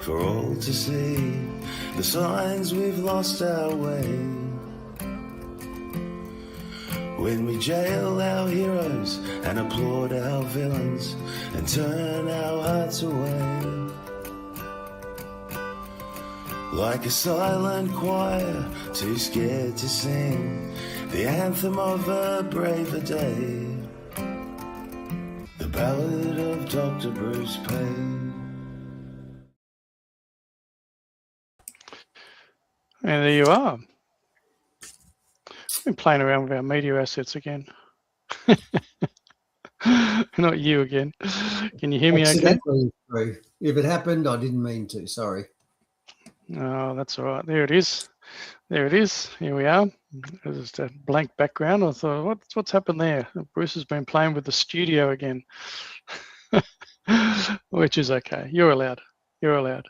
for all to see. The signs we've lost our way. When we jail our heroes and applaud our villains and turn our hearts away. Like a silent choir, too scared to sing the anthem of a braver day. The ballad of Dr. Bruce Paix. And there you are. Been playing around with our media assets again. Not you again. Can you hear me okay? If it happened, I didn't mean to. Sorry. Oh, that's all right. There it is. There it is. Here we are. There's just a blank background. I thought, what's happened there? Bruce has been playing with the studio again, which is okay. You're allowed. You're allowed.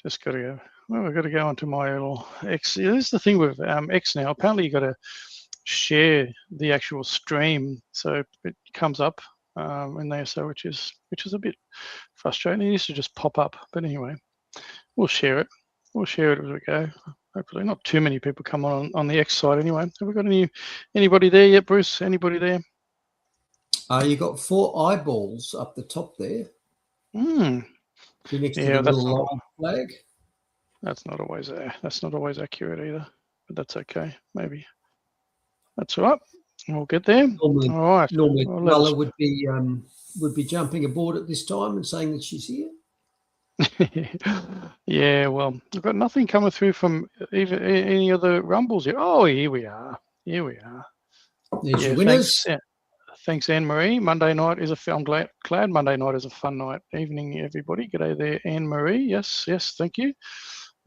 Just got to go. Well, I've got to go onto my little X. This is the thing with X now. Apparently, you've got to share the actual stream, so it comes up in there. So which is a bit frustrating. It used to just pop up, but anyway, we'll share it. We'll share it as we go. Hopefully, not too many people come on the X side anyway. Have we got anybody there yet, Bruce? Anybody there? You got 4 eyeballs up the top there. Mm. Next to the little lion flag. That's not always accurate either, but that's okay. Maybe that's all right. We'll get there. Normally, all right. Normally, Bella would be jumping aboard at this time and saying that she's here. Yeah, well, I've got nothing coming through from even any other rumbles yet. Oh, here we are. Here we are. There's your winners. Thanks, Anne-Marie. Monday night is I'm glad Monday night is a fun night. Evening, everybody. G'day there, Anne-Marie. Yes, thank you.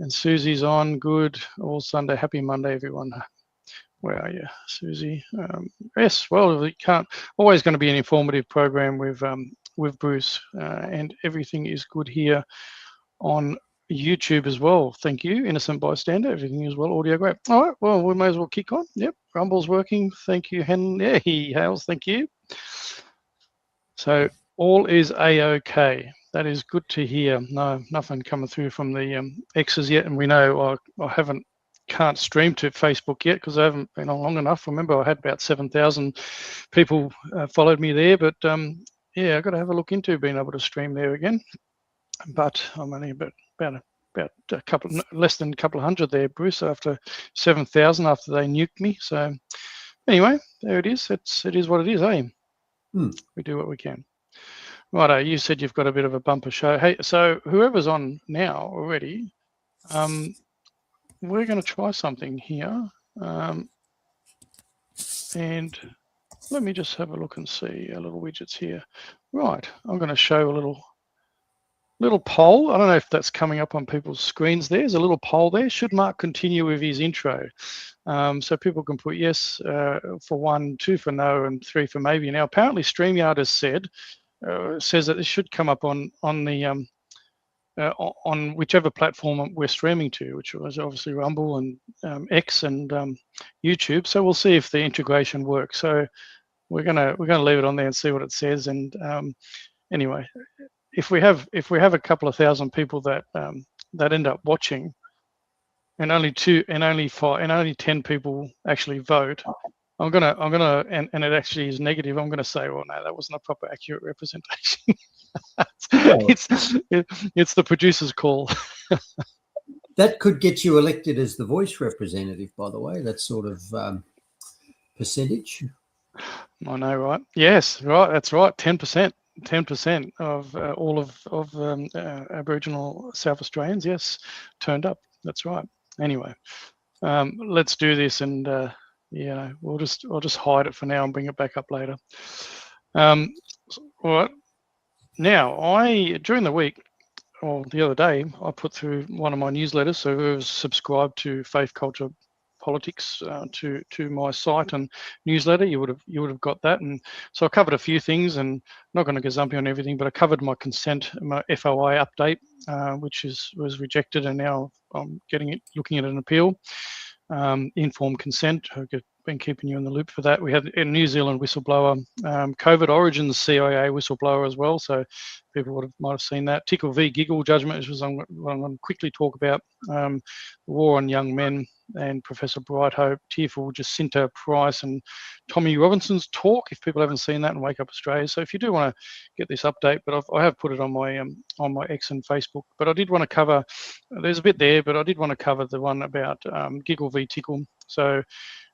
And Susie's on. Good. All Sunday. Happy Monday, everyone. Where are you, Susie? Yes, well, we can't. Always going to be an informative program with Bruce, and everything is good here on YouTube as well. Thank you, Innocent Bystander. Everything is well. Audio great. All right, well, we may as well kick on. Yep, Rumble's working. Thank you, Hen. Yeah, he hails. Thank you. So all is a-okay. That is good to hear. No, nothing coming through from the X's yet, and we know I can't stream to Facebook yet because I haven't been on long enough. Remember, I had about 7,000 people followed me there, but yeah, I've got to have a look into being able to stream there again. But I'm only about a couple, less than a couple of hundred there, Bruce, after 7,000 after they nuked me. So anyway, there it is. It is what it is, eh? We do what we can. Righto, you said you've got a bit of a bumper show. Hey, so whoever's on now already, we're going to try something here. And let me just have a look and see our little widgets here. Right, I'm going to show a little poll. I don't know if that's coming up on people's screens there. There's a little poll there. Should Mark continue with his intro? So people can put yes for 1, 2 for no, and 3 for maybe. Now, apparently StreamYard has says that this should come up on the on whichever platform we're streaming to, which was obviously Rumble and X and YouTube. So we'll see if the integration works. So we're gonna leave it on there and see what it says. And anyway, if we have a couple of thousand people that end up watching, and only 10 people actually vote, I'm gonna and it actually is negative. I'm gonna say, well, no, that wasn't a proper accurate representation. It's the producer's call. That could get you elected as the voice representative, by the way. That sort of percentage. I know, right? Yes, right. That's right. 10%. 10% of all of Aboriginal South Australians, yes, turned up. That's right. Anyway, let's do this, and yeah, I'll just hide it for now and bring it back up later. All right. Now, during the week, or the other day, I put through one of my newsletters. So whoever's subscribed to Faith, Culture, Politics to my site and newsletter, you would have got that. And so I covered a few things, and I'm not going to go zumpy on everything, but I covered my consent, my FOI update, which was rejected, and now I'm looking at an appeal. Informed consent, been keeping you in the loop for that. We had a New Zealand whistleblower, COVID Origins CIA whistleblower as well, so people might have seen that. Tickle v Giggle judgment, which was what I'm going to quickly talk about. The war on young men and Professor Brighthope, Tearful Jacinta Price and Tommy Robinson's talk, if people haven't seen that, and Wake Up Australia. So if you do want to get this update, but I have put it on my X and Facebook, but I did want to cover, there's a bit there, but I did want to cover the one about Giggle v Tickle. So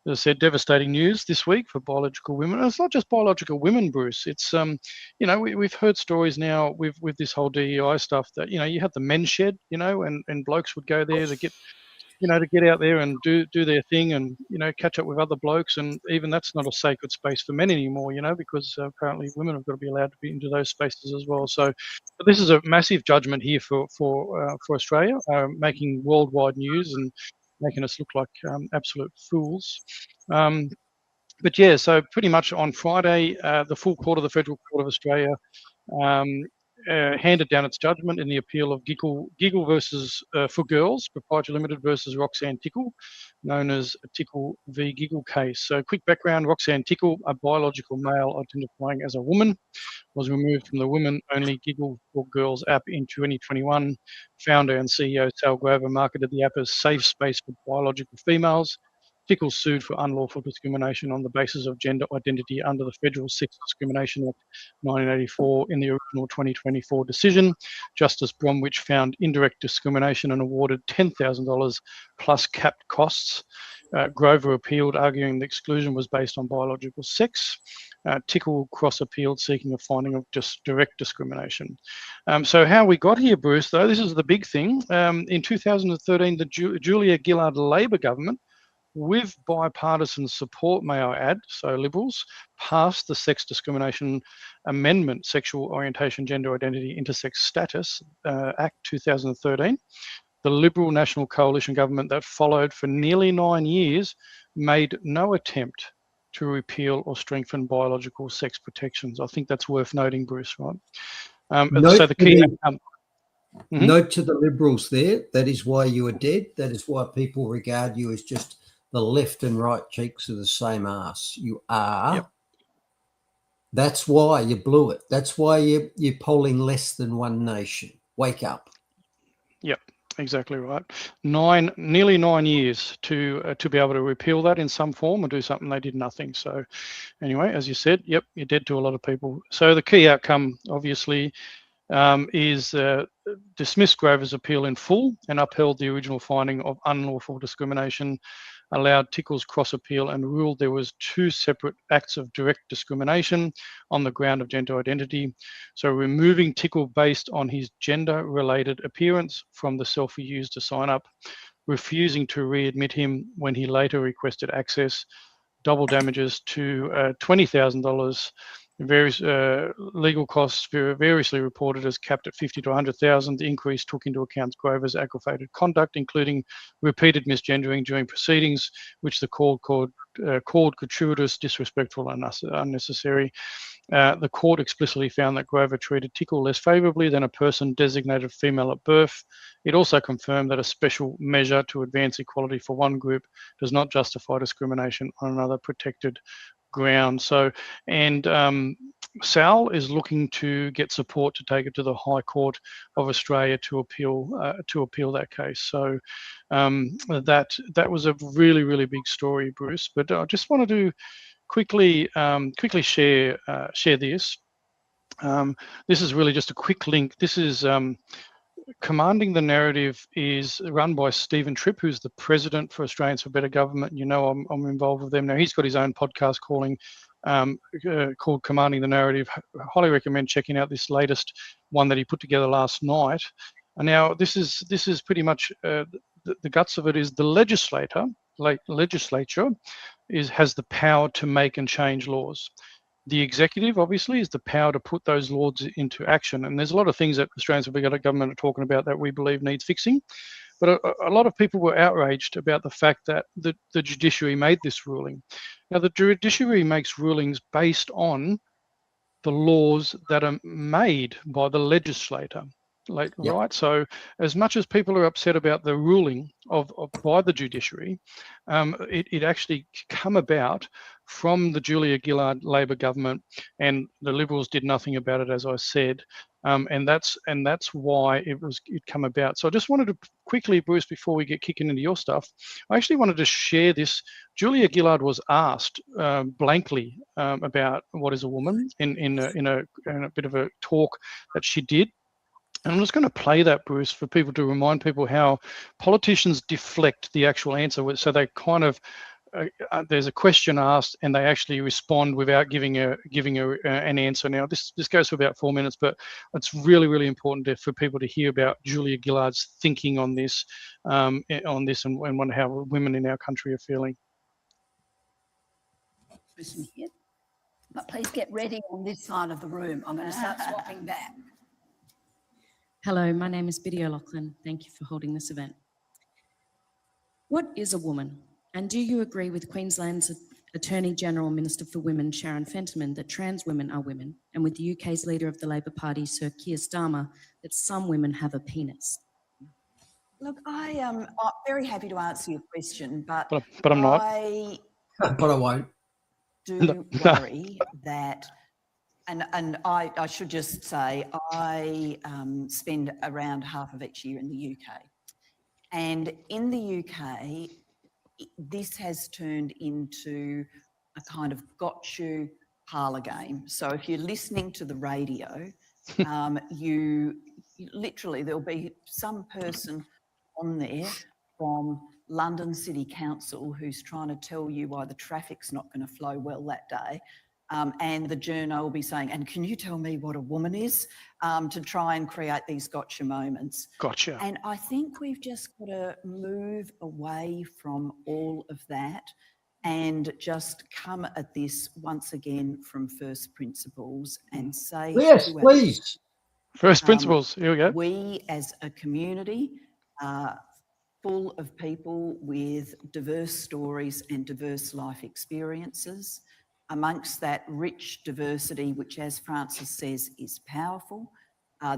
as I said, devastating news this week for biological women. And it's not just biological women, Bruce. It's you know, we've heard stories now with this whole DEI stuff that, you know, you had the men's shed, you know, and blokes would go there to get, you know, to get out there and do their thing and, you know, catch up with other blokes. And even that's not a sacred space for men anymore, you know, because apparently women have got to be allowed to be into those spaces as well. So but this is a massive judgment here for Australia, making worldwide news and making us look like absolute fools. But yeah, so pretty much on Friday, the full court of the Federal Court of Australia handed down its judgment in the appeal of Giggle versus for Girls, Proprietary Limited versus Roxanne Tickle, known as Tickle v Giggle case. So quick background, Roxanne Tickle, a biological male identifying as a woman, was removed from the women-only Giggle for Girls app in 2021. Founder and CEO Sal Grover marketed the app as safe space for biological females. Tickle sued for unlawful discrimination on the basis of gender identity under the Federal Sex Discrimination Act 1984 in the original 2024 decision. Justice Bromwich found indirect discrimination and awarded $10,000 plus capped costs. Grover appealed, arguing the exclusion was based on biological sex. Tickle cross-appealed, seeking a finding of just direct discrimination. So how we got here, Bruce, though, this is the big thing. In 2013, the Julia Gillard Labor government, with bipartisan support, may I add, so Liberals, passed the Sex Discrimination Amendment, Sexual Orientation, Gender Identity, Intersex Status Act 2013. The Liberal National Coalition government that followed for nearly 9 years made no attempt to repeal or strengthen biological sex protections. I think that's worth noting, Bruce, right? So the key note to the Liberals there, that is why you are dead. That is why people regard you as just the left and right cheeks of the same ass. You are. Yep. That's why you blew it. That's why you're polling less than one nation. Wake up. Yep, exactly right. Nearly 9 years to be able to repeal that in some form and do something. They did nothing. So anyway, as you said, yep, you're dead to a lot of people. So the key outcome, obviously, is dismissed Grover's appeal in full and upheld the original finding of unlawful discrimination, allowed Tickle's cross-appeal and ruled there was 2 separate acts of direct discrimination on the ground of gender identity. So removing Tickle based on his gender-related appearance from the selfie used to sign up, refusing to readmit him when he later requested access, double damages to $20,000, various legal costs variously reported as capped at $50,000 to $100,000. The increase took into account Grover's aggravated conduct, including repeated misgendering during proceedings, which the court called gratuitous, disrespectful, and unnecessary. The court explicitly found that Grover treated Tickle less favourably than a person designated female at birth. It also confirmed that a special measure to advance equality for one group does not justify discrimination on another protected ground. So, and Sal is looking to get support to take it to the High Court of Australia to appeal that case. So that was a really, really big story, Bruce. But I just wanted to quickly share this. This is really just a quick link. This is Commanding the Narrative is run by Stephen Tripp, who's the president for Australians for Better Government. You know, I'm involved with them now. He's got his own podcast called Commanding the Narrative. I highly recommend checking out this latest one that he put together last night. And now this is pretty much the guts of it is the legislature has the power to make and change laws. The executive, obviously, is the power to put those laws into action. And there's a lot of things that Australians for Better Government are talking about that we believe needs fixing. But a lot of people were outraged about the fact that the judiciary made this ruling. Now, the judiciary makes rulings based on the laws that are made by the legislator. right? So as much as people are upset about the ruling by the judiciary, it actually come about from the Julia Gillard Labor government, and the Liberals did nothing about it, as I said, and that's why it come about. So I just wanted to quickly, Bruce, before we get kicking into your stuff, I actually wanted to share this. Julia Gillard was asked blankly about what is a woman in a bit of a talk that she did. And I'm just going to play that, Bruce, for people to remind people how politicians deflect the actual answer. So they kind of, there's a question asked and they actually respond without giving an answer. Now, this goes for about 4 minutes, but it's really, really important for people to hear about Julia Gillard's thinking on this, and wonder how women in our country are feeling. But please get ready on this side of the room. I'm going to start swapping back. Hello, my name is Biddy O'Loughlin. Thank you for holding this event. What is a woman? And do you agree with Queensland's Attorney General Minister for Women, Sharon Fentiman, that trans women are women, and with the UK's leader of the Labor Party, Sir Keir Starmer, that some women have a penis? Look, I am very happy to answer your question, but I'm not. But I won't. Do worry that, and I should just say, I spend around half of each year in the UK. And in the UK, this has turned into a kind of got you parlour game. So if you're listening to the radio, you literally, there'll be some person on there from London City Council who's trying to tell you why the traffic's not going to flow well that day. And the journo will be saying, and can you tell me what a woman is, to try and create these gotcha moments. Gotcha. And I think we've just got to move away from all of that and just come at this once again from first principles and say, yes, please. First principles, here we go. We as a community are full of people with diverse stories and diverse life experiences. Amongst that rich diversity, which, as Francis says, is powerful,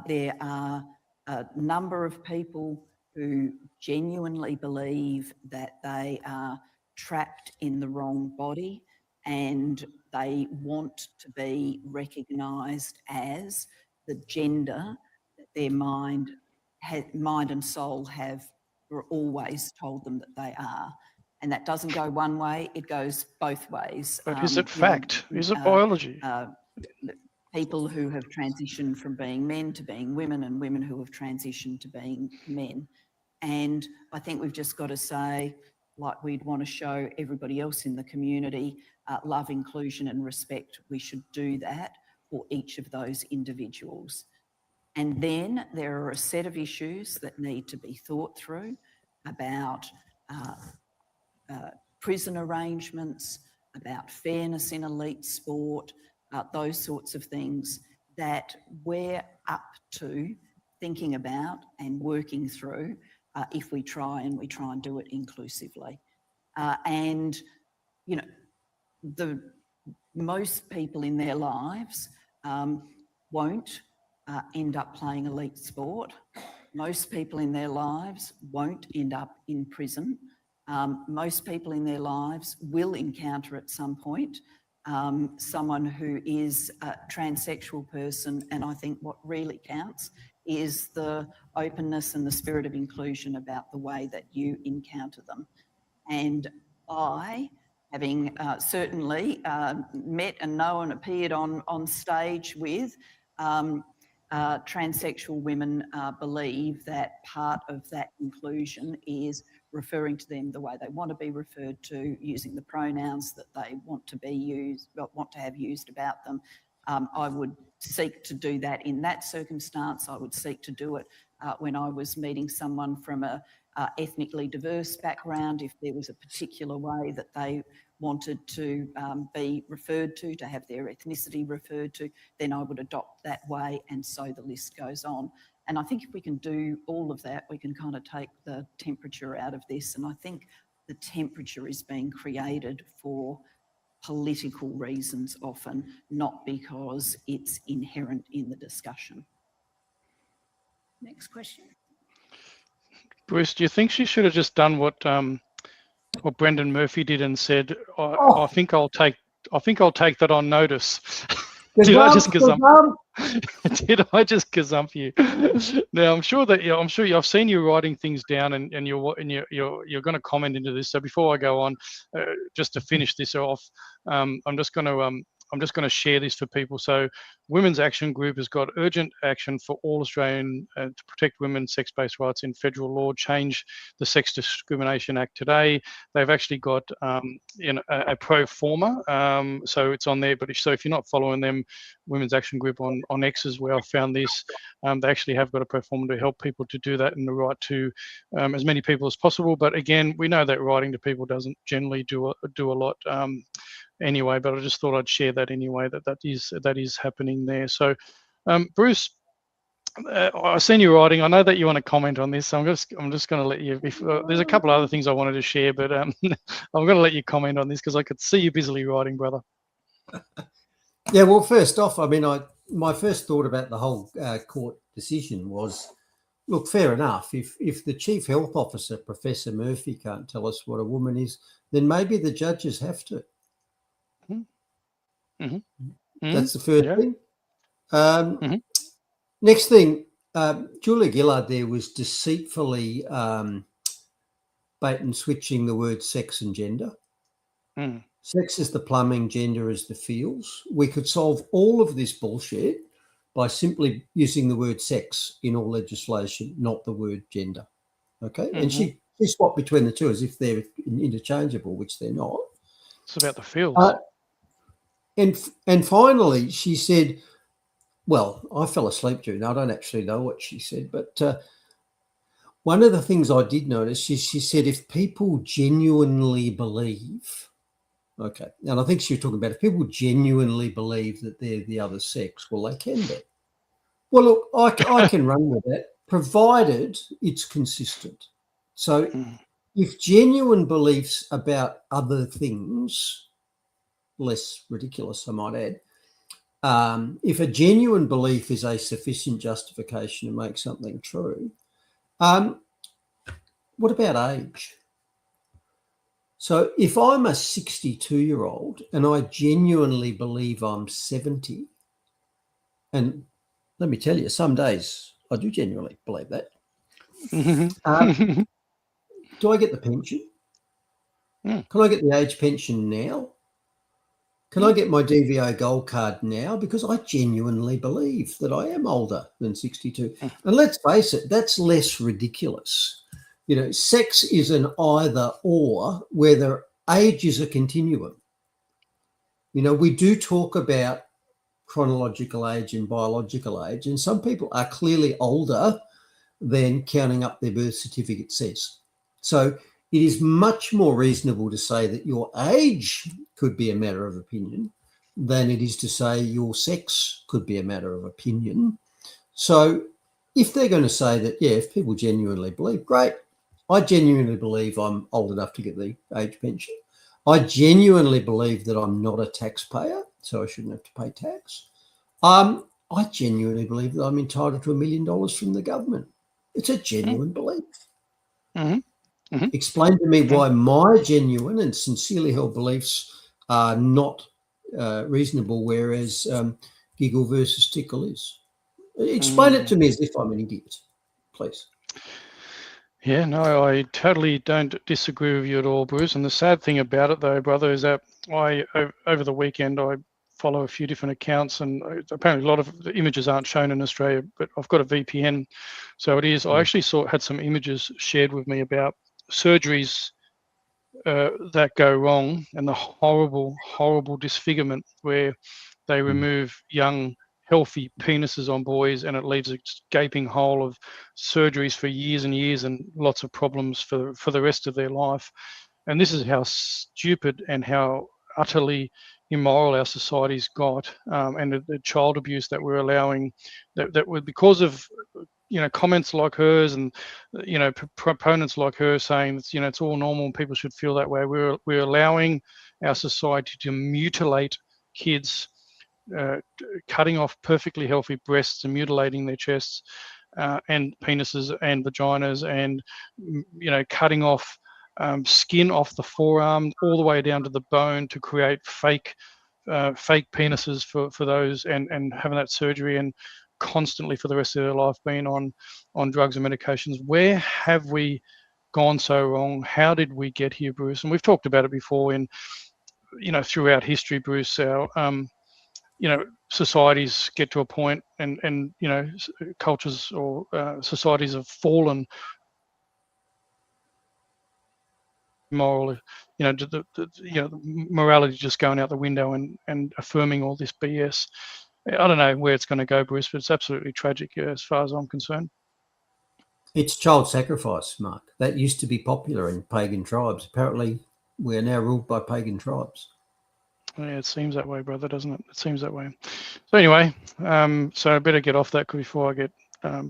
there are a number of people who genuinely believe that they are trapped in the wrong body and they want to be recognised as the gender that their mind and soul have always told them that they are. And that doesn't go one way, it goes both ways. But is it fact? Is it biology? People who have transitioned from being men to being women, and women who have transitioned to being men. And I think we've just got to say, like we'd want to show everybody else in the community, love, inclusion and respect, we should do that for each of those individuals. And then there are a set of issues that need to be thought through about prison arrangements, about fairness in elite sport, those sorts of things that we're up to thinking about and working through if we try and do it inclusively. And, you know, most people in their lives won't end up playing elite sport. Most people in their lives won't end up in prison. Most people in their lives will encounter at some point someone who is a transsexual person, and I think what really counts is the openness and the spirit of inclusion about the way that you encounter them. And I, having certainly met and known and appeared on stage with transsexual women, believe that part of that inclusion is referring to them the way they want to be referred to, using the pronouns that they want to be used, want to have used about them. I would seek to do that in that circumstance. I would seek to do it when I was meeting someone from a ethnically diverse background. If there was a particular way that they wanted to be referred to have their ethnicity referred to, then I would adopt that way, and so the list goes on. And I think if we can do all of that, we can kind of take the temperature out of this. And I think the temperature is being created for political reasons often, not because it's inherent in the discussion. Next question. Bruce, do you think she should have just done what Brendan Murphy did and said, I think I'll take that on notice? Did I just gazump? Did I just gazump you? Now I'm sure I've seen you writing things down, and you're going to comment into this. So before I go on, just to finish this off, I'm just going to share this for people. So Women's Action Group has got urgent action for all Australian to protect women's sex-based rights in federal law, change the Sex Discrimination Act today. They've actually got a pro forma, so it's on there. But so if you're not following them, Women's Action Group on X is where I found this. They actually have got a pro forma to help people to do that and the right to as many people as possible. But again, we know that writing to people doesn't generally do a lot. Anyway, but I just thought I'd share that anyway, that is happening there. So, Bruce, I've seen you writing. I know that you want to comment on this, so I'm just going to let you. There's a couple of other things I wanted to share, but I'm going to let you comment on this because I could see you busily writing, brother. Yeah, well, first off, I mean, my first thought about the whole court decision was, look, fair enough. If the Chief Health Officer, Professor Murphy, can't tell us what a woman is, then maybe the judges have to. Mm-hmm. That's the first thing. Next thing, Julia Gillard there was deceitfully bait and switching the word sex and gender. Sex is the plumbing, gender is the feels. We could solve all of this bullshit by simply using the word sex in all legislation, not the word gender. Okay? And she swapped between the two as if they're interchangeable, which they're not. It's about the feels. And finally, she said, well, I fell asleep during. I don't actually know what she said, but one of the things I did notice is she said if people genuinely believe, okay, and I think she was talking about if people genuinely believe that they're the other sex, well, they can be. Well, look, I can run with that, provided it's consistent. So if genuine beliefs about other things, less ridiculous, I might add, if a genuine belief is a sufficient justification to make something true, what about age? So if I'm a 62-year-old and I genuinely believe I'm 70, and let me tell you, some days I do genuinely believe that, do I get the pension? Can I get the age pension now? Can I get my DVO gold card now? Because I genuinely believe that I am older than 62. And let's face it, that's less ridiculous. You know, sex is an either or, whether age is a continuum. You know, we do talk about chronological age and biological age, and some people are clearly older than counting up their birth certificate says. So it is much more reasonable to say that your age could be a matter of opinion than it is to say your sex could be a matter of opinion. So if they're going to say that, yeah, if people genuinely believe, great. I genuinely believe I'm old enough to get the age pension. I genuinely believe that I'm not a taxpayer, so I shouldn't have to pay tax. I genuinely believe that I'm entitled to $1 million from the government. It's a genuine belief. Explain to me why my genuine and sincerely held beliefs are not reasonable, whereas giggle versus tickle is. Explain it to me as if I'm an idiot, please. Yeah, no, I totally don't disagree with you at all, Bruce. And the sad thing about it, though, brother, is that over the weekend, I follow a few different accounts, and apparently a lot of the images aren't shown in Australia, but I've got a VPN. So it is. I actually had some images shared with me about surgeries that go wrong and the horrible, horrible disfigurement where they remove young, healthy penises on boys, and it leaves a gaping hole of surgeries for years and years and lots of problems for the rest of their life. And this is how stupid and how utterly immoral our society's got, and the child abuse that we're allowing, that would, because of comments like hers and proponents like her saying that it's all normal and people should feel that way. We're allowing our society to mutilate kids, cutting off perfectly healthy breasts and mutilating their chests, and penises and vaginas, and cutting off skin off the forearm all the way down to the bone to create fake penises for those, and having that surgery, and constantly for the rest of their life being on drugs and medications. Where have we gone so wrong? How did we get here, Bruce? And we've talked about it before in, throughout history, Bruce. Our societies get to a point, and cultures or societies have fallen moral, morality just going out the window, and affirming all this BS. I don't know where it's going to go, Bruce, but it's absolutely tragic as far as I'm concerned. It's child sacrifice, Mark. That used to be popular in pagan tribes. Apparently, we are now ruled by pagan tribes. Yeah, it seems that way, brother, doesn't it? It seems that way. So anyway, so I better get off that before I get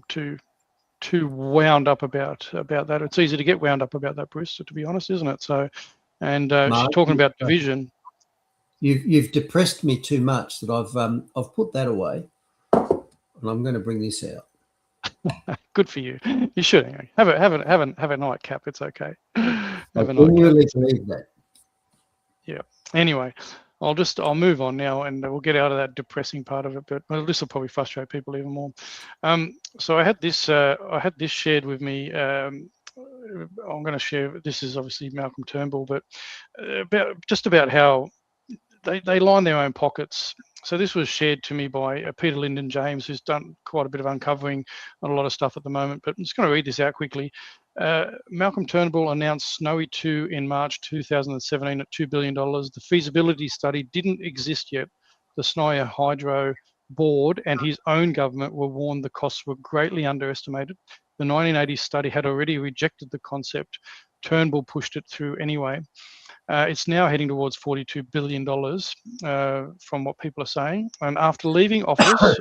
too wound up about that. It's easy to get wound up about that, Bruce, to be honest, isn't it? So, and Mark, she's talking about division. You've depressed me too much that I've put that away, and I'm going to bring this out. Good for you. You should anyway. Have a nightcap. It's okay. Have a really believe that. Yeah. Anyway, I'll move on now, and we'll get out of that depressing part of it. But this will probably frustrate people even more. So I had this shared with me. I'm going to share. This is obviously Malcolm Turnbull, but about how they line their own pockets. So this was shared to me by Peter Lyndon James, who's done quite a bit of uncovering on a lot of stuff at the moment. But I'm just going to read this out quickly. Malcolm Turnbull announced Snowy 2 in March 2017 at $2 billion. The feasibility study didn't exist yet. The Snowy Hydro Board and his own government were warned the costs were greatly underestimated. The 1980s study had already rejected the concept. Turnbull pushed it through anyway. It's now heading towards $42 billion from what people are saying. And after leaving office,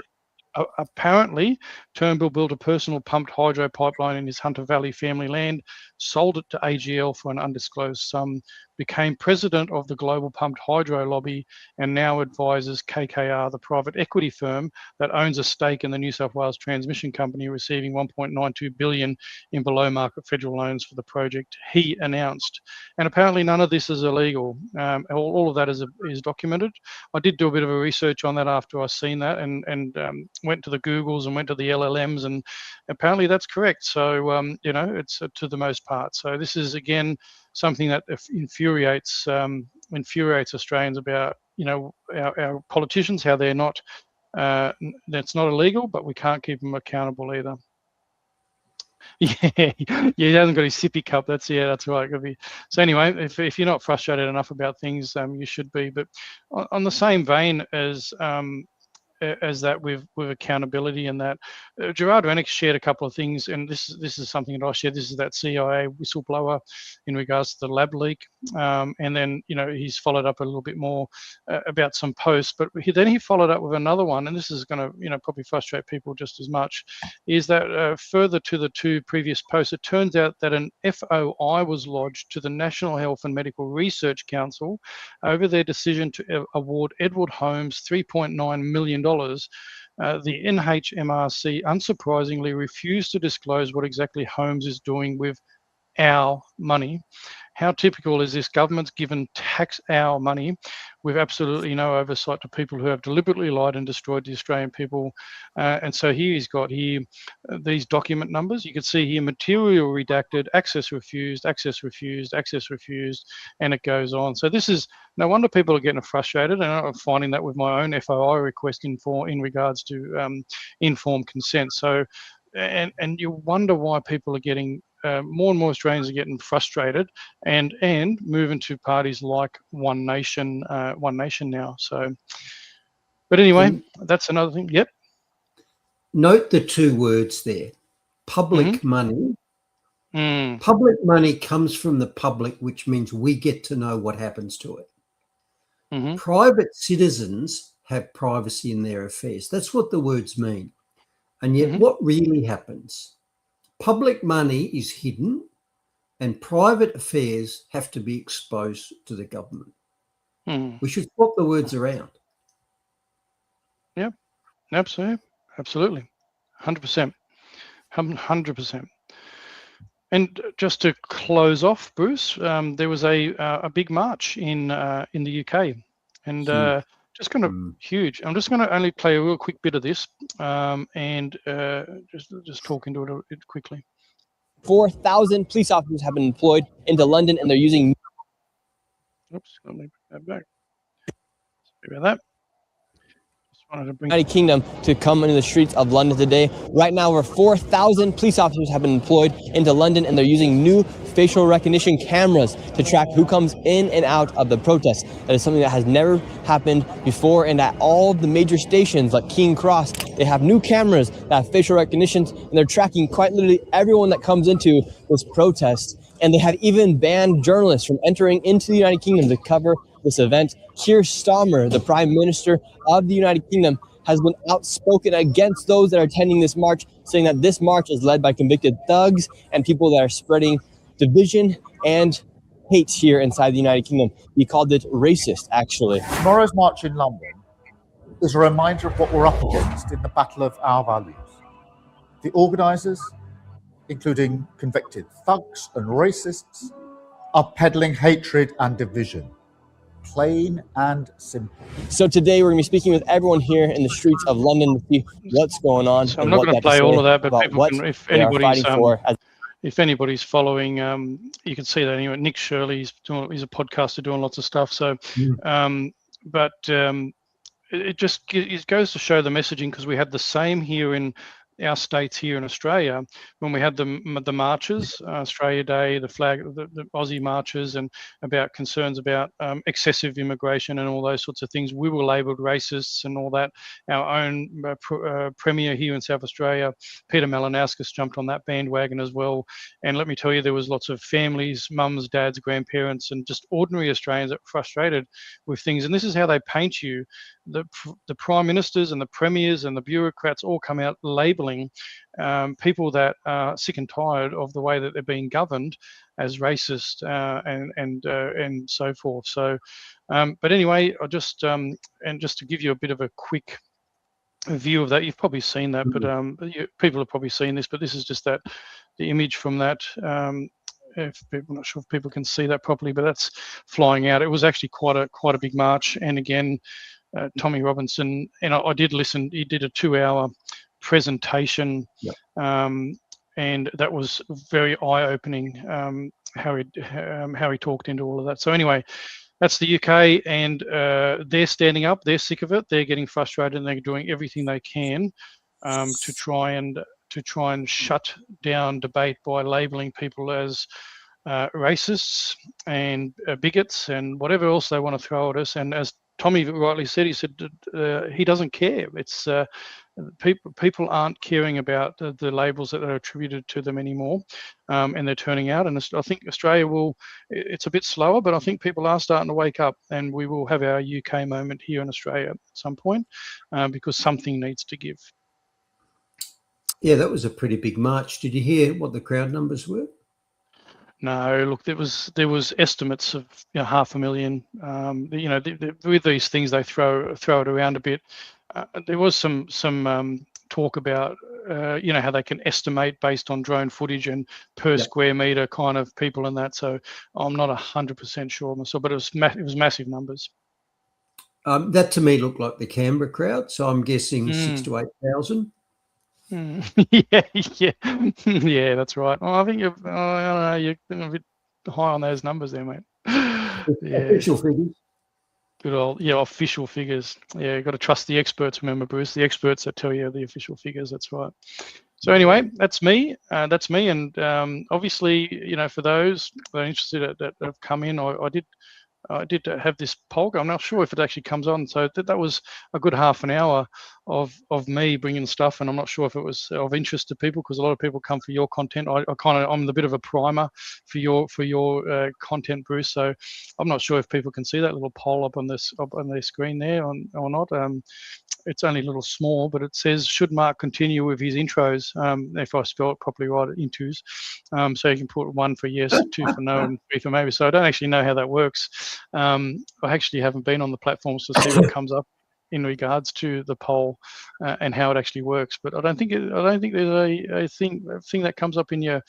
apparently, Turnbull built a personal pumped hydro pipeline in his Hunter Valley family land, sold it to AGL for an undisclosed sum, became president of the global pumped hydro lobby, and now advises KKR, the private equity firm that owns a stake in the New South Wales Transmission Company, receiving $1.92 billion in below-market federal loans for the project he announced. And apparently none of this is illegal. All of that is documented. I did do a bit of a research on that after I seen that, and went to the Googles and went to the LLMs, and apparently that's correct. So, it's to the most part. So this is, again, something that infuriates Australians about, our politicians, how they're not, that's not illegal, but we can't keep them accountable either. Yeah, he hasn't got his sippy cup. That's right. Could be. So anyway, if you're not frustrated enough about things, you should be. But on the same vein as that with accountability, and that Gerard Rennick shared a couple of things, and this is something that I shared. This is that CIA whistleblower in regards to the lab leak, and then he's followed up a little bit more about some posts, but then he followed up with another one, and this is going to probably frustrate people just as much, is that further to the two previous posts, it turns out that an FOI was lodged to the National Health and Medical Research Council over their decision to award Edward Holmes $3.9 million. The NHMRC unsurprisingly refused to disclose what exactly Holmes is doing with our money. How typical is this? Government's given tax our money with absolutely no oversight to people who have deliberately lied and destroyed the Australian people. And so here he's got these document numbers. You can see here material redacted, access refused, access refused, access refused, and it goes on. So this is, no wonder people are getting frustrated, and I'm finding that with my own FOI request in regards to informed consent. So, and you wonder why people are getting more and more Australians are getting frustrated and moving to parties like One Nation now. So, but anyway, that's another thing. Yep. Note the two words there: public money. Public money comes from the public, which means we get to know what happens to it. Private citizens have privacy in their affairs. That's what the words mean. And yet what really happens? Public money is hidden, and private affairs have to be exposed to the government. We should swap the words around. Yep, absolutely, 100%. 100%. And just to close off, Bruce, there was a big march in the UK, and just kind of huge. I'm just going to only play a real quick bit of this, and just talk into it quickly. 4,000 police officers have been deployed into London, and they're using. Oops, let me put that back. Sorry about that. United Kingdom to come into the streets of London today. Right now, over 4,000 police officers have been deployed into London, and they're using new facial recognition cameras to track who comes in and out of the protests. That is something that has never happened before, and at all of the major stations like King's Cross, they have new cameras that have facial recognition, and they're tracking quite literally everyone that comes into this protest. And they have even banned journalists from entering into the United Kingdom to cover this event. Keir Starmer, the Prime Minister of the United Kingdom, has been outspoken against those that are attending this march, saying that this march is led by convicted thugs and people that are spreading division and hate here inside the United Kingdom. He called it racist, actually. Tomorrow's march in London is a reminder of what we're up against in the battle of our values. The organisers, including convicted thugs and racists, are peddling hatred and division. Plain and simple. So today we're going to be speaking with everyone here in the streets of London to see what's going on. So I'm not going to play all of that, but people can, if anybody's following, you can see that anyway. Nick Shirley, he's a podcaster doing lots of stuff. So, it goes to show the messaging, because we had the same here in our states here in Australia when we had the marches, Australia Day, the flag, the Aussie marches, and about concerns about excessive immigration and all those sorts of things. We were labelled racists and all that. Our own Premier here in South Australia, Peter Malinauskas, jumped on that bandwagon as well. And let me tell you, there was lots of families, mums, dads, grandparents, and just ordinary Australians that were frustrated with things. And this is how they paint you. The prime ministers and the premiers and the bureaucrats all come out labelling people that are sick and tired of the way that they're being governed as racist and so forth. So, but anyway, I just and just to give you a bit of a quick view of that, you've probably seen that, but people have probably seen this. But this is just the image from that. If people, I'm not sure if people can see that properly, but that's flying out. It was actually quite a big march, and again. Tommy Robinson, and I did listen. He did a 2-hour presentation, and that was very eye-opening. How he talked into all of that. So anyway, that's the UK, and they're standing up. They're sick of it. They're getting frustrated, and they're doing everything they can to try and shut down debate by labelling people as racists and bigots and whatever else they want to throw at us. And as Tommy rightly said, he said he doesn't care. It's people aren't caring about the labels that are attributed to them anymore, and they're turning out. And I think Australia will. It's a bit slower, but I think people are starting to wake up, and we will have our UK moment here in Australia at some point, because something needs to give. Yeah, that was a pretty big march. Did you hear what the crowd numbers were? No, look, there was estimates of 500,000. With these things, they throw it around a bit. There was some talk about how they can estimate based on drone footage and per square meter kind of people and that. So I'm not 100% sure myself, but it was massive numbers. That to me looked like the Canberra crowd, so I'm guessing 6,000 to 8,000. Yeah, that's right. Well, I think I don't know, you're a bit high on those numbers there, mate. Official figures. Good old official figures. Yeah, you've got to trust the experts. Remember, Bruce, the experts that tell you the official figures. That's right. So anyway, that's me. And obviously, for those that are interested that have come in, I did have this poll. I'm not sure if it actually comes on. So that was a good half an hour of me bringing stuff, and I'm not sure if it was of interest to people, because a lot of people come for your content. I'm the bit of a primer for your content, Bruce. So I'm not sure if people can see that little poll up on their screen there or not. It's only a little small, but it says, should Mark continue with his intros? If I spell it properly right, intos. So you can put 1 for yes, 2 for no, and 3 for maybe. So I don't actually know how that works. I actually haven't been on the platforms to see what comes up. in regards to the poll and how it actually works. But I don't think there's a thing that comes up in your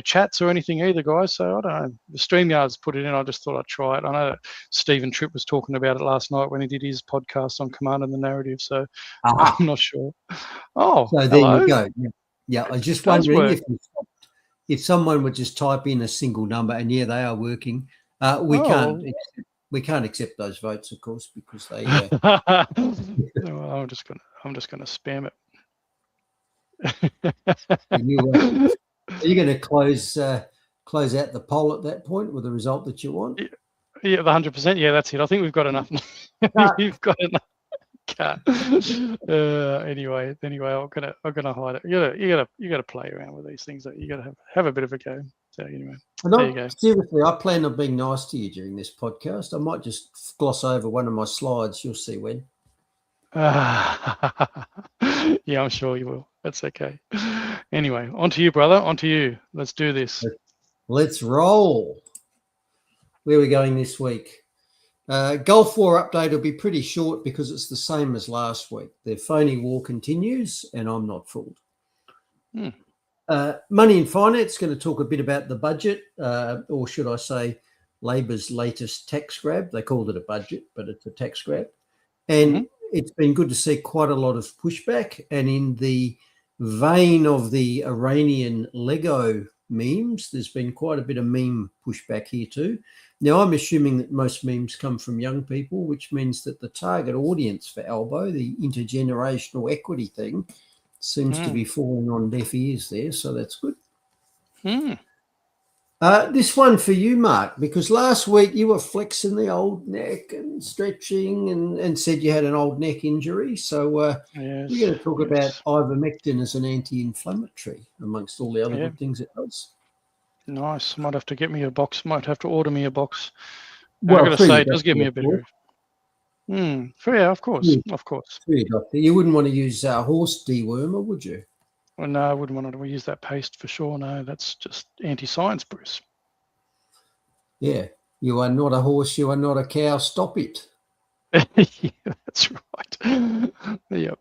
chats or anything either, guys. So I don't know. The StreamYard's put it in. I just thought I'd try it. I know that Stephen Tripp was talking about it last night when he did his podcast on Command and the Narrative. So I'm not sure. Oh, so there hello. you go. Yeah, I was just wondering if someone would just type in a single number, and yeah, they are working. We can't accept those votes, of course, because they. Well, I'm just gonna spam it. Are you going to close out the poll at that point with the result that you want? Yeah, the 100%. Yeah, that's it. I think we've got enough. We've got enough. Anyway, I'm gonna hide it. You gotta play around with these things. You gotta have a bit of a go. So anyway, there you go. Seriously, I plan on being nice to you during this podcast. I might just gloss over one of my slides. You'll see when. Yeah, I'm sure you will. That's okay. Anyway, on to you, brother. On to you. Let's do this. Let's roll. Where are we going this week? Gulf War update will be pretty short because it's the same as last week. The phony war continues, and I'm not fooled. Money and Finance going to talk a bit about the budget, or should I say Labor's latest tax grab. They called it a budget, but it's a tax grab. And it's been good to see quite a lot of pushback. And in the vein of the Iranian Lego memes, there's been quite a bit of meme pushback here too. Now, I'm assuming that most memes come from young people, which means that the target audience for Albo, the intergenerational equity thing, seems to be falling on deaf ears there, so that's good. This one for you, Mark, because last week you were flexing the old neck and stretching and said you had an old neck injury. So we're going to talk about ivermectin as an anti-inflammatory amongst all the other good things it does. Nice. Might have to get me a box. Might have to order me a box. Well, I've got to say, it does give me a bit of... Yeah, of course. Of course. Doctor. You wouldn't want to use horse dewormer, would you? Well, no, I wouldn't want to use that paste for sure. No, that's just anti-science, Bruce. Yeah. You are not a horse. You are not a cow. Stop it. Yeah, that's right. Yep.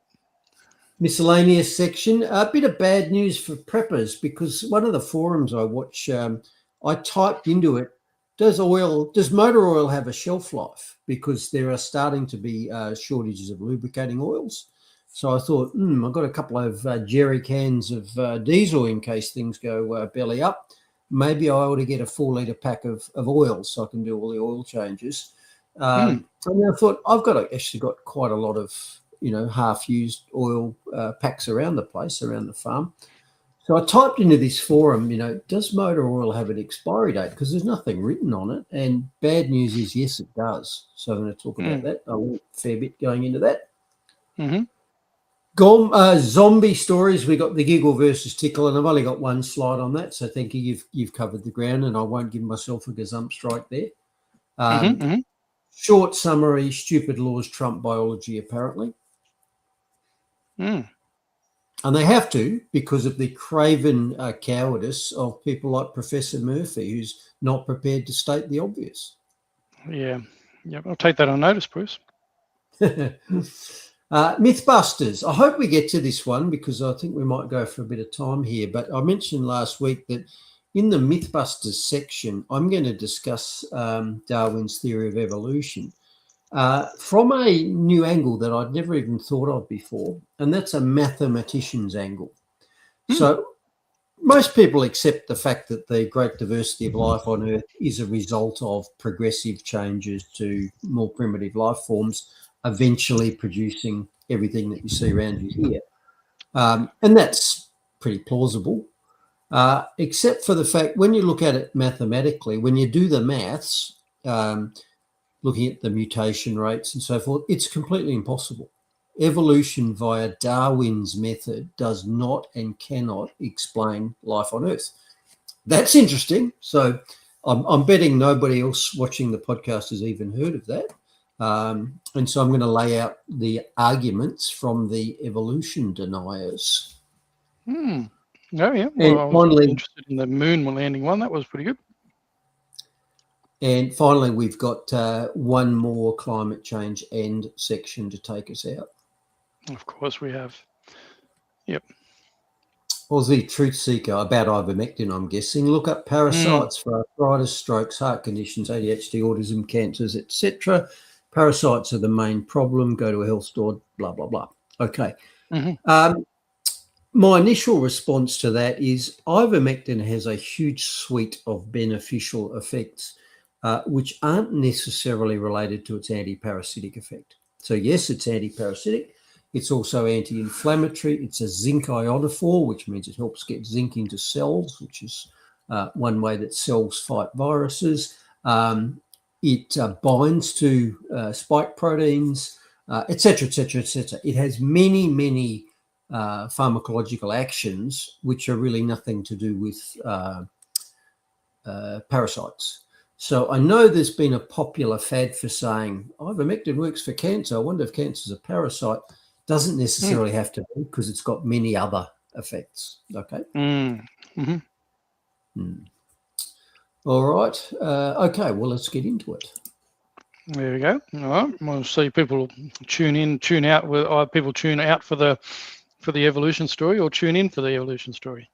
Miscellaneous section. A bit of bad news for preppers because one of the forums I watch, I typed into it, does motor oil have a shelf life? Because there are starting to be shortages of lubricating oils. So I thought, I've got a couple of jerry cans of diesel in case things go belly up. Maybe I ought to get a 4-litre pack of oil so I can do all the oil changes. And I thought I've actually got quite a lot of half-used oil packs around the place, around the farm. So I typed into this forum, does motor oil have an expiry date? Because there's nothing written on it. And bad news is, yes, it does. So I'm going to talk about that. I went a fair bit going into that. Zombie stories. We got the giggle versus tickle, and I've only got one slide on that. So thank you. You've covered the ground, and I won't give myself a gazump strike there. Short summary, stupid laws trump biology, apparently. And they have to because of the craven cowardice of people like Professor Murphy, who's not prepared to state the obvious. Yeah. I'll take that on notice, Bruce. Mythbusters. I hope we get to this one because I think we might go for a bit of time here. But I mentioned last week that in the Mythbusters section, I'm going to discuss Darwin's theory of evolution from a new angle that I'd never even thought of before, and that's a mathematician's angle. So most people accept the fact that the great diversity of life on Earth is a result of progressive changes to more primitive life forms, eventually producing everything that you see around you here. And that's pretty plausible, except for the fact when you look at it mathematically, when you do the maths, looking at the mutation rates and so forth, it's completely impossible. Evolution via Darwin's method does not and cannot explain life on Earth. That's interesting. So I'm betting nobody else watching the podcast has even heard of that. And so I'm going to lay out the arguments from the evolution deniers. Oh, yeah. And Well, I was finally, interested in the moon landing one. That was pretty good. And finally, we've got one more climate change end section to take us out. Of course we have. Yep. Aussie Truth Seeker about ivermectin, I'm guessing. Look up parasites for arthritis, strokes, heart conditions, ADHD, autism, cancers, etc. Parasites are the main problem. Go to a health store, blah, blah, blah. Okay. My initial response to that is ivermectin has a huge suite of beneficial effects, which aren't necessarily related to its anti-parasitic effect. So yes, it's anti-parasitic. It's also anti-inflammatory. It's a zinc ionophore, which means it helps get zinc into cells, which is one way that cells fight viruses. It binds to spike proteins, etc., etc., etc. It has many, many pharmacological actions, which are really nothing to do with parasites. So I know there's been a popular fad for saying ivermectin works for cancer. I wonder if cancer is a parasite. Doesn't necessarily have to be, because it's got many other effects. Okay. All right. Okay. Well, let's get into it. There we go. All right. We'll see people tune in, tune out. With people tune out for the evolution story, or tune in for the evolution story.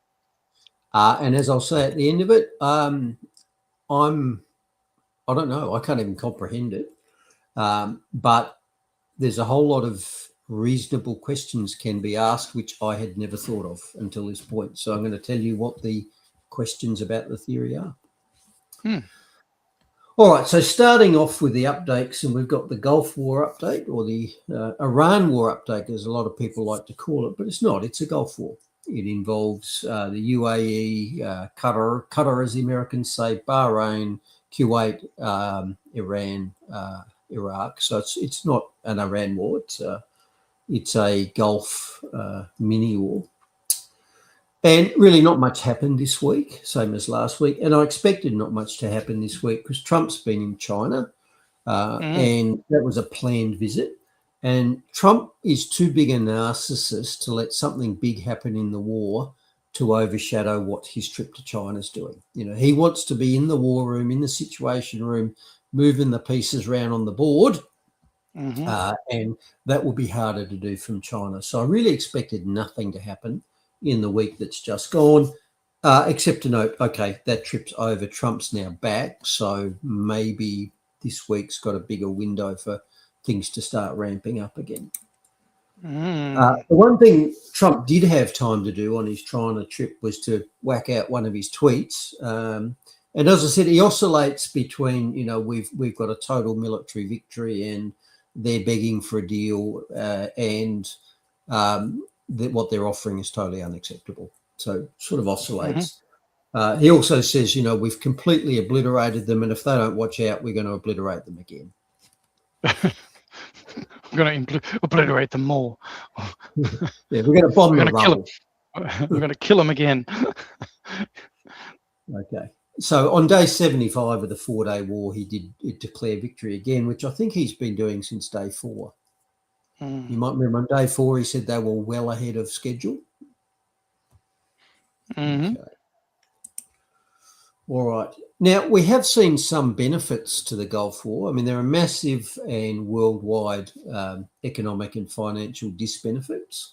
And as I'll say at the end of it, I don't know. I can't even comprehend it. But there's a whole lot of reasonable questions can be asked, which I had never thought of until this point. So I'm going to tell you what the questions about the theory are. All right, so starting off with the updates, and we've got the Gulf War update, or the Iran War update, as a lot of people like to call it, but it's not. It's a Gulf War. It involves the UAE, Qatar, as the Americans say, Bahrain, Kuwait, Iran, Iraq. So it's not an Iran war. It's a Gulf mini war. And really not much happened this week, same as last week. And I expected not much to happen this week because Trump's been in China and that was a planned visit. And Trump is too big a narcissist to let something big happen in the war to overshadow what his trip to China is doing. You know, he wants to be in the war room, in the situation room, moving the pieces around on the board. And that will be harder to do from China. So I really expected nothing to happen in the week that's just gone, except to note, okay, that trip's over. Trump's now back. So maybe this week's got a bigger window for things to start ramping up again. The one thing Trump did have time to do on his China trip was to whack out one of his tweets. And as I said, he oscillates between, you know, we've got a total military victory and they're begging for a deal, and what they're offering is totally unacceptable. So sort of oscillates. He also says, you know, we've completely obliterated them, and if they don't watch out, we're going to obliterate them again. We're going to obliterate them more. Yeah, we're going to bomb them. We're going to kill them again. Okay. So on day 75 of the 4-day war, he did declare victory again, which I think he's been doing since day 4. You might remember on day 4, he said they were well ahead of schedule. Okay. All right. Now, we have seen some benefits to the Gulf War. I mean, there are massive and worldwide economic and financial disbenefits,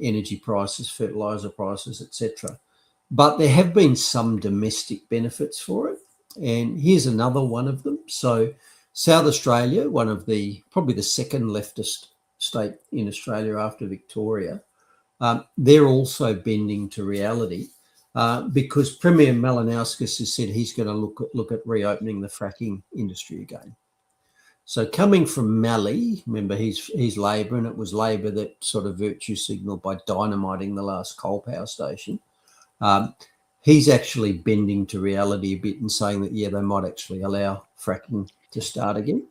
energy prices, fertilizer prices, etc. But there have been some domestic benefits for it. And here's another one of them. So South Australia, one of probably the second leftist state in Australia after Victoria, they're also bending to reality because Premier Malinowskis has said he's going to look at reopening the fracking industry again. So coming from Mali, remember he's Labor, and it was Labor that sort of virtue signalled by dynamiting the last coal power station. He's actually bending to reality a bit and saying that, yeah, they might actually allow fracking to start again.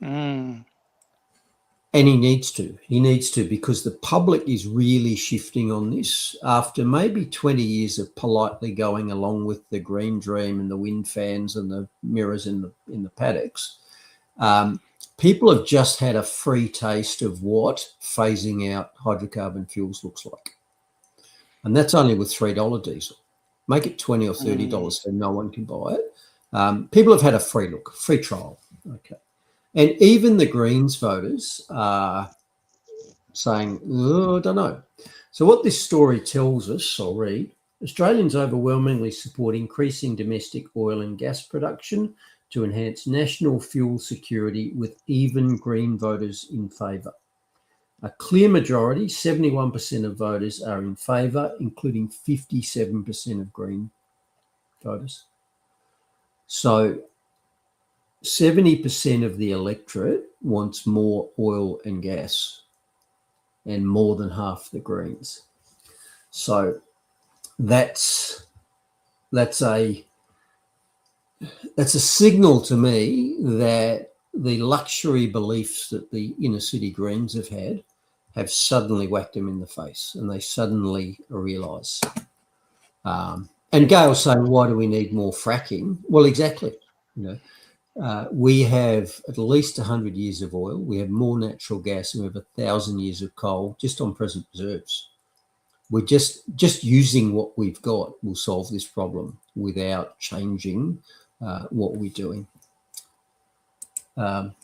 And he needs to because the public is really shifting on this after maybe 20 years of politely going along with the green dream and the wind fans and the mirrors in the paddocks. People have just had a free taste of what phasing out hydrocarbon fuels looks like. And that's only with $3 diesel. Make it $20 or $30 so no one can buy it. People have had a free look, free trial. Okay. And even the Greens voters are saying, oh, I don't know. So what this story tells us, I'll read, Australians overwhelmingly support increasing domestic oil and gas production to enhance national fuel security, with even Green voters in favour. A clear majority, 71% of voters, are in favour, including 57% of Green voters. So 70% of the electorate wants more oil and gas, and more than half the Greens. So that's a signal to me that the luxury beliefs that the inner city Greens have suddenly whacked them in the face, and they suddenly realise. And Gail's saying, why do we need more fracking? Well, exactly. We have at least 100 years of oil. We have more natural gas, and we have 1,000 years of coal just on present reserves. We're just using what we've got will solve this problem without changing what we're doing. And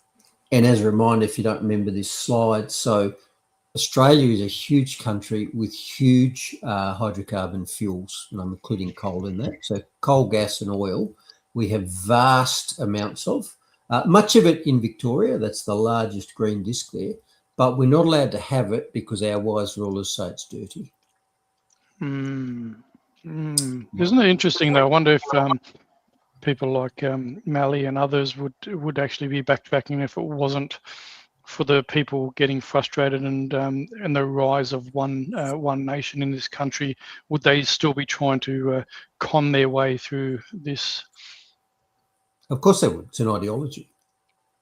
as a reminder, if you don't remember this slide, so Australia is a huge country with huge hydrocarbon fuels, and I'm including coal in that. So coal, gas and oil, we have vast amounts of, much of it in Victoria. That's the largest green disc there, but we're not allowed to have it because our wise rulers say it's dirty. Isn't it interesting though? I wonder if people like Mally and others would actually be backtracking if it wasn't for the people getting frustrated and the rise of one nation in this country. Would they still be trying to con their way through this? Of course they would. It's an ideology.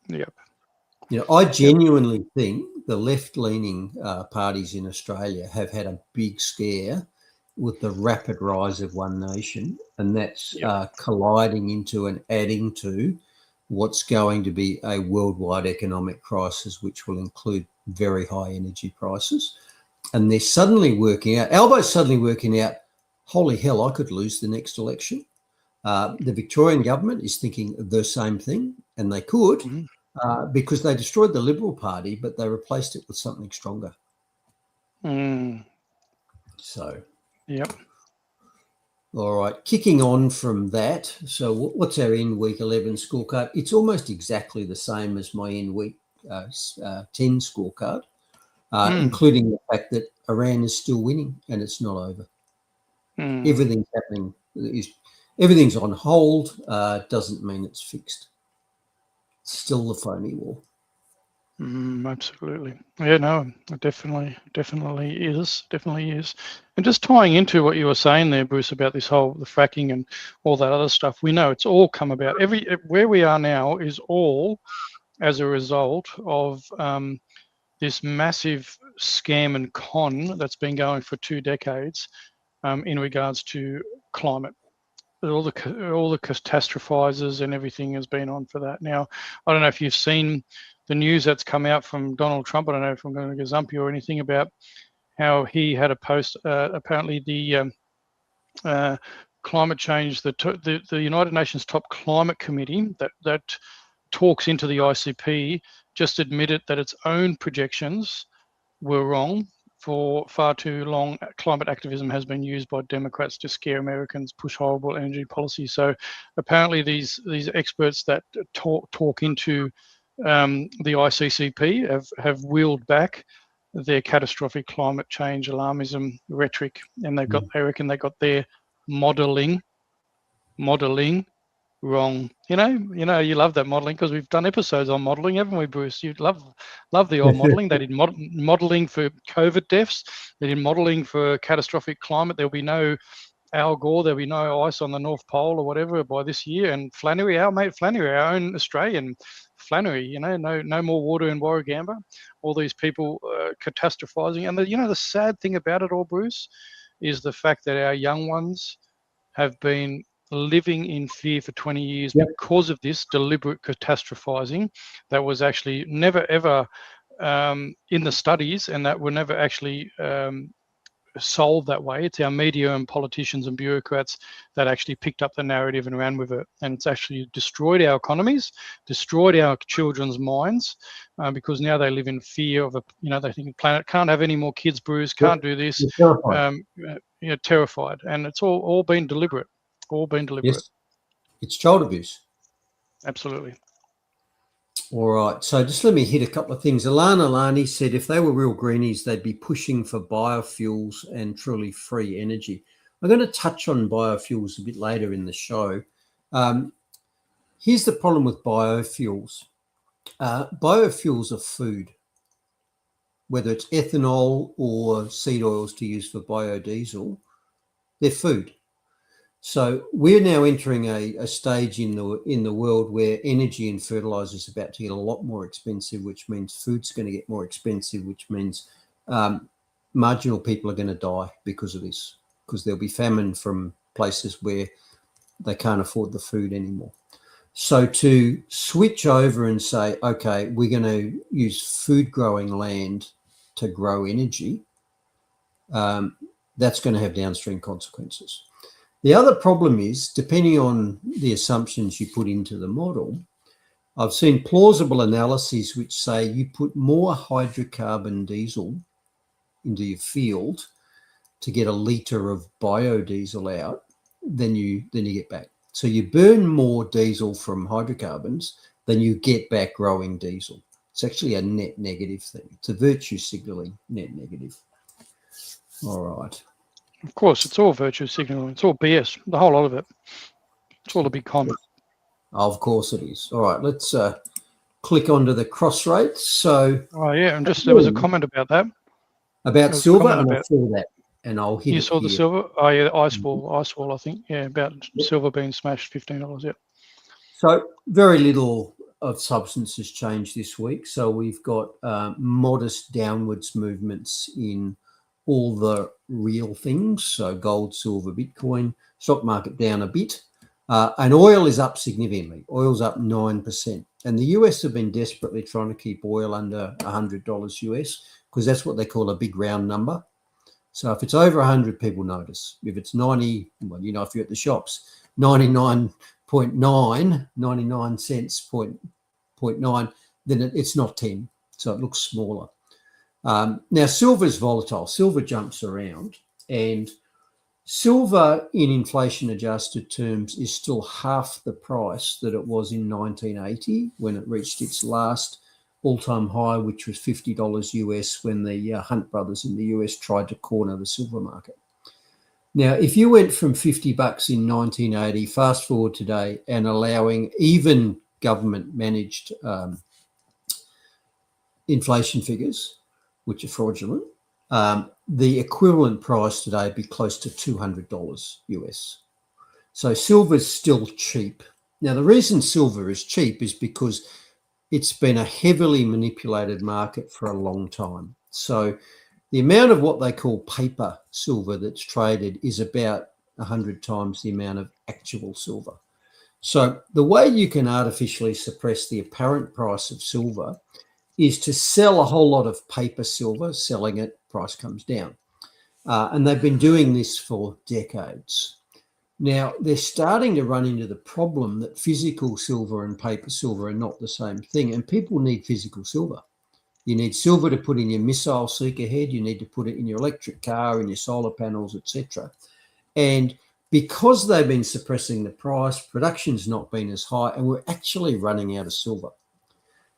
Yep. I genuinely think the left-leaning parties in Australia have had a big scare with the rapid rise of one nation, and that's colliding into and adding to what's going to be a worldwide economic crisis, which will include very high energy prices. And they're suddenly working out, Albo's suddenly working out, holy hell, I could lose the next election. The Victorian government is thinking the same thing, and they could, because they destroyed the Liberal Party, but they replaced it with something stronger. So, yep. All right, kicking on from that. So what's our in week 11 scorecard? It's almost exactly the same as my in week 10 scorecard, including the fact that Iran is still winning and it's not over. Everything's happening. Everything's on hold. Doesn't mean it's fixed. It's still the phony war. Absolutely. Yeah, no, it definitely is. And just tying into what you were saying there, Bruce, about the fracking and all that other stuff, we know it's all come about. Where we are now is all as a result of this massive scam and con that's been going for 2 decades in regards to climate. All the catastrophizers and everything has been on for that. Now, I don't know if you've seen the news that's come out from Donald Trump. I don't know if I'm going to gazump you or anything about how he had a post. Apparently, the climate change, the United Nations Top Climate Committee that talks into the ICP just admitted that its own projections were wrong. For far too long, climate activism has been used by Democrats to scare Americans, push horrible energy policy. So apparently these experts that talk into the ICCP have wheeled back their catastrophic climate change alarmism rhetoric, and they reckon they got their modelling wrong. You love that modelling because we've done episodes on modelling, haven't we, Bruce? You love the old modelling. They did modelling for COVID deaths. They did modelling for catastrophic climate. There'll be no Al Gore. There'll be no ice on the North Pole or whatever by this year. And Flannery, our mate Flannery, our own Australian Flannery, no more water in Warragamba. All these people catastrophizing. And the sad thing about it all, Bruce, is the fact that our young ones have been living in fear for 20 years because of this deliberate catastrophizing that was actually never ever in the studies, and that were never actually sold that way. It's our media and politicians and bureaucrats that actually picked up the narrative and ran with it. And it's actually destroyed our economies, destroyed our children's minds, because now they live in fear of they think the planet can't have any more kids, Bruce, can't do this. Terrified. Terrified. And it's all been deliberate. All been deliberate. Yes. It's child abuse. Absolutely. All right. So just let me hit a couple of things. Alana Lani said if they were real greenies, they'd be pushing for biofuels and truly free energy. I'm going to touch on biofuels a bit later in the show. Here's the problem with biofuels. Biofuels are food, whether it's ethanol or seed oils to use for biodiesel, they're food. So we're now entering a stage in the world where energy and fertilizer is about to get a lot more expensive, which means food's going to get more expensive, which means marginal people are going to die because of this, because there'll be famine from places where they can't afford the food anymore. So to switch over and say, okay, we're going to use food growing land to grow energy, that's going to have downstream consequences. The other problem is, depending on the assumptions you put into the model, I've seen plausible analyses which say you put more hydrocarbon diesel into your field to get a litre of biodiesel out than you get back. So you burn more diesel from hydrocarbons than you get back growing diesel. It's actually a net negative thing. It's a virtue signalling net negative. All right. Of course, it's all virtue signaling. It's all BS, the whole lot of it. It's all a big con. Of course it is. All right, let's click onto the cross rates. So, and there was a comment about that. About silver, and I saw that, and I'll hit it. You saw the here. silver? Oh, yeah, ice wall, I think. Yeah, about silver being smashed, $15, yeah. So very little of substance has changed this week. So we've got modest downwards movements in all the real things. So gold, silver, Bitcoin, stock market down a bit. And oil is up significantly. Oil's up 9%. And the US have been desperately trying to keep oil under $100 US because that's what they call a big round number. So if it's over 100, people notice. If it's 90, well, if you're at the shops, 99 cents, 0.9, then it's not 10. So it looks smaller. Now, silver is volatile. Silver jumps around, and silver in inflation-adjusted terms is still half the price that it was in 1980 when it reached its last all-time high, which was $50 US when the Hunt brothers in the US tried to corner the silver market. Now, if you went from $50 in 1980, fast forward today, and allowing even government-managed inflation figures, which are fraudulent, the equivalent price today would be close to $200 US. So silver is still cheap. Now, the reason silver is cheap is because it's been a heavily manipulated market for a long time. So the amount of what they call paper silver that's traded is about 100 times the amount of actual silver. So the way you can artificially suppress the apparent price of silver is to sell a whole lot of paper silver. Selling it, price comes down. And they've been doing this for decades. Now, they're starting to run into the problem that physical silver and paper silver are not the same thing, and people need physical silver. You need silver to put in your missile seeker head. You need to put it in your electric car, in your solar panels, etc. And because they've been suppressing the price, production's not been as high, and we're actually running out of silver.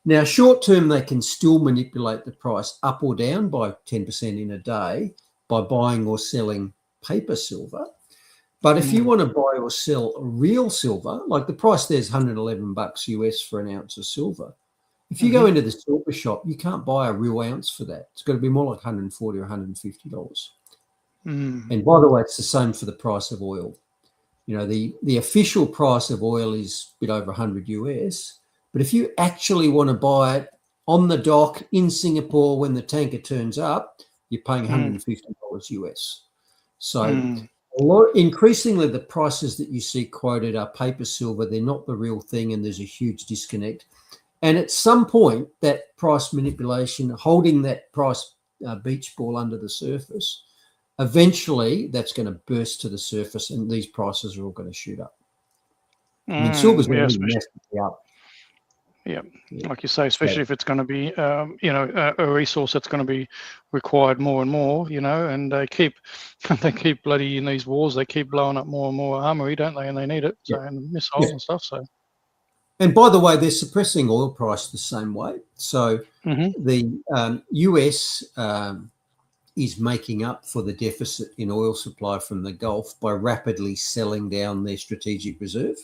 Now, short term, they can still manipulate the price up or down by 10% in a day by buying or selling paper silver. But if you want to buy or sell real silver, like the price there's $111 US for an ounce of silver. If you go into the silver shop, you can't buy a real ounce for that. It's got to be more like $140 or $150. And by the way, it's the same for the price of oil. The official price of oil is a bit over 100 US. But if you actually want to buy it on the dock in Singapore when the tanker turns up, you're paying $150 US. So increasingly, the prices that you see quoted are paper silver. They're not the real thing, and there's a huge disconnect. And at some point, that price manipulation, holding that price beach ball under the surface, eventually that's going to burst to the surface and these prices are all going to shoot up. I mean, silver's already massively up. Yeah, like you say, especially if it's going to be, a resource that's going to be required more and more, and they keep bloody in these wars, they keep blowing up more and more armory, don't they? And they need it, so, and missiles and stuff. So, and by the way, they're suppressing oil price the same way. So the US is making up for the deficit in oil supply from the Gulf by rapidly selling down their strategic reserve.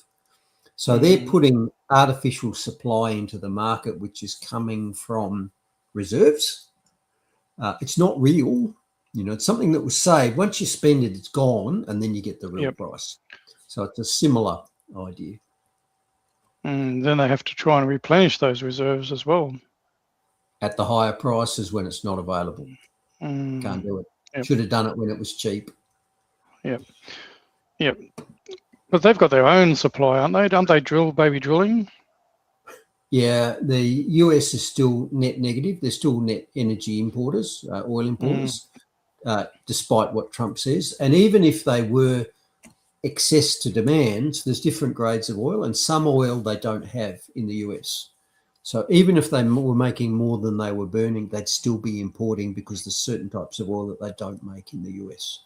So they're putting artificial supply into the market, which is coming from reserves. It's not real. It's something that was saved. Once you spend it, it's gone, and then you get the real price. So it's a similar idea. And then they have to try and replenish those reserves as well. At the higher prices when it's not available. Can't do it. Should have done it when it was cheap. Yep. But they've got their own supply, aren't they? Aren't they drilling? Yeah, the US is still net negative. They're still net energy importers, oil importers, despite what Trump says. And even if they were excess to demand, there's different grades of oil, and some oil they don't have in the US. So even if they were making more than they were burning, they'd still be importing because there's certain types of oil that they don't make in the US.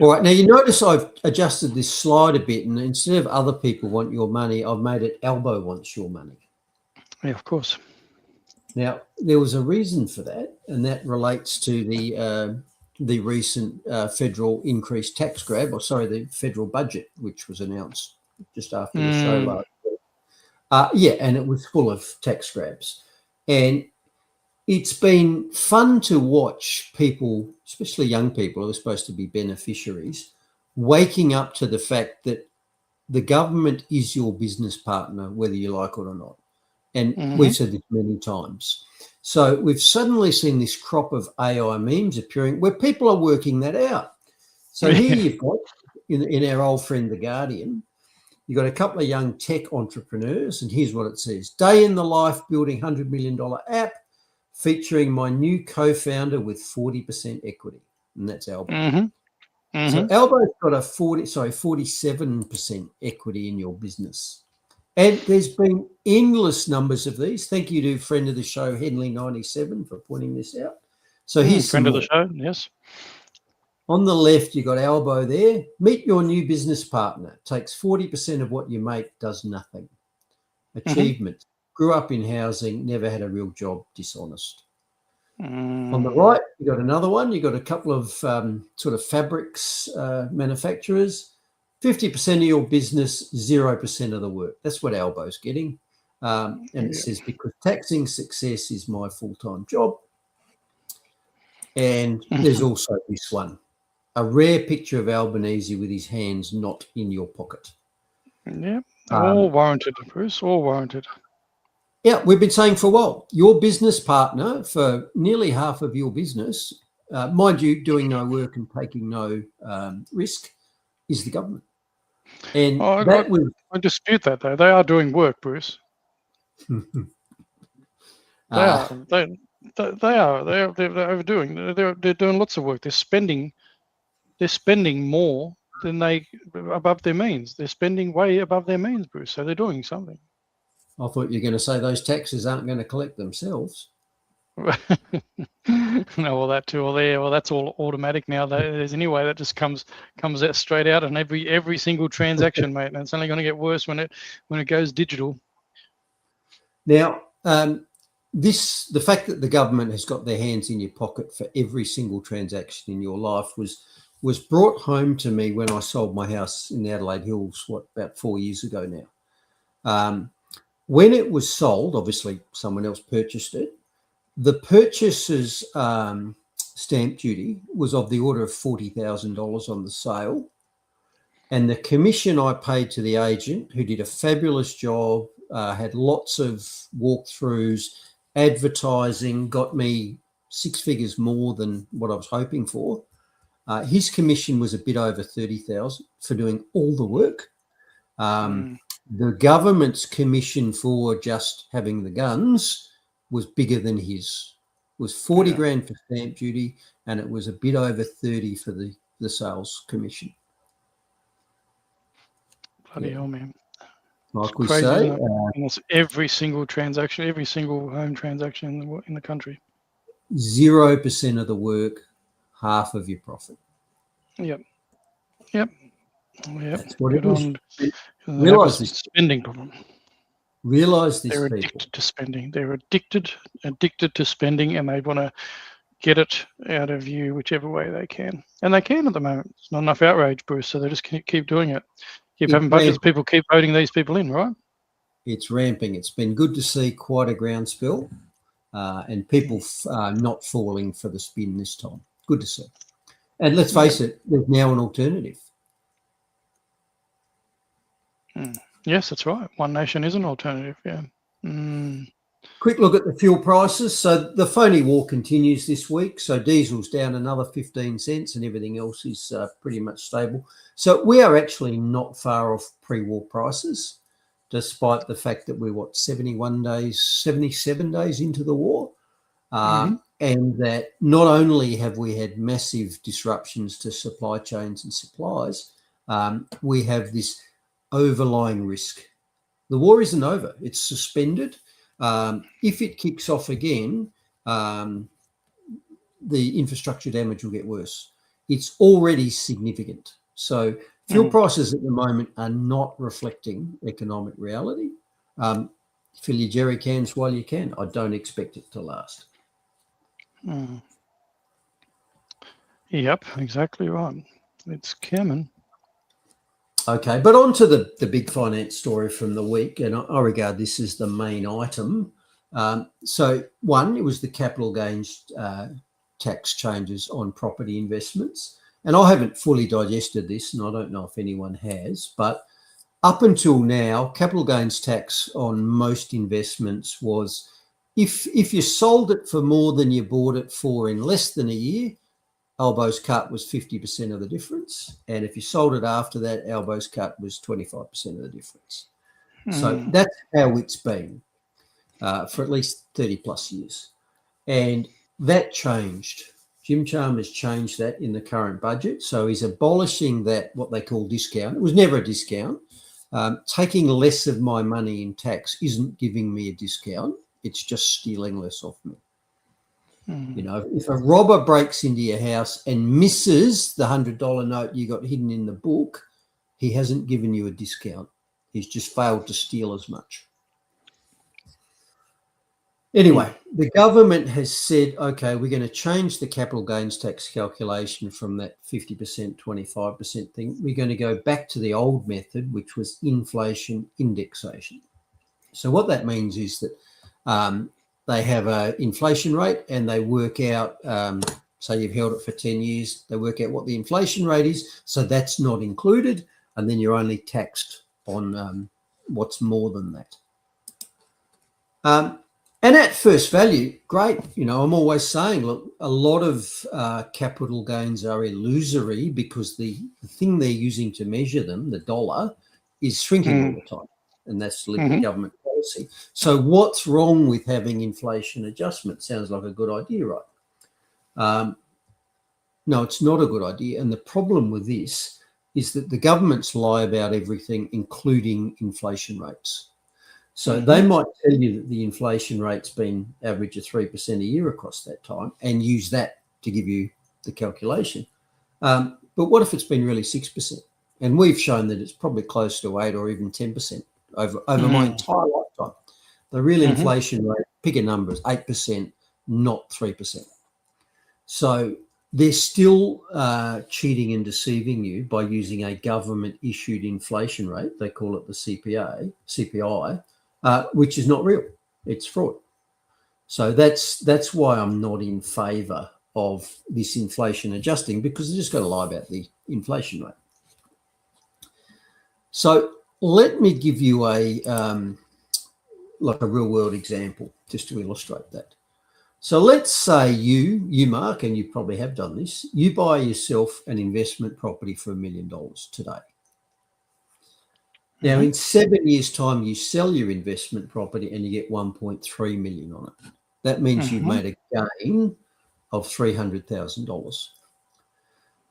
All right, now you notice I've adjusted this slide a bit, and instead of other people want your money, I've made it Albo wants your money. Yeah, of course. Now, there was a reason for that, and that relates to the recent federal increased tax grab, the federal budget, which was announced just after the show last week. And it was full of tax grabs. And it's been fun to watch people, especially young people who are supposed to be beneficiaries, waking up to the fact that the government is your business partner, whether you like it or not. And we've said this many times. So we've suddenly seen this crop of AI memes appearing where people are working that out. So here you've got, in our old friend, The Guardian, you've got a couple of young tech entrepreneurs, and here's what it says. Day in the life building $100 million app, featuring my new co-founder with 40% equity, and that's Albo. So Albo's got a 47% equity in your business. And there's been endless numbers of these. Thank you to friend of the show, Henley97, for pointing this out. So here's friend of the show, yes. On the left, you've got Albo there. Meet your new business partner. Takes 40% of what you make, does nothing. Achievement. Grew up in housing, never had a real job, dishonest. On the right, you've got another one. You've got a couple of sort of fabrics manufacturers. 50% of your business, 0% of the work. That's what Albo's getting. And it says, because taxing success is my full-time job. And there's also this one. A rare picture of Albanese with his hands not in your pocket. Yeah, all warranted, Bruce, all warranted. Yeah, we've been saying for a while, your business partner for nearly half of your business, mind you, doing no work and taking no risk, is the government. And I dispute that, though. They are doing work, Bruce. They are overdoing. They're doing lots of work. They're spending more than above their means. They're spending way above their means, Bruce. So they're doing something. I thought you were going to say those taxes aren't going to collect themselves. No, well, that too. Well, that's all automatic now. There's anyway that just comes out straight out on every single transaction, mate. And it's only going to get worse when it goes digital. Now, the fact that the government has got their hands in your pocket for every single transaction in your life was brought home to me when I sold my house in the Adelaide Hills, about 4 years ago now. When it was sold, obviously someone else purchased it. The purchaser's stamp duty was of the order of $40,000 on the sale. And the commission I paid to the agent, who did a fabulous job, had lots of walkthroughs, advertising, got me 6 figures more than what I was hoping for. His commission was a bit over $30,000 for doing all the work. The government's commission for just having the guns was bigger than his. was 40 grand for stamp duty, and it was a bit over 30 for the sales commission. Bloody hell, man. Like It's we crazy, say, isn't it? And it's every single transaction, every single home transaction in the country. 0% of the work, half of your profit. Yep. That's what Good it is. on. Realise this. Spending problem. Realise this, They're people. addicted to spending. They're addicted to spending, and they want to get it out of you whichever way they can. And they can at the moment. There's not enough outrage, Bruce, so they just keep doing it. Keep having budgets. People keep voting these people in, right? It's ramping. It's been good to see quite a groundswell, and people not falling for the spin this time. Good to see. And let's face it, there's now an alternative. Yes, that's right. One nation is an alternative, yeah. Quick look at the fuel prices. So the phony war continues this week. So diesel's down another 15 cents and everything else is pretty much stable. So we are actually not far off pre-war prices, despite the fact that we're, 77 days into the war. And that not only have we had massive disruptions to supply chains and supplies, we have this overlying risk. The war isn't over. It's suspended. If it kicks off again, the infrastructure damage will get worse. It's already significant. So fuel prices at the moment are not reflecting economic reality. Fill your jerry cans while you can. I don't expect it to last. Yep, exactly right. It's coming. Okay, but on to the big finance story from the week, and I regard this as the main item. So one, it was the capital gains tax changes on property investments. And I haven't fully digested this, and I don't know if anyone has, but up until now, capital gains tax on most investments was if you sold it for more than you bought it for in less than a year, elbows cut was 50% of the difference. And if you sold it after that, elbows cut was 25% of the difference. So that's how it's been for at least 30 plus years. And that changed. Jim Chalmers changed that in the current budget. So he's abolishing that, what they call discount. It was never a discount. Taking less of my money in tax isn't giving me a discount. It's just stealing less off me. You know, if a robber breaks into your house and misses the $100 note you got hidden in the book, he hasn't given you a discount. He's just failed to steal as much. Anyway, the government has said, okay, we're going to change the capital gains tax calculation from that 50%, 25% thing. We're going to go back to the old method, which was inflation indexation. So what that means is that they have an inflation rate and they work out, say you've held it for 10 years, they work out what the inflation rate is. So that's not included. And then you're only taxed on what's more than that. And at first value, great. You know, I'm always saying, look, a lot of capital gains are illusory because the thing they're using to measure them, the dollar, is shrinking all the time. And that's the government policy. So what's wrong with having inflation adjustment? Sounds like a good idea, right? No, it's not a good idea. And the problem with this is that the governments lie about everything, including inflation rates. So they might tell you that the inflation rate's been average of 3% a year across that time and use that to give you the calculation. But what if it's been really 6%? And we've shown that it's probably close to 8 or even 10% over my entire lifetime. The real inflation rate, pick a number, is 8%, not 3%. So they're still cheating and deceiving you by using a government-issued inflation rate. They call it the CPI, which is not real. It's fraud. So that's why I'm not in favour of this inflation adjusting, because they're just going to lie about the inflation rate. So let me give you a real world example just to illustrate that. So let's say you, Mark, and you probably have done this, you buy yourself an investment property for $1 million today. Now, in 7 years' time, you sell your investment property and you get 1.3 million on it. That means you've made a gain of $300,000.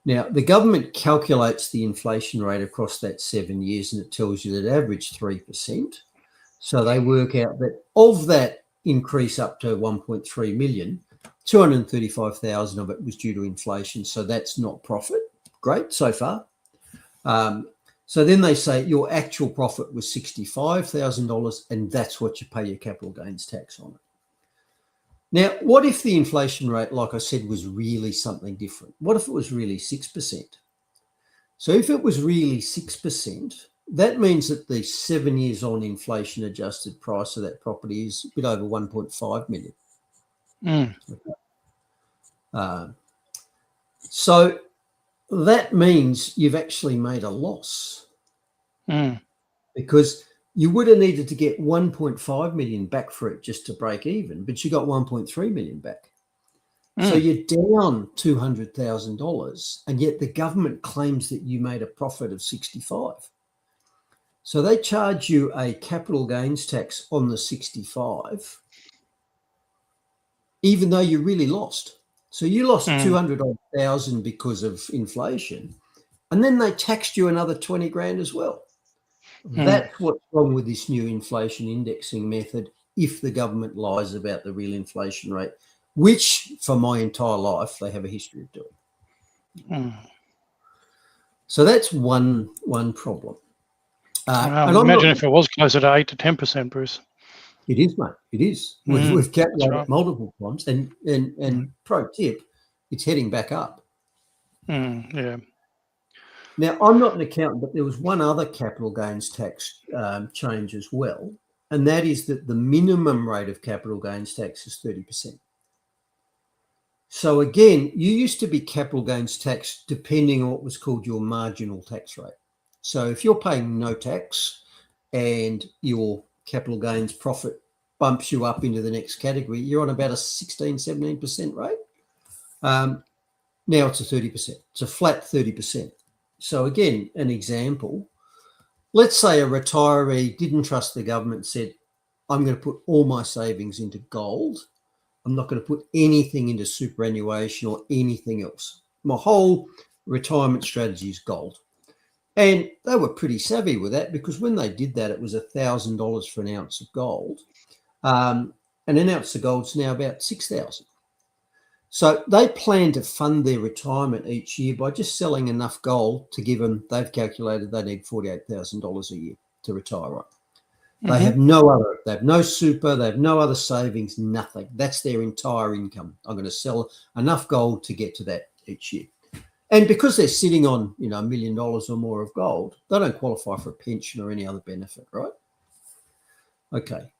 Now, the government calculates the inflation rate across that 7 years, and it tells you that average 3%. So they work out that of that increase up to 1.3 million, 235,000 of it was due to inflation. So that's not profit. Great so far. So then they say your actual profit was $65,000, and that's what you pay your capital gains tax on it. Now, what if the inflation rate, like I said, was really something different? What if it was really 6%? So if it was really 6%, that means that the 7 years on inflation adjusted price of that property is a bit over 1.5 million. So that means you've actually made a loss because you would have needed to get 1.5 million back for it just to break even, but you got 1.3 million back. So you're down $200,000, and yet the government claims that you made a profit of 65. So they charge you a capital gains tax on the 65, even though you really lost. So you lost 200,000 because of inflation, and then they taxed you another 20 grand as well. That's what's wrong with this new inflation indexing method if the government lies about the real inflation rate, which for my entire life they have a history of doing. So that's one problem. Well, imagine if it was closer to 8 to 10%, Bruce. It is, mate. It is. We've calculated it multiple times, and pro tip, it's heading back up. Yeah. Now, I'm not an accountant, but there was one other capital gains tax change as well, and that is that the minimum rate of capital gains tax is 30%. So again, you used to be capital gains tax depending on what was called your marginal tax rate. So if you're paying no tax and your capital gains profit bumps you up into the next category, you're on about a 16, 17% rate. Now it's a 30%. It's a flat 30%. So again, an example, let's say a retiree didn't trust the government, said, I'm going to put all my savings into gold. I'm not going to put anything into superannuation or anything else. My whole retirement strategy is gold. And they were pretty savvy with that, because when they did that, it was $1,000 for an ounce of gold. And an ounce of gold's now about 6,000. So they plan to fund their retirement each year by just selling enough gold to give them, they've calculated they need $48,000 a year to retire on. They have no other, they have no super, they have no other savings, nothing. That's their entire income. I'm going to sell enough gold to get to that each year. And because they're sitting on, $1 million or more of gold, they don't qualify for a pension or any other benefit, right? Okay.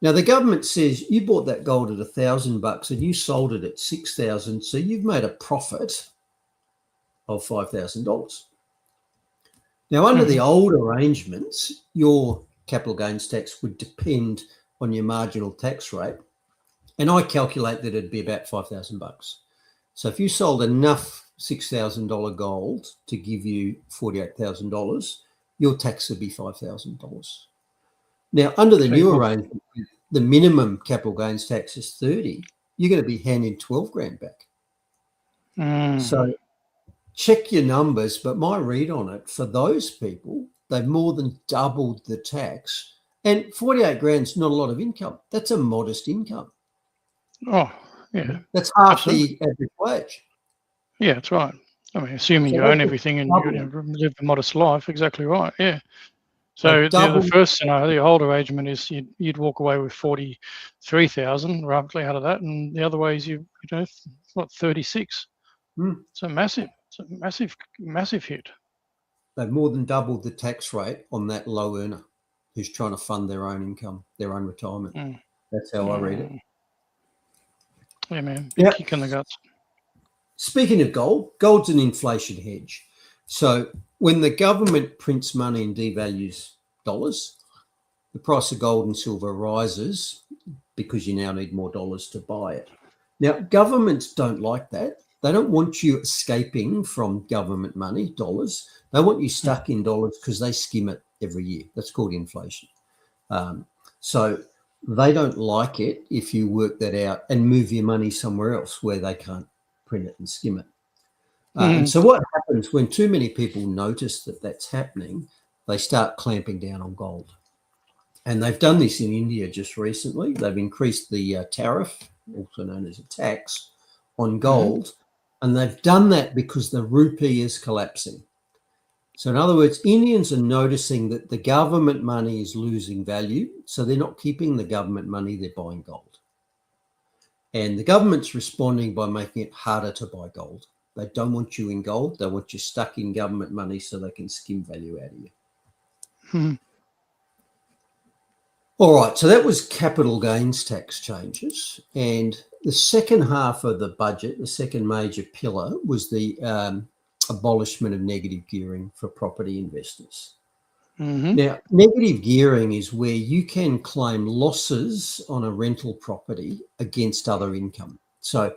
Now the government says you bought that gold at $1,000 and you sold it at 6,000, so you've made a profit of $5,000. Now under the old arrangements, your capital gains tax would depend on your marginal tax rate, and I calculate that it'd be about $5,000. So if you sold enough $6,000 gold to give you $48,000, your tax would be $5,000. Now, under the new arrangement, the minimum capital gains tax is 30. You're going to be handing 12 grand back. So check your numbers, but my read on it, for those people, they've more than doubled the tax, and 48 grand's not a lot of income. That's a modest income. Oh, yeah. That's half the average wage. Yeah, that's right. I mean, assuming you own everything and you live a modest life, exactly right. Yeah. So the first scenario, the old arrangement is you'd walk away with 43,000 roughly out of that, and the other way is 36. It's a massive hit. They've more than doubled the tax rate on that low earner who's trying to fund their own income, their own retirement. That's how I read it. Yeah, man. Big kick in the guts. Speaking of gold, gold's an inflation hedge. So when the government prints money and devalues dollars, the price of gold and silver rises because you now need more dollars to buy it. Now, governments don't like that. They don't want you escaping from government money, dollars. They want you stuck in dollars because they skim it every year. That's called inflation. So they don't like it if you work that out and move your money somewhere else where they can't print it and skim it. And so what happens when too many people notice that that's happening, they start clamping down on gold. And they've done this in India just recently. They've increased the tariff, also known as a tax, on gold. And they've done that because the rupee is collapsing. So in other words, Indians are noticing that the government money is losing value. So they're not keeping the government money, they're buying gold. And the government's responding by making it harder to buy gold. They don't want you in gold. They want you stuck in government money so they can skim value out of you. All right, so that was capital gains tax changes. And the second half of the budget, the second major pillar, was the abolishment of negative gearing for property investors. Now, negative gearing is where you can claim losses on a rental property against other income. So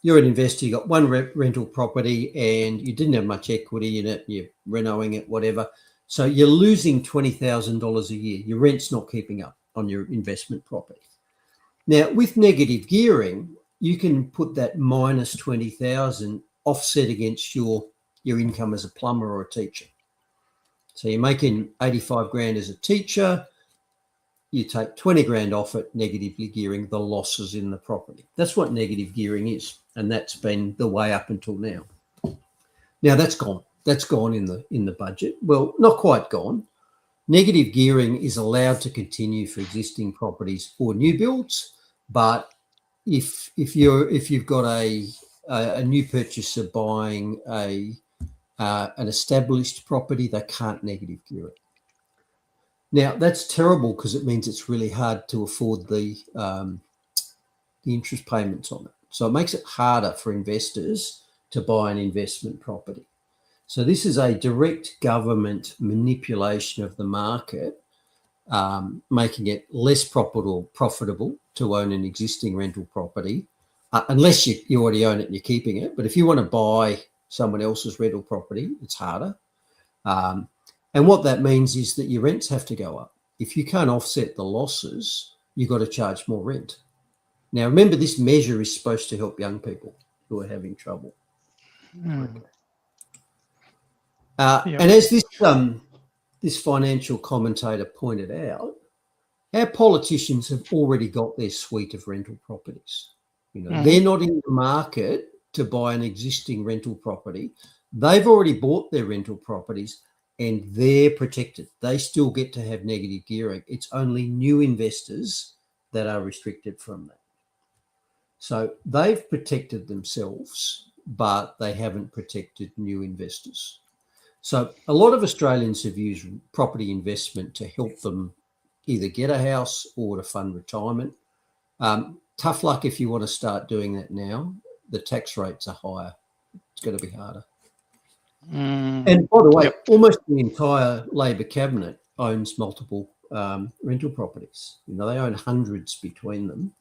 you're an investor, you got one rental property and you didn't have much equity in it, you're renoing it, whatever. So you're losing $20,000 a year. Your rent's not keeping up on your investment property. Now, with negative gearing, you can put that minus 20,000 offset against your income as a plumber or a teacher. So you're making 85 grand as a teacher, you take 20 grand off it, negatively gearing the losses in the property. That's what negative gearing is. And that's been the way up until now. Now that's gone. That's gone in the budget. Well, not quite gone. Negative gearing is allowed to continue for existing properties or new builds, but if you've got a new purchaser buying an established property, they can't negative gear it. Now that's terrible because it means it's really hard to afford the interest payments on it. So it makes it harder for investors to buy an investment property. So this is a direct government manipulation of the market, making it less profitable to own an existing rental property, unless you already own it and you're keeping it. But if you want to buy someone else's rental property, it's harder. And what that means is that your rents have to go up. If you can't offset the losses, you've got to charge more rent. Now, remember, this measure is supposed to help young people who are having trouble. Okay. And as this financial commentator pointed out, our politicians have already got their suite of rental properties. You know, they're not in the market to buy an existing rental property. They've already bought their rental properties and they're protected. They still get to have negative gearing. It's only new investors that are restricted from that. So they've protected themselves, but they haven't protected new investors. So a lot of Australians have used property investment to help them either get a house or to fund retirement. Tough luck if you want to start doing that now. The tax rates are higher. It's going to be harder. And by the way, almost the entire Labor cabinet owns multiple rental properties. You know, they own hundreds between them.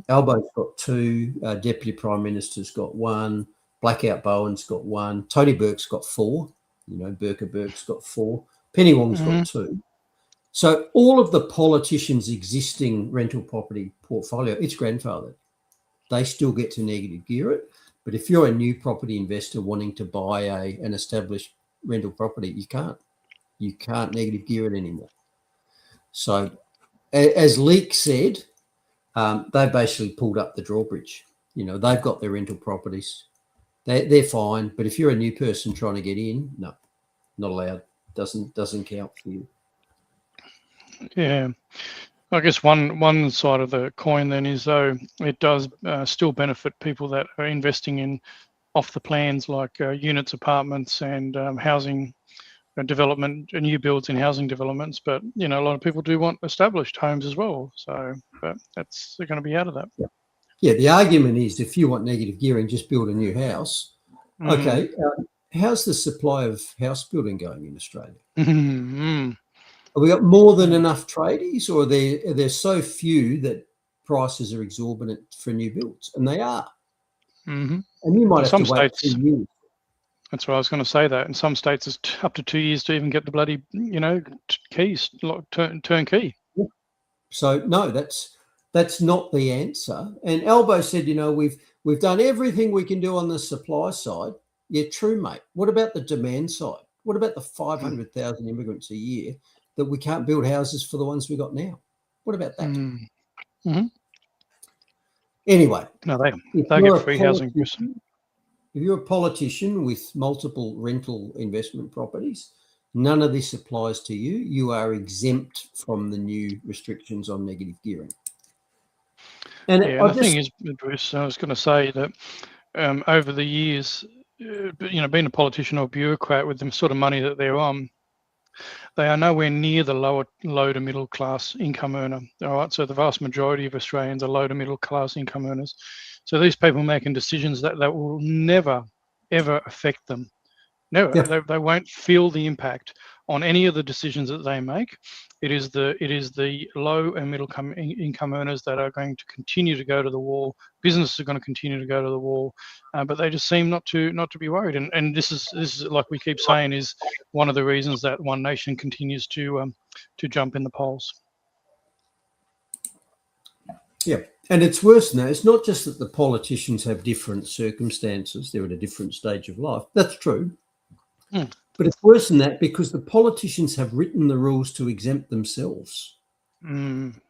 Albo's got 2, Deputy Prime Minister's got 1, Blackout Bowen's got 1, Tony Burke's got 4, you know, Burke's got 4, Penny Wong's got 2. So all of the politicians' existing rental property portfolio, it's grandfathered. They still get to negative gear it. But if you're a new property investor wanting to buy an established rental property, you can't. You can't negative gear it anymore. So as Leak said, they basically pulled up the drawbridge. You know, they've got their rental properties. They're fine. But if you're a new person trying to get in, no, not allowed. Doesn't count for you. Yeah. I guess one side of the coin then is, though, it does still benefit people that are investing in off the plans like units, apartments and housing development, new builds in housing developments. But, you know, a lot of people do want established homes as well. So, but they're going to be out of that. Yeah, the argument is if you want negative gearing, just build a new house. Okay, how's the supply of house building going in Australia? Have we got more than enough tradies, or are there so few that prices are exorbitant for new builds? And they are. And you might have to wait 2 years. That's what I was going to say. That in some states it's up to 2 years to even get the bloody, you know, keys, turnkey. Yeah. So no, that's not the answer. And Albo said, we've done everything we can do on the supply side. Yeah, true, mate. What about the demand side? What about the 500,000 immigrants a year that we can't build houses for the ones we got now? What about that? Mm-hmm. Anyway, No, they get free housing. If you're a politician with multiple rental investment properties, none of this applies to you. You are exempt from the new restrictions on negative gearing. And the thing is, Bruce, I was going to say that over the years, being a politician or bureaucrat with the sort of money that they're on, they are nowhere near the low to middle class income earner. All right, so the vast majority of Australians are low to middle class income earners. So these people making decisions that will never, ever affect them. Never. Yeah. They won't feel the impact on any of the decisions that they make. It is the low and middle income earners that are going to continue to go to the wall. Businesses are going to continue to go to the wall, but they just seem not to be worried. And this is like we keep saying, is one of the reasons that One Nation continues to jump in the polls. Yeah, and it's worse than that. It's not just that the politicians have different circumstances; they're at a different stage of life. That's true. But it's worse than that because the politicians have written the rules to exempt themselves. And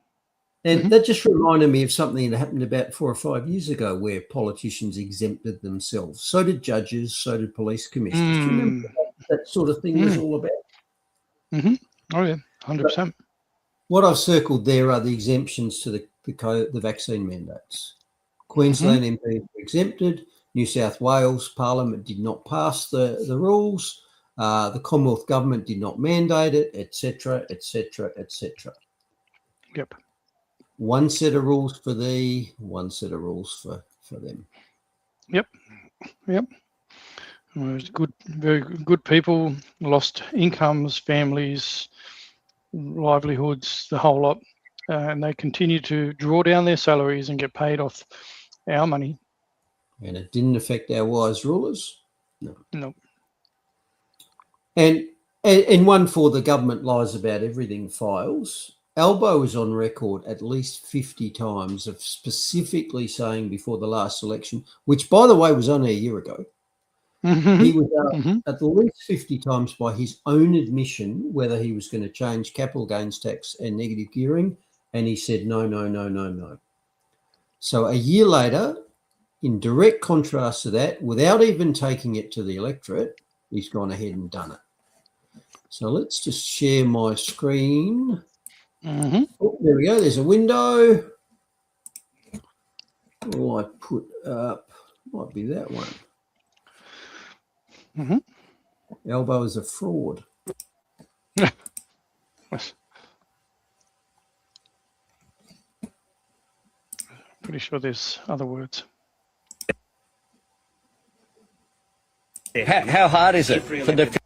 that just reminded me of something that happened about 4 or 5 years ago where politicians exempted themselves. So did judges, so did police commissioners. Do you remember what that sort of thing was all about? Oh, yeah, 100%. But what I've circled there are the exemptions to the vaccine mandates. Queensland MPs were exempted. New South Wales Parliament did not pass the rules. The Commonwealth Government did not mandate it, etc., etc., etc. Yep. One set of rules for thee, one set of rules for them. Yep. Well, it's good, very good people, lost incomes, families, livelihoods, the whole lot. And they continue to draw down their salaries and get paid off our money. And it didn't affect our wise rulers? No. And one for the government lies about everything files. Albo is on record at least 50 times of specifically saying before the last election, which, by the way, was only a year ago, he was at least 50 times by his own admission whether he was going to change capital gains tax and negative gearing, and he said no, no, no, no, no. So a year later, in direct contrast to that, without even taking it to the electorate, he's gone ahead and done it. So let's just share my screen. Oh, there we go. There's a window. Oh, I put up, might be that one. Albo is a fraud. Pretty sure there's other words. How hard is it for the...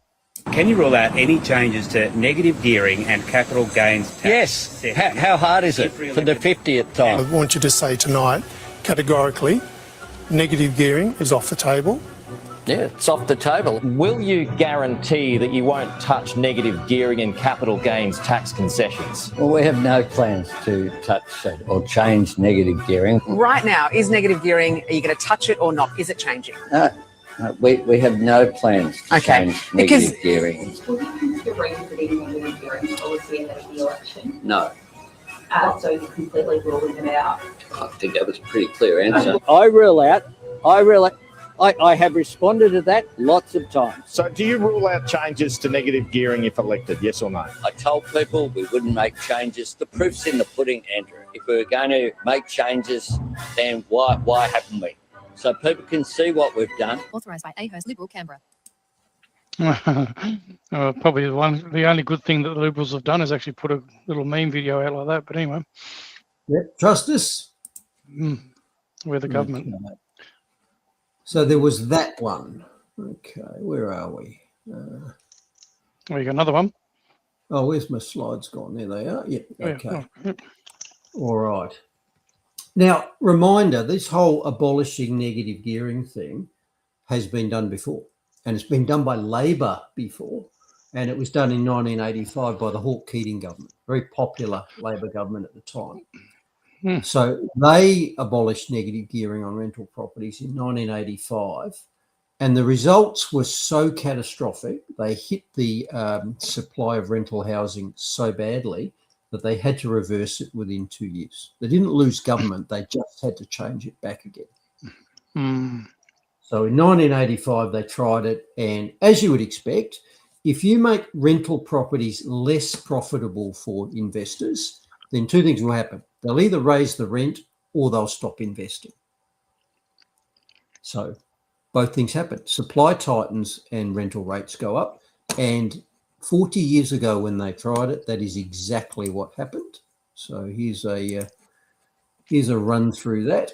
Can you rule out any changes to negative gearing and capital gains tax? Yes. How hard is it for the 50th time? I want you to say tonight, categorically, negative gearing is off the table. Yeah, it's off the table. Will you guarantee that you won't touch negative gearing and capital gains tax concessions? Well, we have no plans to touch or change negative gearing. Right now, is negative gearing, are you going to touch it or not? Is it changing? No. We have no plans to change negative gearing. Will you consider revisiting negative gearing policy ahead of the election? No. So you're completely ruling it out? I think that was a pretty clear answer. I have responded to that lots of times. So do you rule out changes to negative gearing if elected, yes or no? I told people we wouldn't make changes. The proof's in the pudding, Andrew. If we were going to make changes, then why haven't we? So people can see what we've done. Authorised by AHO's Liberal Canberra. Probably the only good thing that the Liberals have done is actually put a little meme video out like that. But anyway. Yep. Trust us. We're the government. So there was that one. Okay, where are we? We got another one. Oh, where's my slides gone? There they are. Yep. Okay. All right. Now, reminder, this whole abolishing negative gearing thing has been done before, and it's been done by Labor before. And it was done in 1985 by the Hawke-Keating government, very popular Labor government at the time. So they abolished negative gearing on rental properties in 1985. And the results were so catastrophic, they hit the supply of rental housing so badly that they had to reverse it within 2 years. They didn't lose government, they just had to change it back again. So in 1985, they tried it. And as you would expect, if you make rental properties less profitable for investors, then two things will happen. They'll either raise the rent or they'll stop investing. So both things happen. Supply tightens and rental rates go up. And 40 years ago when they tried it, that is exactly what happened. So here's a run through that.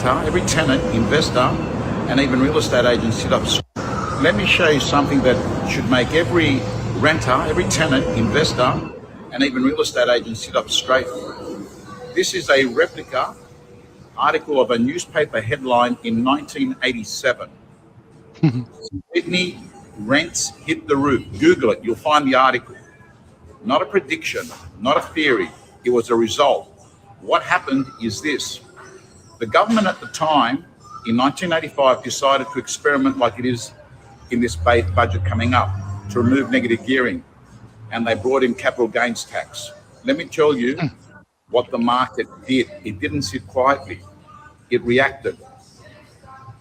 Every tenant, investor, and even real estate agent sit up. Let me show you something that should make every renter, every tenant, investor, and even real estate agent sit up straight. This is a replica article of a newspaper headline in 1987. Sydney rents hit the roof. Google it, you'll find the article. Not a prediction, not a theory. It was a result. What happened is this. The government at the time, in 1985, decided to experiment like it is in this budget coming up, to remove negative gearing. And they brought in capital gains tax. Let me tell you what the market did. It didn't sit quietly. It reacted.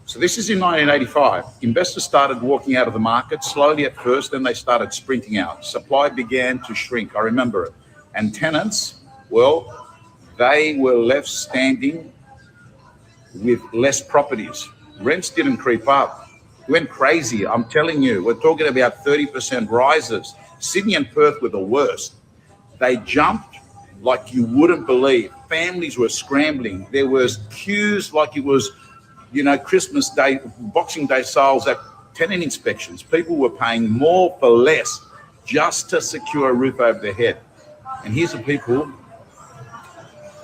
So this is in 1985. Investors started walking out of the market slowly at first, then they started sprinting out. Supply began to shrink, I remember it. And tenants, well, they were left standing with less properties. Rents didn't creep up. It went crazy. I'm telling you, we're talking about 30% rises. Sydney and Perth were the worst. They jumped like you wouldn't believe. Families were scrambling. There was queues like it was, Christmas Day, Boxing Day sales at tenant inspections. People were paying more for less just to secure a roof over their head. And here's the people,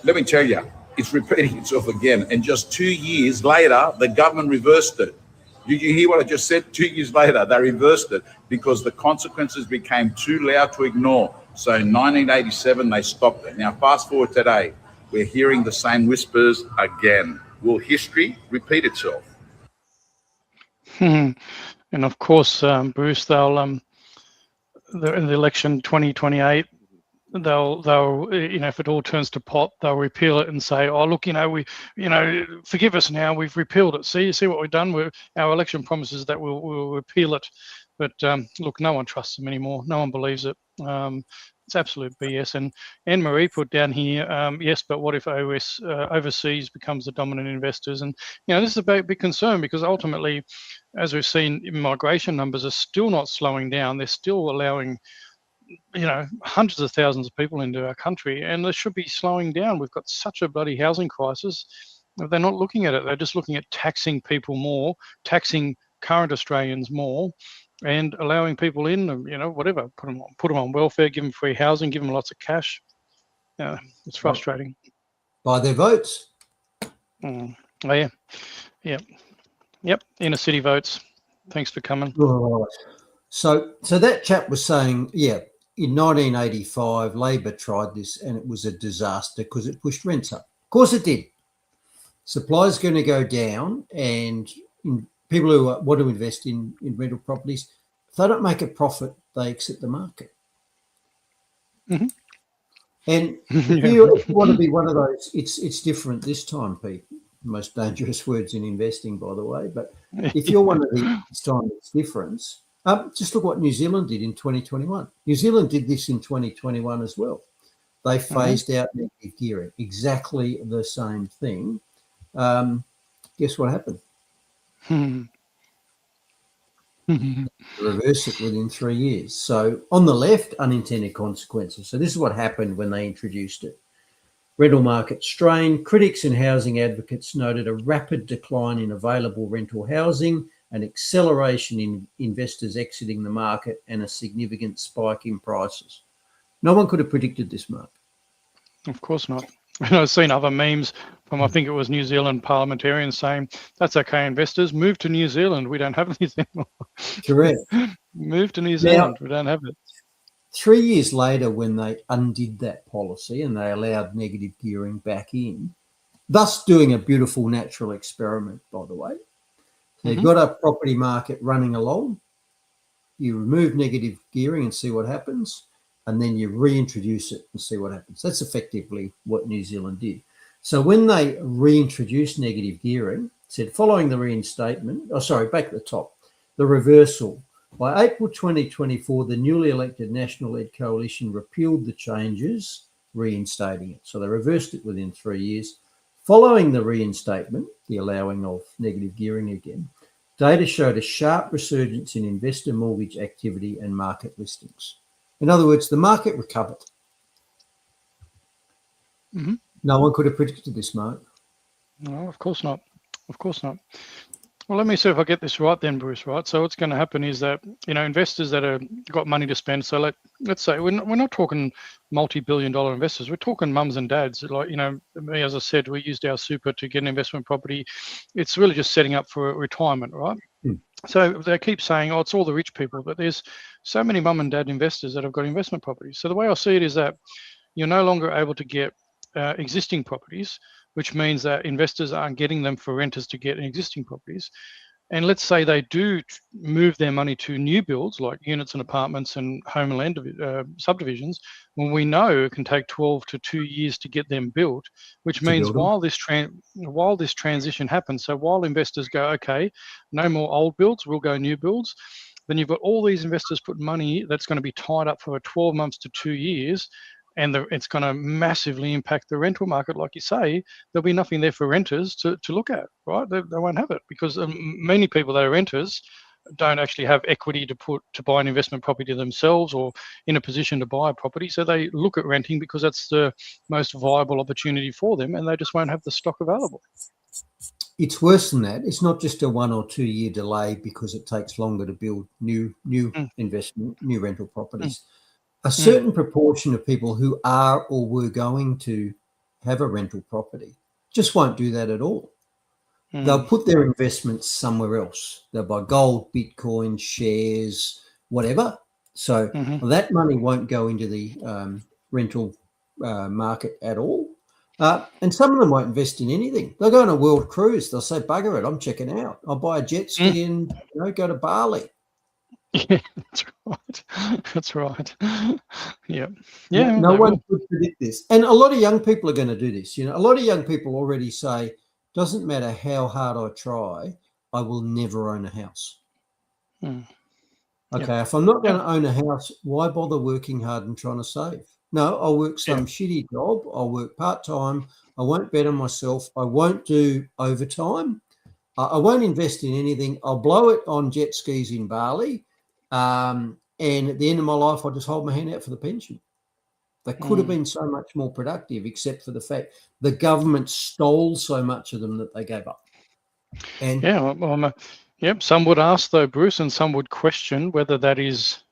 let me tell you, it's repeating itself again. And just 2 years later, the government reversed it. Did you hear what I just said? 2 years later, they reversed it because the consequences became too loud to ignore. So in 1987, they stopped it. Now, fast forward today, we're hearing the same whispers again. Will history repeat itself? And of course, Bruce, they'll in the election 2028, they'll if it all turns to pot, they'll repeal it and say, oh look, we forgive us now, we've repealed it, see what we've done, our election promises that we'll repeal it, but look, no one trusts them anymore, no one believes it. It's absolute BS. And Anne-Marie put down here, yes, but what if overseas becomes the dominant investors? And this is a big concern, because ultimately, as we've seen, migration numbers are still not slowing down. They're still allowing hundreds of thousands of people into our country, and they should be slowing down. We've got such a bloody housing crisis. They're not looking at it. They're just looking at taxing people more, taxing current Australians more, and allowing people in, whatever, put them on welfare, give them free housing, give them lots of cash. It's frustrating. By their votes. Oh yeah, yep. Inner city votes. Thanks for coming. Right. So that chap was saying, in 1985, Labor tried this and it was a disaster because it pushed rents up. Of course it did. Supply is going to go down, and people who want to invest in rental properties, if they don't make a profit, they exit the market. Mm-hmm. And if you want to be one of those, it's different this time, Pete. Most dangerous words in investing, by the way. But if you're one of these, this time it's different. Just look what New Zealand did in 2021. New Zealand did this in 2021 as well. They phased out negative gearing. Exactly the same thing. Guess what happened? Reverse it within 3 years. So on the left, unintended consequences. So this is what happened when they introduced it. Rental market strain. Critics and housing advocates noted a rapid decline in available rental housing, an acceleration in investors exiting the market, and a significant spike in prices. No one could have predicted this, Mark. Of course not. I've seen other memes from I think it was New Zealand parliamentarians saying, that's okay, investors, move to New Zealand. We don't have these anymore. Correct. Move to New Zealand. We don't have it. 3 years later, when they undid that policy and they allowed negative gearing back in, thus doing a beautiful natural experiment, by the way. So you've got a property market running along, you remove negative gearing and see what happens, and then you reintroduce it and see what happens. That's effectively what New Zealand did. So when they reintroduced negative gearing, said following the reinstatement, back at the top, the reversal. By April 2024, the newly elected National-led coalition repealed the changes, reinstating it. So they reversed it within 3 years. Following the reinstatement, the allowing of negative gearing again, data showed a sharp resurgence in investor mortgage activity and market listings. In other words, the market recovered. No one could have predicted this, Mark. No, of course not. Of course not. Well, let me see if I get this right then, Bruce, right? So what's going to happen is that, investors that have got money to spend, so let's say we're not talking multi-billion-dollar investors, we're talking mums and dads. Like, me, as I said, we used our super to get an investment property. It's really just setting up for retirement, right? So they keep saying, oh, it's all the rich people, but there's so many mum and dad investors that have got investment properties. So the way I see it is that you're no longer able to get existing properties, which means that investors aren't getting them for renters to get existing properties. And let's say they do move their money to new builds like units and apartments and home and land subdivisions, when we know it can take 12 to 2 years to get them built, which means while this transition happens, so while investors go, okay, no more old builds, we'll go new builds, then you've got all these investors put money that's going to be tied up for 12 months to 2 years. And it's going to massively impact the rental market. Like you say, there'll be nothing there for renters to look at, right? They won't have it because many people that are renters don't actually have equity to buy an investment property themselves or in a position to buy a property. So they look at renting because that's the most viable opportunity for them, and they just won't have the stock available. It's worse than that. It's not just a 1 or 2 year delay because it takes longer to build new investment, new rental properties. A certain proportion of people who are or were going to have a rental property just won't do that at all. They'll put their investments somewhere else. They'll buy gold, Bitcoin, shares, whatever. So that money won't go into the rental market at all. And some of them won't invest in anything. They'll go on a world cruise. They'll say, bugger it, I'm checking out. I'll buy a jet ski and go to Bali. Yeah, that's right. That's right. Yeah. No one could predict this. And a lot of young people are going to do this. A lot of young people already say, doesn't matter how hard I try, I will never own a house. Okay, if I'm not going to own a house, why bother working hard and trying to save? No, I'll work some shitty job. I'll work part-time. I won't bet on myself. I won't do overtime. I won't invest in anything. I'll blow it on jet skis in Bali. And at the end of my life, I'll just hold my hand out for the pension. They could have been so much more productive, except for the fact the government stole so much of them that they gave up. And some would ask though, Bruce, and some would question whether that is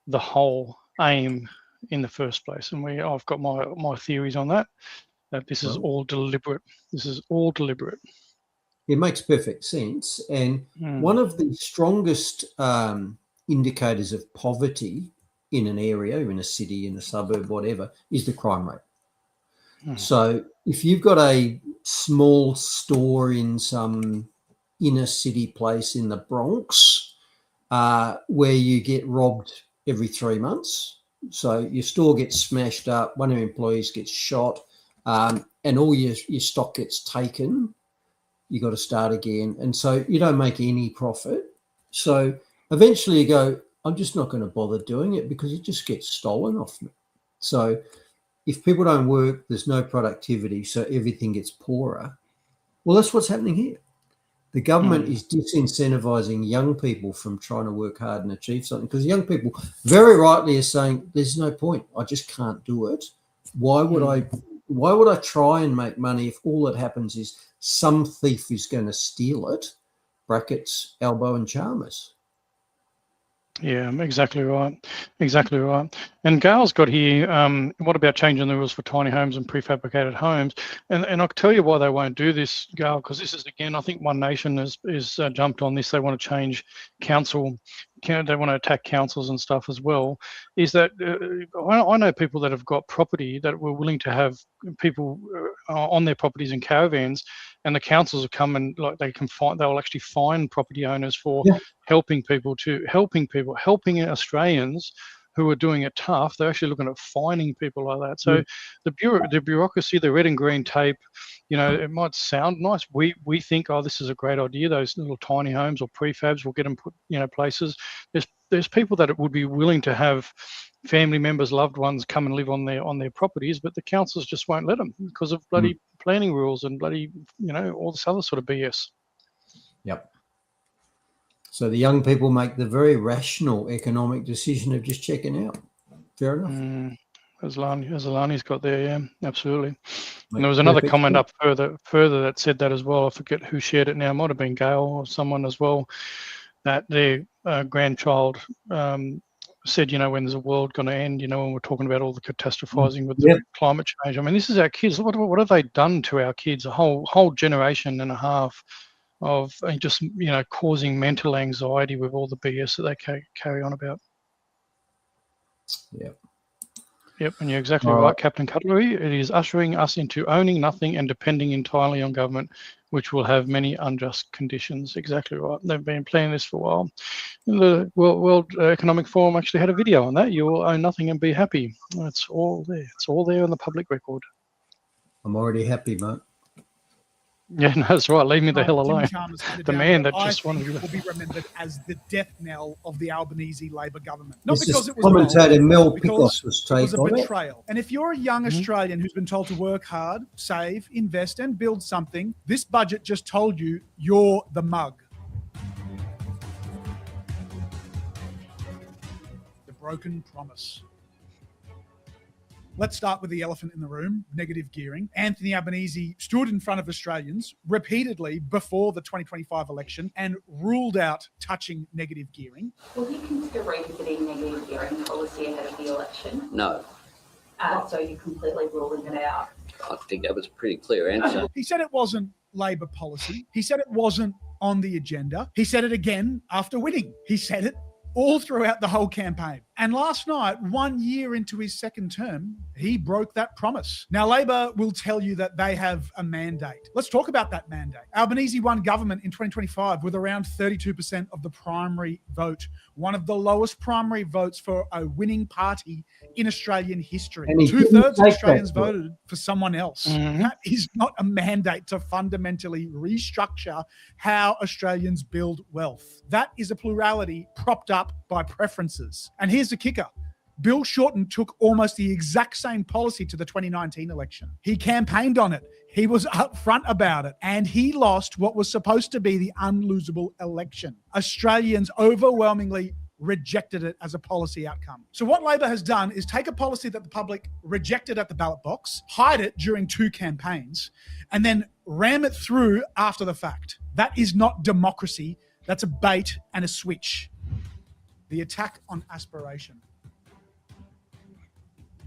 the whole aim in the first place. And I've got my theories on that this is all deliberate. This is all deliberate. It makes perfect sense. And one of the strongest indicators of poverty in an area, in a city, in a suburb, whatever, is the crime rate. So if you've got a small store in some inner city place in the Bronx where you get robbed every 3 months, so your store gets smashed up, one of your employees gets shot, and all your stock gets taken, you got to start again. And so you don't make any profit. So eventually you go, I'm just not going to bother doing it because it just gets stolen off me. So if people don't work, there's no productivity, so everything gets poorer. Well, that's what's happening here. The government is disincentivizing young people from trying to work hard and achieve something because young people very rightly are saying, there's no point. I just can't do it. Why would I try and make money if all that happens is some thief is going to steal it, brackets, elbow and charmers? Yeah, exactly right. Exactly right. And Gail's got here, what about changing the rules for tiny homes and prefabricated homes? And I'll tell you why they won't do this, Gail, because this is, again, I think One Nation is jumped on this. They want to change council, they want to attack councils and stuff as well. Is that I know people that have got property that were willing to have people on their properties in caravans, and the councils have come and like they'll actually fine property owners for helping helping Australians who are doing it tough. They're actually looking at fining people like that. So the bureaucracy, the red and green tape, it might sound nice. We think, oh, this is a great idea. Those little tiny homes or prefabs, we'll get them put, places. There's people that would be willing to have family members, loved ones come and live on their properties, but the councils just won't let them because of bloody planning rules and bloody, all this other sort of BS. Yep. So the young people make the very rational economic decision of just checking out. Fair enough. As Alani's got there, yeah, absolutely. And there was another comment up further that said that as well. I forget who shared it now. It might have been Gail or someone as well, that their grandchild said, when there's a world going to end, when we're talking about all the catastrophizing with the climate change. I mean, this is our kids. What have they done to our kids? A whole generation and a half of just, causing mental anxiety with all the BS that they carry on about. Yep, and you're exactly right, Captain Cutlery. It is ushering us into owning nothing and depending entirely on government, which will have many unjust conditions. Exactly right. They've been planning this for a while. The World Economic Forum actually had a video on that. You will own nothing and be happy. It's all there. It's all there on the public record. I'm already happy, mate. Yeah, no, that's right. Leave me the hell alone. The man that just wanted to will be remembered as the death knell of the Albanese Labor government. Not this because it was commentator Mel because Picos was it was a on it. betrayal. And if you're a young Australian who's been told to work hard, save, invest, and build something, this budget just told you you're the mug. The broken promise. Let's start with the elephant in the room, negative gearing. Anthony Albanese stood in front of Australians repeatedly before the 2025 election and ruled out touching negative gearing. Will you consider revisiting negative gearing policy ahead of the election? No, So you're completely ruling it out? I think that was a pretty clear answer. He said it wasn't Labor policy. He said it wasn't on the agenda. He said it again after winning. He said it all throughout the whole campaign. And last night, 1 year into his second term, he broke that promise. Now, Labor will tell you that they have a mandate. Let's talk about that mandate. Albanese won government in 2025 with around 32% of the primary vote, one of the lowest primary votes for a winning party in Australian history. 2/3 of Australians voted for someone else. That is not a mandate to fundamentally restructure how Australians build wealth. That is a plurality propped up by preferences. And here's the kicker. Bill Shorten took almost the exact same policy to the 2019 election. He campaigned on it. He was upfront about it. And he lost what was supposed to be the unlosable election. Australians overwhelmingly rejected it as a policy outcome. So what Labor has done is take a policy that the public rejected at the ballot box, hide it during 2 campaigns, and then ram it through after the fact. That is not democracy. That's a bait and a switch. The attack on aspiration.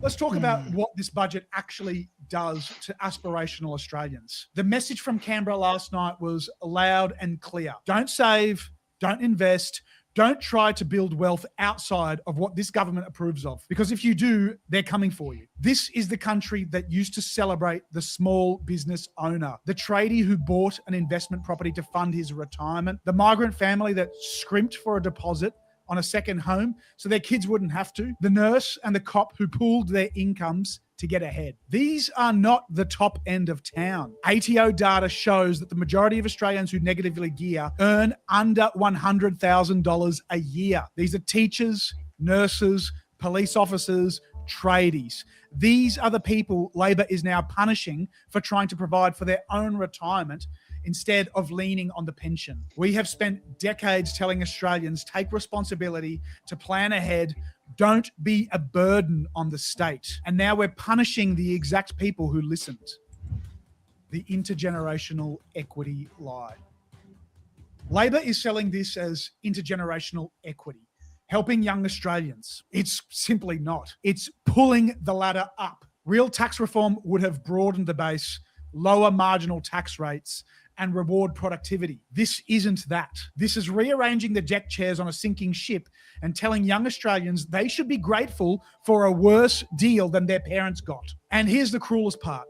Let's talk about what this budget actually does to aspirational Australians. The message from Canberra last night was loud and clear. Don't save, don't invest, don't try to build wealth outside of what this government approves of. Because if you do, they're coming for you. This is the country that used to celebrate the small business owner, the tradie who bought an investment property to fund his retirement, the migrant family that scrimped for a deposit on a second home so their kids wouldn't have to, the nurse and the cop who pooled their incomes to get ahead. These are not the top end of town. ATO data shows that the majority of Australians who negatively gear earn under $100,000 a year. These are teachers, nurses, police officers, tradies. These are the people Labor is now punishing for trying to provide for their own retirement instead of leaning on the pension. We have spent decades telling Australians, take responsibility to plan ahead, don't be a burden on the state. And now we're punishing the exact people who listened. The intergenerational equity lie. Labor is selling this as intergenerational equity. helping young Australians. It's simply not. It's pulling the ladder up. Real tax reform would have broadened the base, lower marginal tax rates, and reward productivity. This isn't that. This is rearranging the deck chairs on a sinking ship and telling young Australians they should be grateful for a worse deal than their parents got. And here's the cruelest part.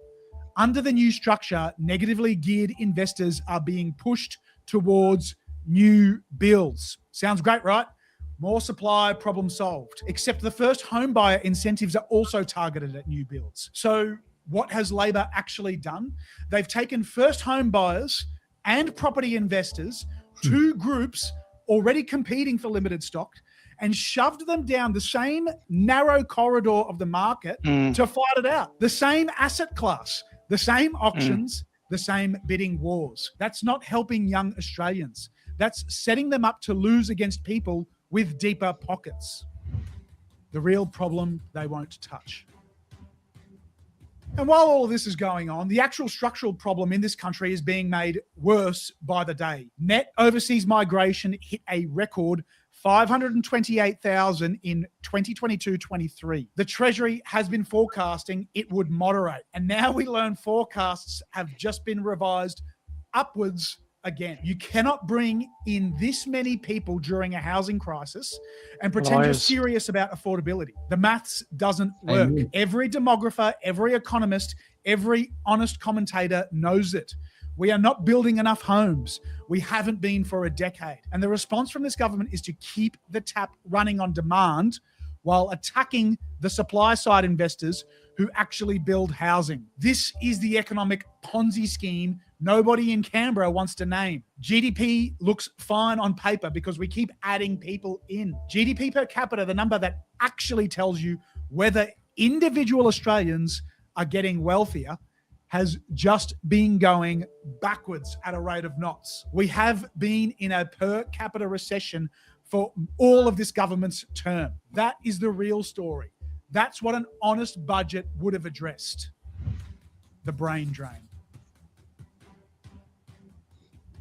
Under the new structure, negatively geared investors are being pushed towards new builds. Sounds great, right? More supply, problem solved. Except the first home buyer incentives are also targeted at new builds. So what has Labor actually done? They've taken first home buyers and property investors, two groups already competing for limited stock, and shoved them down the same narrow corridor of the market to fight it out. The same asset class, the same auctions, the same bidding wars. That's not helping young Australians. That's setting them up to lose against people with deeper pockets. The real problem they won't touch. And while all of this is going on, the actual structural problem in this country is being made worse by the day. Net overseas migration hit a record 528,000 in 2022-23. The Treasury has been forecasting it would moderate. And now we learn forecasts have just been revised upwards again. You cannot bring in this many people during a housing crisis and pretend you're serious about affordability. The maths doesn't work. Every demographer, every economist, every honest commentator knows it. We are not building enough homes. We haven't been for a decade. And the response from this government is to keep the tap running on demand while attacking the supply side investors who actually build housing. This is the economic Ponzi scheme nobody in Canberra wants to name. GDP looks fine on paper because we keep adding people in. GDP per capita, the number that actually tells you whether individual Australians are getting wealthier, has just been going backwards at a rate of knots. We have been in a per capita recession for all of this government's term. That is the real story. That's what an honest budget would have addressed. The brain drain.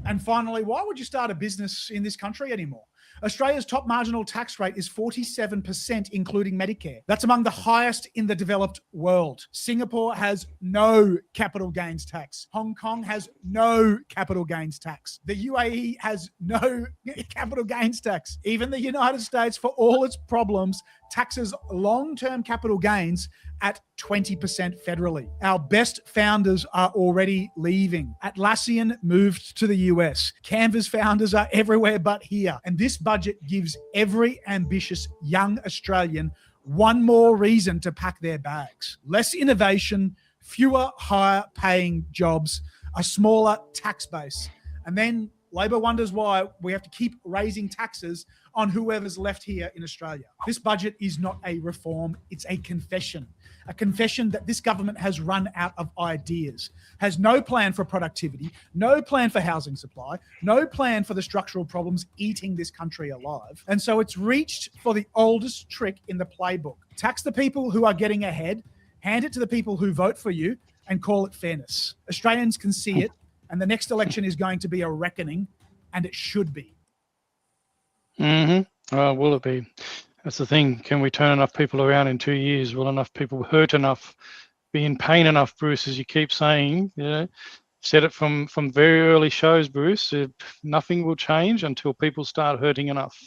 And finally, why would you start a business in this country anymore? Australia's top marginal tax rate is 47%, including Medicare. That's among the highest in the developed world. Singapore has no capital gains tax. Hong Kong has no capital gains tax. The UAE has no capital gains tax. Even the United States, for all its problems, taxes long-term capital gains at 20% federally. Our best founders are already leaving. Atlassian moved to the US. Canva's founders are everywhere but here. And this budget gives every ambitious young Australian one more reason to pack their bags. Less innovation, fewer higher paying jobs, a smaller tax base. And then Labor wonders why we have to keep raising taxes on whoever's left here in Australia. This budget is not a reform, it's a confession that this government has run out of ideas, has no plan for productivity, no plan for housing supply, no plan for the structural problems eating this country alive. And so it's reached for the oldest trick in the playbook. Tax the people who are getting ahead, hand it to the people who vote for you, and call it fairness. Australians can see it, and the next election is going to be a reckoning, and it should be. Will it be? That's the thing. Can we turn enough people around in 2 years? Will enough people hurt enough, be in pain enough, Bruce, as you keep saying? You know, said it from very early shows, Bruce. Nothing will change until people start hurting enough.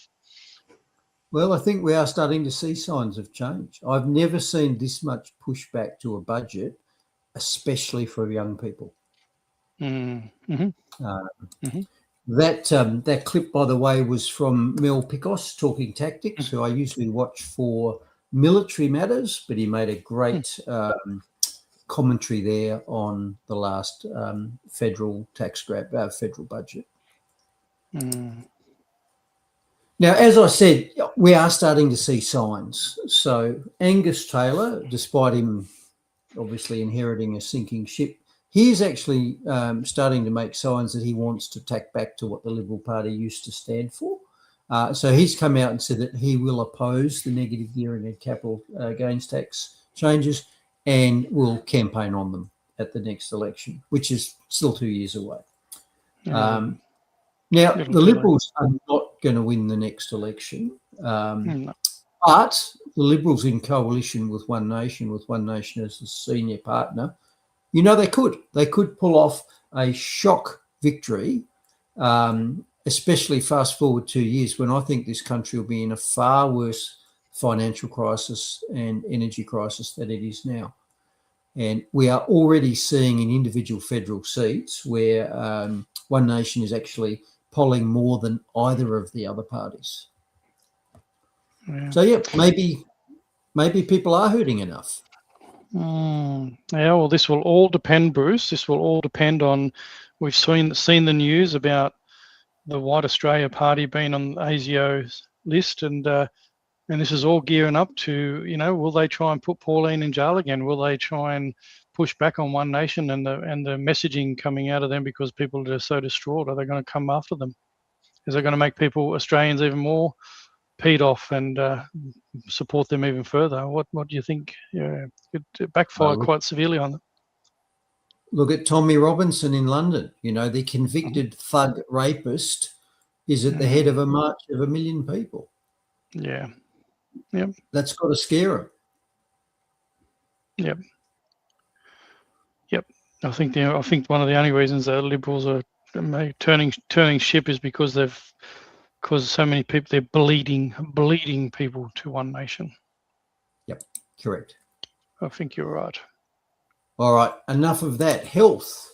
Well, I think we are starting to see signs of change. I've never seen this much pushback to a budget, especially for young people. That clip, by the way, was from Mel Picos talking tactics, who I usually watch for military matters, but he made a great commentary there on the last federal budget. Now, as I said, we are starting to see signs. So Angus Taylor, despite him obviously inheriting a sinking ship, he's actually starting to make signs that he wants to tack back to what the Liberal Party used to stand for. So he's come out and said that he will oppose the negative gearing and capital gains tax changes and will campaign on them at the next election, which is still 2 years away. Now, Little the too late. Liberals are not going to win the next election, No. but the Liberals in coalition with One Nation as the senior partner, they could pull off a shock victory, especially fast forward 2 years when I think this country will be in a far worse financial crisis and energy crisis than it is now. And we are already seeing in individual federal seats where One Nation is actually polling more than either of the other parties. Yeah. So, yeah, maybe people are hurting enough. Yeah, well, this will all depend, Bruce. This will all depend on, we've seen the news about the White Australia Party being on ASIO's list, and this is all gearing up to, will they try and put Pauline in jail again? Will they try and push back on One Nation and the messaging coming out of them because people are so distraught? Are they going to come after them? Is it going to make Australians even more peed off and support them even further? What do you think? Yeah, it backfired quite severely on them. Look at Tommy Robinson in London. The convicted thug rapist is at the head of a march of 1 million people. Yeah. Yep. That's got to scare him. Yep. Yep. I think one of the only reasons that Liberals are turning ship is because so many people, they're bleeding people to One Nation. Yep. Correct. I think you're right. All right. Enough of that. Health.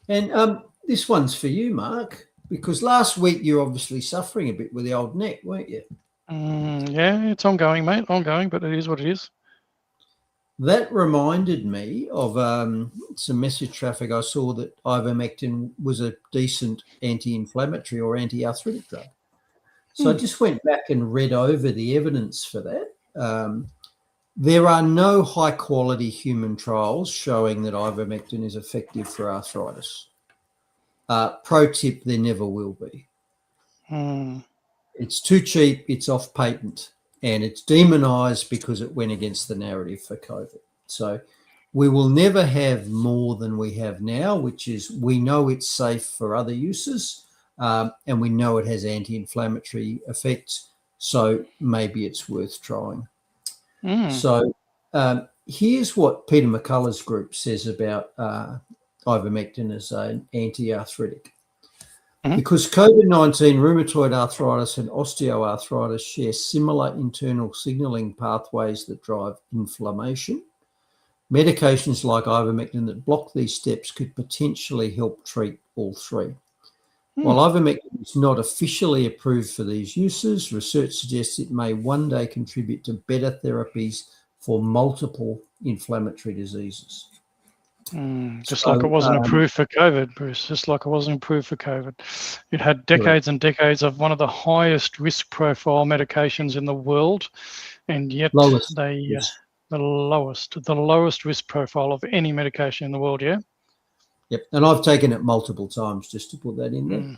And this one's for you, Mark, because last week you're obviously suffering a bit with the old neck, weren't you? Yeah, it's ongoing, mate. Ongoing, but it is what it is. That reminded me of some message traffic I saw that ivermectin was a decent anti-inflammatory or anti-arthritic drug. So I just went back and read over the evidence for that. There are no high-quality human trials showing that ivermectin is effective for arthritis. Pro tip, there never will be. It's too cheap, it's off patent, and it's demonized because it went against the narrative for COVID. So we will never have more than we have now, which is we know it's safe for other uses, and we know it has anti-inflammatory effects, so maybe it's worth trying. So here's what Peter McCullough's group says about ivermectin as an anti-arthritic. Because COVID-19, rheumatoid arthritis and osteoarthritis share similar internal signalling pathways that drive inflammation, medications like ivermectin that block these steps could potentially help treat all three. While ivermectin is not officially approved for these uses, research suggests it may one day contribute to better therapies for multiple inflammatory diseases. Just like it wasn't approved for COVID, Bruce. Just like it wasn't approved for COVID. It had decades and decades of one of the highest risk profile medications in the world, and yet the lowest risk profile of any medication in the world. Yeah. Yep, and I've taken it multiple times just to put that in there.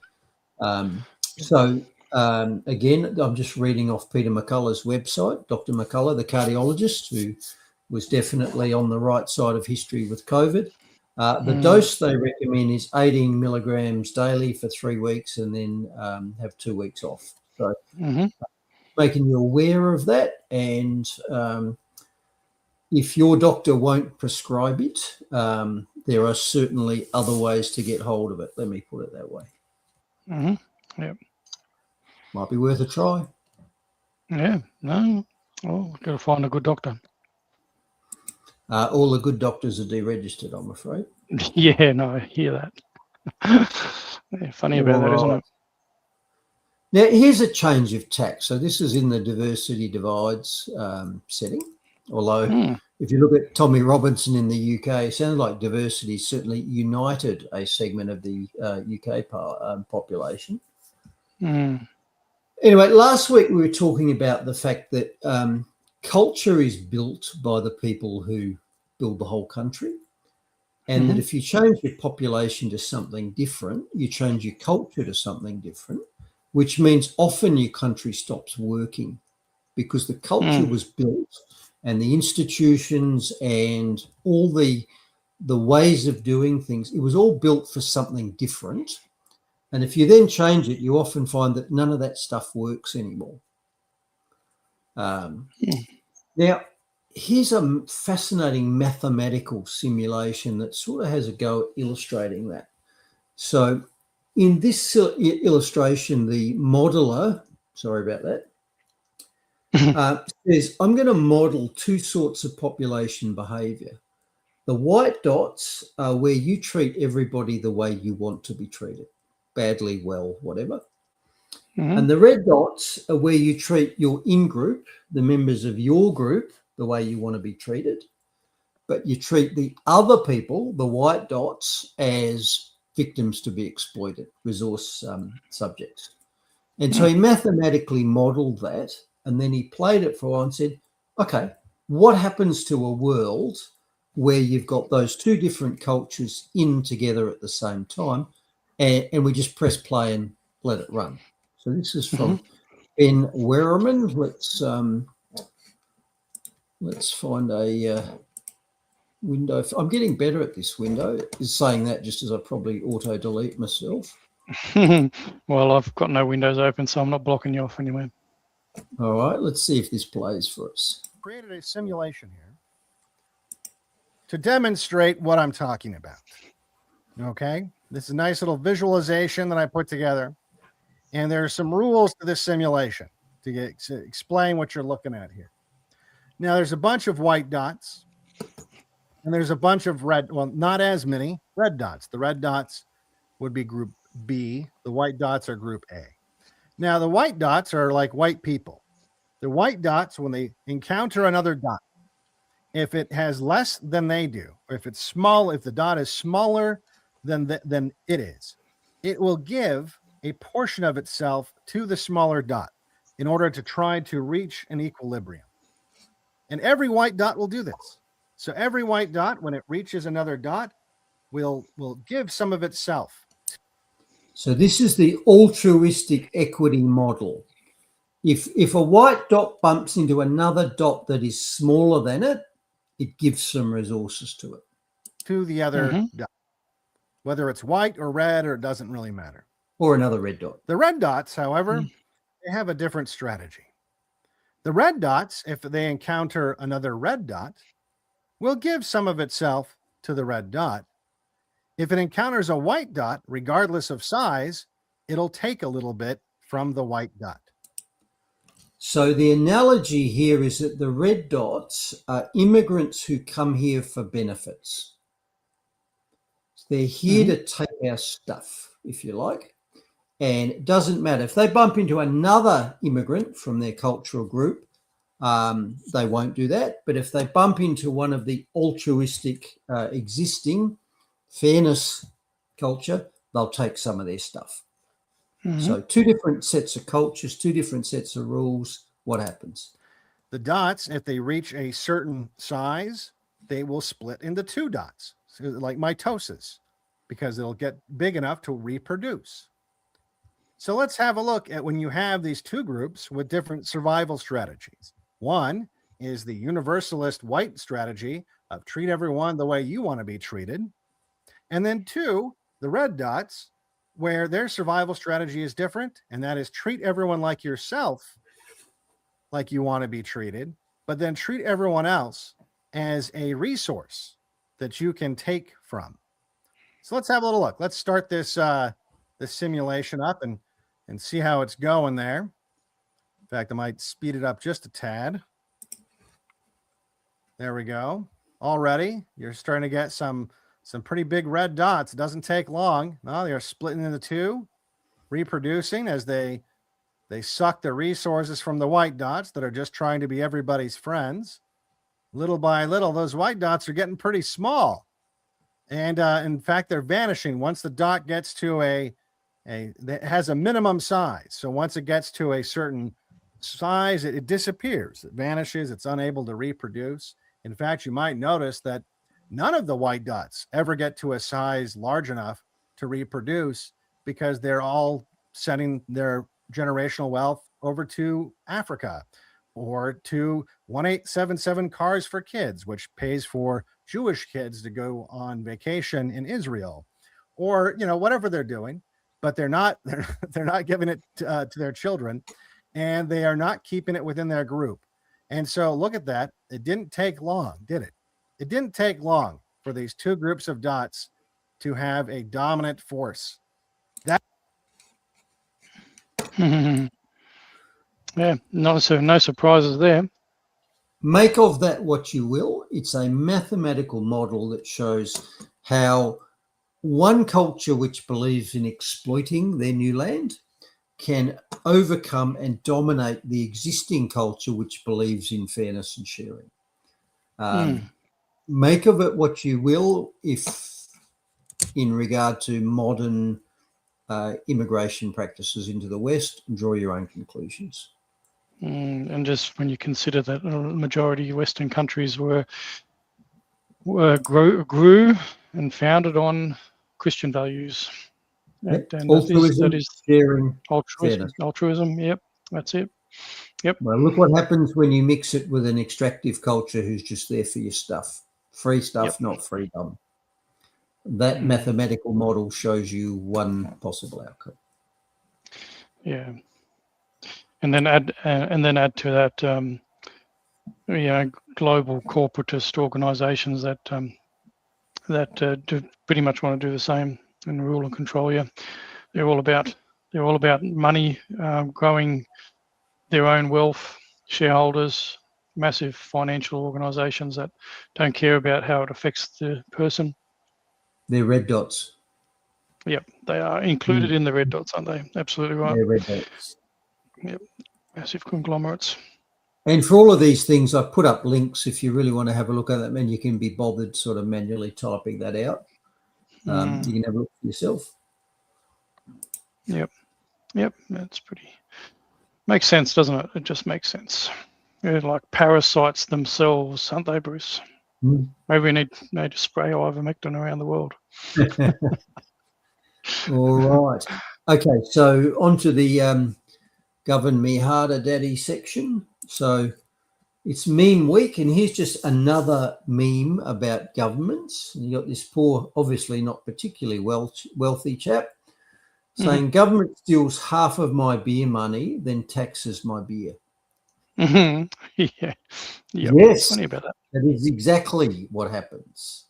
Again, I'm just reading off Peter McCullough's website, Dr. McCullough, the cardiologist, who was definitely on the right side of history with COVID. The dose they recommend is 18 milligrams daily for 3 weeks and then have 2 weeks off. So making you aware of that. And if your doctor won't prescribe it, there are certainly other ways to get hold of it. Let me put it that way. Yep. Might be worth a try. Yeah. No. Oh, got to find a good doctor. All the good doctors are deregistered, I'm afraid. Yeah, no, I hear that. Yeah, funny about that, isn't it? Now, here's a change of tack. So this is in the diversity divides setting. Although if you look at Tommy Robinson in the UK, it sounds like diversity certainly united a segment of the UK population. Anyway, last week we were talking about the fact that culture is built by the people who build the whole country, and that if you change your population to something different, you change your culture to something different, which means often your country stops working because the culture was built and the institutions and all the ways of doing things, it was all built for something different. And if you then change it, you often find that none of that stuff works anymore. Now, here's a fascinating mathematical simulation that sort of has a go at illustrating that. So in this illustration, the modeler, sorry about that, says, I'm going to model two sorts of population behavior. The white dots are where you treat everybody the way you want to be treated, badly, well, whatever. And the red dots are where you treat your in-group, the members of your group, the way you want to be treated. But you treat the other people, the white dots, as victims to be exploited, resource subjects. And so he mathematically modeled that, and then he played it for a while and said, okay, what happens to a world where you've got those two different cultures in together at the same time, and we just press play and let it run? So this is from Ben Werriman. Let's find a window. I'm getting better at this window. Is saying that just as I probably auto-delete myself. Well, I've got no windows open, so I'm not blocking you off anyway. All right, let's see if this plays for us. Created a simulation here to demonstrate what I'm talking about. Okay, this is a nice little visualization that I put together, and there are some rules to this simulation to explain what you're looking at here. Now, there's a bunch of white dots, and there's a bunch of red, well, not as many red dots. The red dots would be group B. The white dots are group A. Now, the white dots are like white people. The white dots, when they encounter another dot, if it has less than they do, or if it's small, if the dot is smaller than it is, it will give a portion of itself to the smaller dot in order to try to reach an equilibrium. And every white dot will do this. So every white dot, when it reaches another dot, will give some of itself. So this is the altruistic equity model. If a white dot bumps into another dot that is smaller than it, it gives some resources to it. To the other dot. Whether it's white or red, or it doesn't really matter. Or another red dot. The red dots, however, they have a different strategy. The red dots, if they encounter another red dot, will give some of itself to the red dot. If it encounters a white dot, regardless of size, it'll take a little bit from the white dot. So the analogy here is that the red dots are immigrants who come here for benefits. They're here to take our stuff, if you like. And it doesn't matter. If they bump into another immigrant from their cultural group, they won't do that. But if they bump into one of the altruistic existing fairness culture, they'll take some of their stuff. So two different sets of cultures, two different sets of rules. What happens? The dots, if they reach a certain size, they will split into two dots, so like mitosis, because it'll get big enough to reproduce. So let's have a look at when you have these two groups with different survival strategies. One is the universalist white strategy of treat everyone the way you want to be treated. And then two, the red dots, where their survival strategy is different, and that is treat everyone like yourself, like you want to be treated, but then treat everyone else as a resource that you can take from. So let's have a little look. Let's start this this simulation up and see how it's going there. In fact, I might speed it up just a tad. There we go. Already, you're starting to get some pretty big red dots. It doesn't take long. Well, they're splitting into two, reproducing as they suck the resources from the white dots that are just trying to be everybody's friends. Little by little, those white dots are getting pretty small. And in fact, they're vanishing once the dot gets to it has a minimum size. So once it gets to a certain size, it disappears. It vanishes. It's unable to reproduce. In fact, you might notice that none of the white dots ever get to a size large enough to reproduce because they're all sending their generational wealth over to Africa or to 1877 Cars for Kids, which pays for Jewish kids to go on vacation in Israel, or, whatever they're doing. but they're not giving it to their children, and they are not keeping it within their group. And so look at that. It didn't take long, did it? It didn't take long for these two groups of dots to have a dominant force. That yeah, no surprises there. Make of that what you will. It's a mathematical model that shows how one culture which believes in exploiting their new land can overcome and dominate the existing culture which believes in fairness and sharing. Make of it what you will if in regard to modern immigration practices into the West, and draw your own conclusions. And just when you consider that a majority of Western countries grew and founded on Christian values. Yep. And Altruism, that is sharing, altruism. Yep, that's it. Yep. Well, look what happens when you mix it with an extractive culture who's just there for your stuff. Free stuff, not freedom. That mathematical model shows you one possible outcome. Yeah. And then add to that, global corporatist organisations that do pretty much want to do the same and rule and control you. They're all about money, growing their own wealth, shareholders, massive financial organisations that don't care about how it affects the person. They're red dots. Yep, they are included in the red dots, aren't they? Absolutely right. They're red dots. Yep, massive conglomerates. And for all of these things, I've put up links if you really want to have a look at them, and you can be bothered sort of manually typing that out. You can have a look for yourself. Yep, that's pretty... Makes sense, doesn't it? It just makes sense. They're like parasites themselves, aren't they, Bruce? Maybe we need to spray ivermectin around the world. All right. Okay, so on to the Govern Me Harder Daddy section. So it's meme week, and here's just another meme about governments. And you got this poor, obviously not particularly wealthy chap saying, government steals half of my beer money, then taxes my beer. Yeah. Yep. Yes. Funny about that. That is exactly what happens.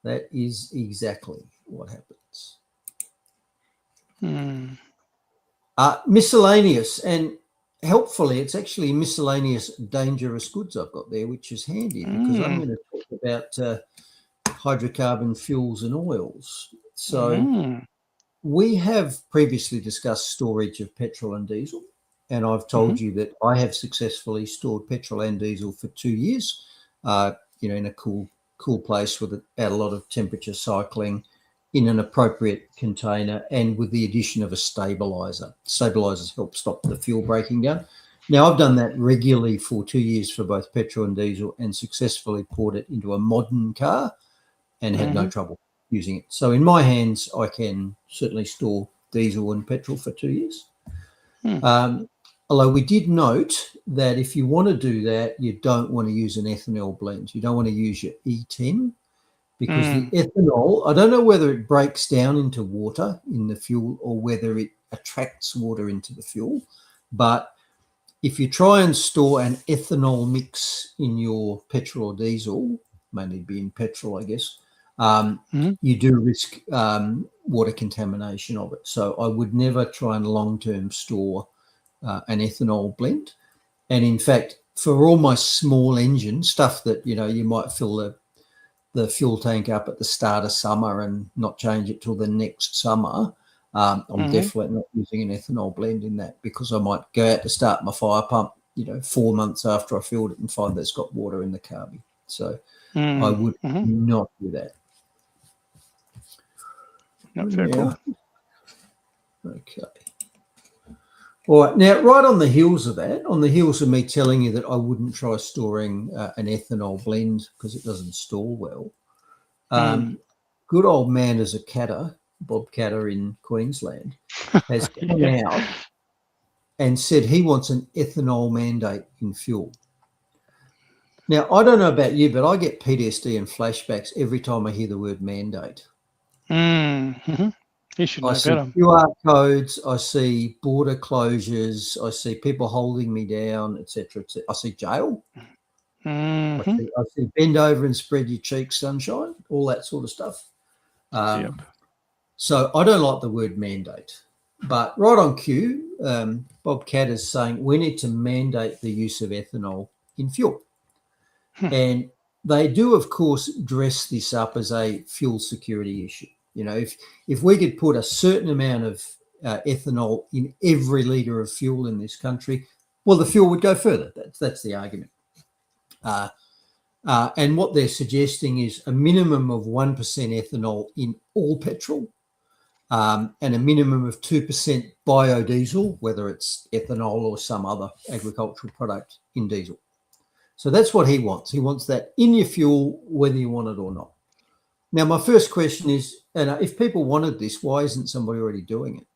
That is exactly what happens. Miscellaneous, and helpfully it's actually miscellaneous dangerous goods I've got there, which is handy because I'm going to talk about hydrocarbon fuels and oils. So we have previously discussed storage of petrol and diesel, and I've told you that I have successfully stored petrol and diesel for 2 years, in a cool place without a lot of temperature cycling, in an appropriate container, and with the addition of a stabilizer. Stabilizers help stop the fuel breaking down. Now, I've done that regularly for 2 years for both petrol and diesel, and successfully poured it into a modern car and had no trouble using it. So in my hands, I can certainly store diesel and petrol for 2 years. Although we did note that if you want to do that, you don't want to use an ethanol blend. You don't want to use your E10, because the ethanol, I don't know whether it breaks down into water in the fuel or whether it attracts water into the fuel. But if you try and store an ethanol mix in your petrol or diesel, mainly be in petrol, I guess, you do risk water contamination of it. So I would never try and long-term store an ethanol blend. And in fact, for all my small engine stuff that, you might fill the fuel tank up at the start of summer and not change it till the next summer, I'm definitely not using an ethanol blend in that, because I might go out to start my fire pump, 4 months after I filled it and find that it's got water in the carby. So I would not do that. Not very cool. Okay. All right. Now, right on the heels of that, on the heels of me telling you that I wouldn't try storing an ethanol blend because it doesn't store well, good old man as a catter, Bob Catter in Queensland, has come out and said he wants an ethanol mandate in fuel. Now, I don't know about you, but I get PTSD and flashbacks every time I hear the word mandate. He should I know see better. QR codes. I see border closures. I see people holding me down, etc. I see jail. I see bend over and spread your cheeks, sunshine, all that sort of stuff. So I don't like the word mandate. But right on cue, Bob Catt is saying we need to mandate the use of ethanol in fuel. And they do, of course, dress this up as a fuel security issue. You know, if we could put a certain amount of ethanol in every litre of fuel in this country, well, the fuel would go further. That's the argument. And what they're suggesting is a minimum of 1% ethanol in all petrol and a minimum of 2% biodiesel, whether it's ethanol or some other agricultural product in diesel. So that's what he wants. He wants that in your fuel, whether you want it or not. Now, my first question is, and if people wanted this, why isn't somebody already doing it?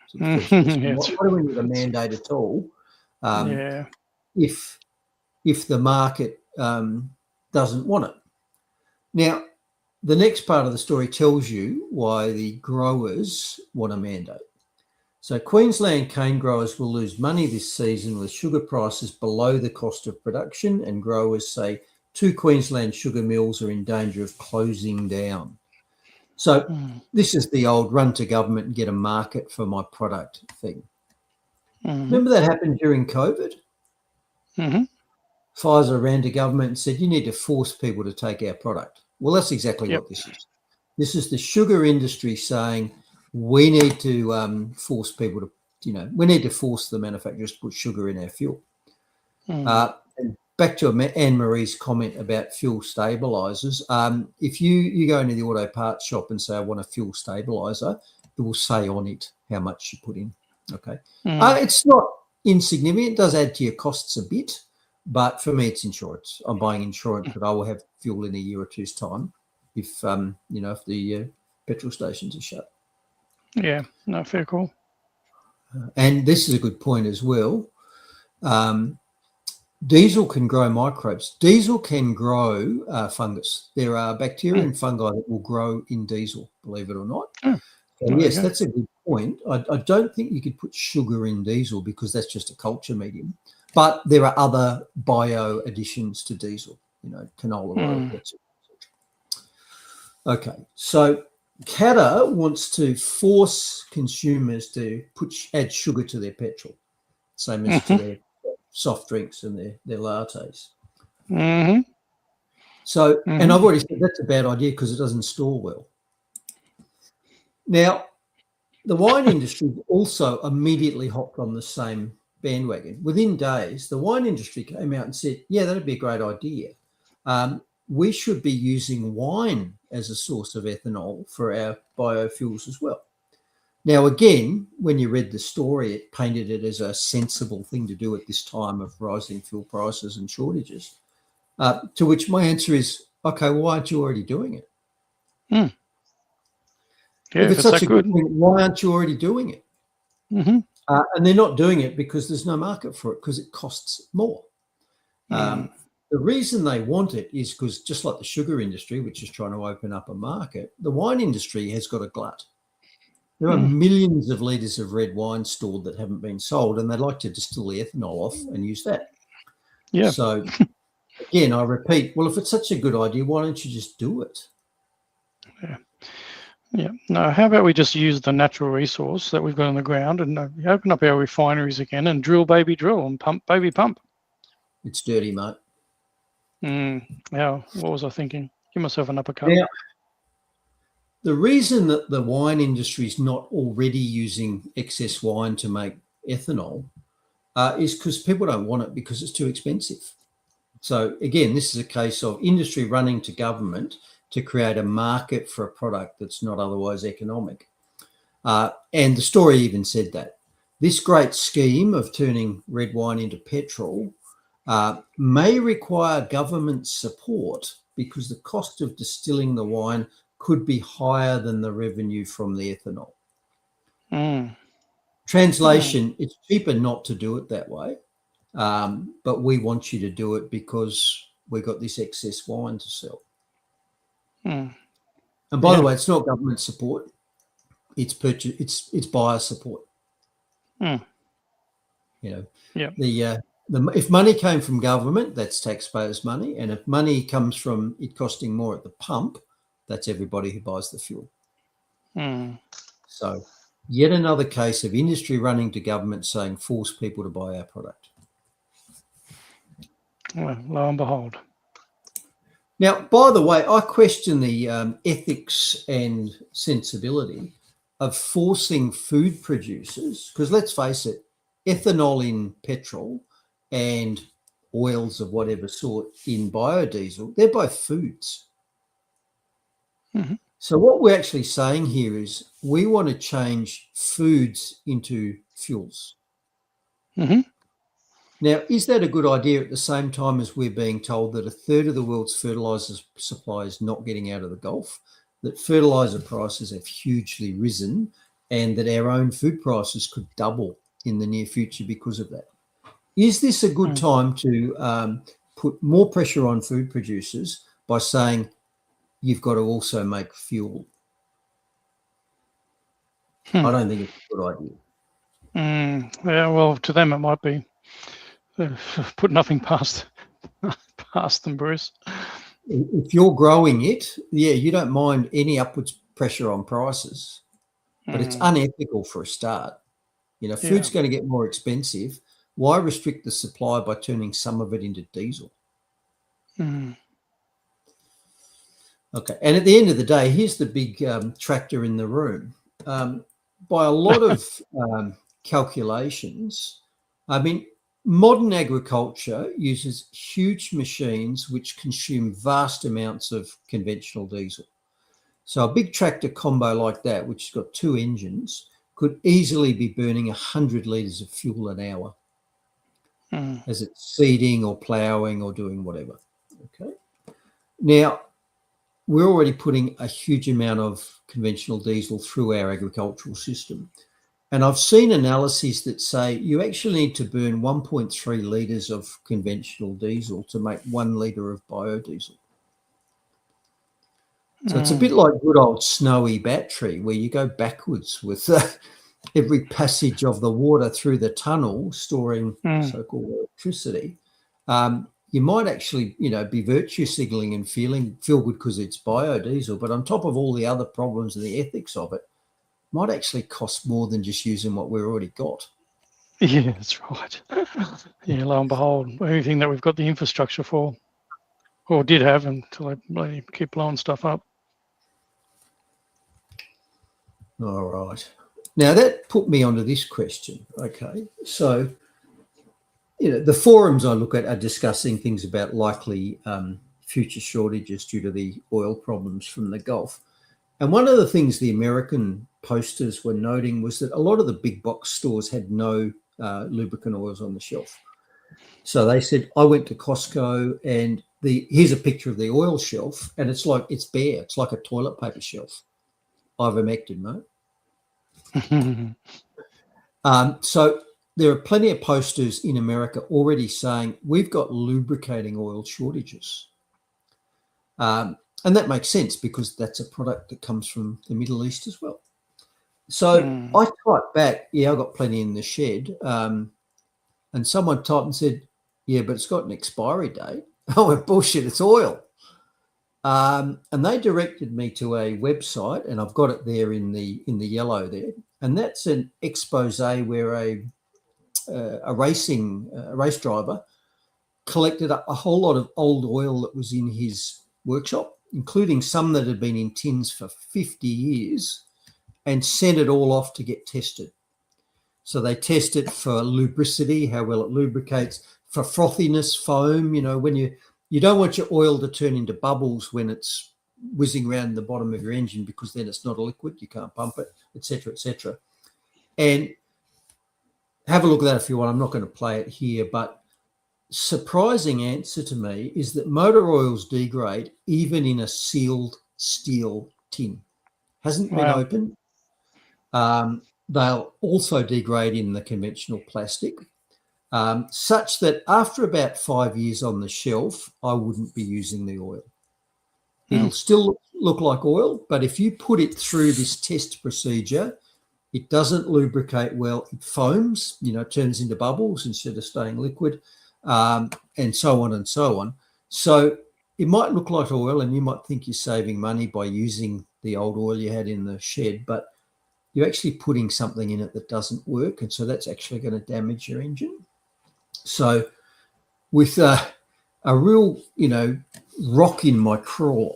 So the first question, why do we need a mandate at all? If the market doesn't want it. Now, the next part of the story tells you why the growers want a mandate. So Queensland cane growers will lose money this season with sugar prices below the cost of production, and growers say 2 Queensland sugar mills are in danger of closing down. So this is the old run to government and get a market for my product thing. Remember that happened during COVID? Pfizer ran to government and said, you need to force people to take our product. Well, that's exactly what this is. This is the sugar industry saying we need to force people to, we need to force the manufacturers to put sugar in our fuel. And back to Anne-Marie's comment about fuel stabilisers. If you go into the auto parts shop and say, I want a fuel stabiliser, it will say on it how much you put in. Okay. It's not insignificant. It does add to your costs a bit. But for me, it's insurance. I'm buying insurance that I will have fuel in a year or two's time if the petrol stations are shut. Yeah, no, fair call. And this is a good point as well. Diesel can grow microbes. Diesel can grow fungus. There are bacteria and fungi that will grow in diesel, believe it or not. So yes, that's a good point. I don't think you could put sugar in diesel because that's just a culture medium. But there are other bio additions to diesel, canola oil, etc. Okay, so Qatar wants to force consumers to add sugar to their petrol, same as to their soft drinks and their lattes. So, and I've already said that's a bad idea because it doesn't store well. Now, the wine industry also immediately hopped on the same bandwagon. Within days, the wine industry came out and said, yeah, that'd be a great idea. We should be using wine as a source of ethanol for our biofuels as well. Now, again, when you read the story, it painted it as a sensible thing to do at this time of rising fuel prices and shortages, to which my answer is, okay, well, why aren't you already doing it? Yeah, if it's such a good thing, why aren't you already doing it? And they're not doing it because there's no market for it because it costs more. The reason they want it is because just like the sugar industry, which is trying to open up a market, the wine industry has got a glut. There are millions of litres of red wine stored that haven't been sold, and they'd like to distill the ethanol off and use that. Yeah. So, again, I repeat, well, if it's such a good idea, why don't you just do it? Yeah. No, how about we just use the natural resource that we've got on the ground and open up our refineries again and drill, baby, drill and pump, baby, pump. It's dirty, mate. Yeah. What was I thinking? Give myself an uppercut. Now, the reason that the wine industry is not already using excess wine to make ethanol is because people don't want it because it's too expensive. So, again, this is a case of industry running to government to create a market for a product that's not otherwise economic. And the story even said that. This great scheme of turning red wine into petrol may require government support because the cost of distilling the wine could be higher than the revenue from the ethanol. Translation, it's cheaper not to do it that way, but we want you to do it because we've got this excess wine to sell. And by the way, it's not government support. it's buyer support. Mm. You know, yeah. If money came from government, that's taxpayers' money, and if money comes from it costing more at the pump, that's everybody who buys the fuel. Mm. So, yet another case of industry running to government saying force people to buy our product. Well, lo and behold. Now, by the way, I question the ethics and sensibility of forcing food producers, because let's face it, ethanol in petrol and oils of whatever sort in biodiesel, they're both foods. Mm-hmm. So what we're actually saying here is we want to change foods into fuels. Mm-hmm. Now, is that a good idea at the same time as we're being told that a third of the world's fertilizer supply is not getting out of the Gulf, that fertilizer prices have hugely risen, and that our own food prices could double in the near future because of that? Is this a good time to put more pressure on food producers by saying you've got to also make fuel? I don't think it's a good idea. Yeah, well, to them it might be. Put nothing past them, Bruce. If you're growing it, yeah, you don't mind any upwards pressure on prices, but it's unethical for a start. You know, food's going to get more expensive. Why restrict the supply by turning some of it into diesel? Mm. Okay, and at the end of the day, here's the big tractor in the room. By a lot of calculations, I mean, modern agriculture uses huge machines which consume vast amounts of conventional diesel. So a big tractor combo like that, which has got two engines, could easily be burning 100 litres of fuel an hour as it's seeding or ploughing or doing whatever. Okay. Now, we're already putting a huge amount of conventional diesel through our agricultural system. And I've seen analyses that say you actually need to burn 1.3 litres of conventional diesel to make 1 litre of biodiesel. So it's a bit like good old snowy battery where you go backwards with every passage of the water through the tunnel storing so-called electricity. You might actually, you know, be virtue signalling and feel good because it's biodiesel, but on top of all the other problems and the ethics of it, might actually cost more than just using what we've already got. Yeah, that's right. Yeah, lo and behold, anything that we've got the infrastructure for, or did have until they keep blowing stuff up. All right. Now that put me onto this question. Okay. So, you know, the forums I look at are discussing things about likely future shortages due to the oil problems from the Gulf. And one of the things the American posters were noting was that a lot of the big box stores had no lubricant oils on the shelf. So they said, I went to Costco and here's a picture of the oil shelf and it's like, it's bare. It's like a toilet paper shelf. Ivermectin, mate. So there are plenty of posters in America already saying we've got lubricating oil shortages. And that makes sense because that's a product that comes from the Middle East as well. So I typed back, yeah, I've got plenty in the shed. And someone typed and said, yeah, but it's got an expiry date. I went, bullshit, it's oil. And they directed me to a website, and I've got it there in the yellow there. And that's an expose where a race driver collected a whole lot of old oil that was in his workshop, including some that had been in tins for 50 years, and sent it all off to get tested. So they test it for lubricity, how well it lubricates, for frothiness, foam. You know, when you don't want your oil to turn into bubbles when it's whizzing around the bottom of your engine, because then it's not a liquid, you can't pump it, etc., etc. And have a look at that if you want. I'm not going to play it here, but surprising answer to me is that motor oils degrade even in a sealed steel tin. Hasn't been opened. They'll also degrade in the conventional plastic, such that after about 5 years on the shelf, I wouldn't be using the oil. It'll still look look like oil, but if you put it through this test procedure, it doesn't lubricate well. It foams, turns into bubbles instead of staying liquid, and so on and so on. So it might look like oil, and you might think you're saving money by using the old oil you had in the shed, but you're actually putting something in it that doesn't work, and so that's actually going to damage your engine. So with a real, rock in my craw,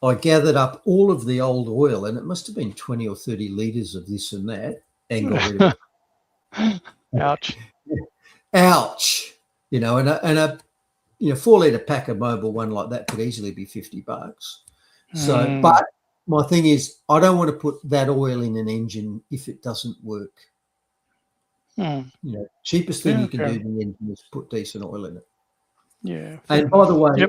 I gathered up all of the old oil, and it must have been 20 or 30 litres of this and that, and got rid of it. Ouch. Ouch. And a 4-litre pack of Mobil one like that could easily be $50. So, but my thing is, I don't want to put that oil in an engine if it doesn't work. Cheapest thing you can do in the engine is put decent oil in it. Yeah. And by the way,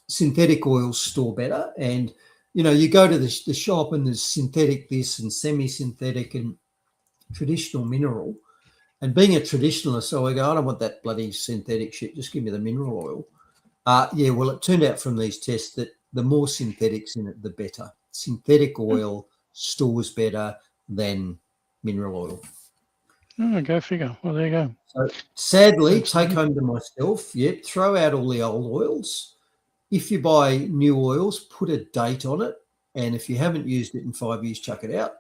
synthetic oils store better. And, you go to the shop and there's synthetic this and semi-synthetic and traditional mineral. And being a traditionalist, so I go, I don't want that bloody synthetic shit. Just give me the mineral oil. Well, it turned out from these tests that the more synthetics in it, the better. Synthetic oil stores better than mineral oil. Oh, go figure. Well, there you go. So sadly, take home to myself, throw out all the old oils. If you buy new oils, put a date on it. And if you haven't used it in 5 years, chuck it out.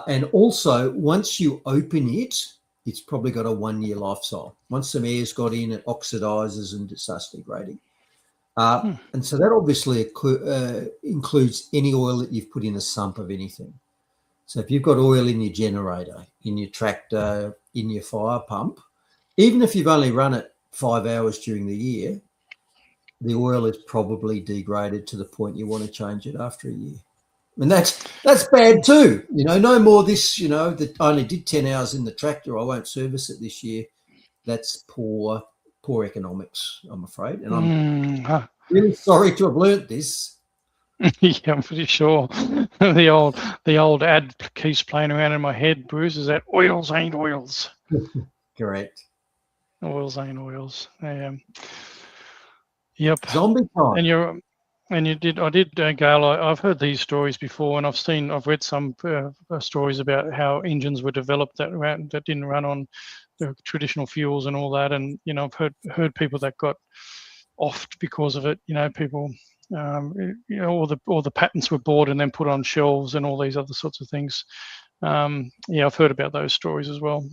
And also, once you open it, it's probably got a 1-year lifestyle. Once some air's got in, it oxidizes and it starts degrading. And so that obviously includes any oil that you've put in a sump of anything. So if you've got oil in your generator, in your tractor, in your fire pump, even if you've only run it 5 hours during the year, the oil is probably degraded to the point you want to change it after a year. And that's bad too. No more this, that I only did 10 hours in the tractor, I won't service it this year. That's poor economics, I'm afraid. And I'm really sorry to have learnt this. Yeah, I'm pretty sure. the old ad keeps playing around in my head, Bruce, is that oils ain't oils. Correct. Oils ain't oils. Yep. Zombie time. I did, Gail. I've heard these stories before, and I've read some stories about how engines were developed that didn't run on the traditional fuels and all that. And I've heard people that got offed because of it. People, all the patents were bought and then put on shelves and all these other sorts of things. I've heard about those stories as well.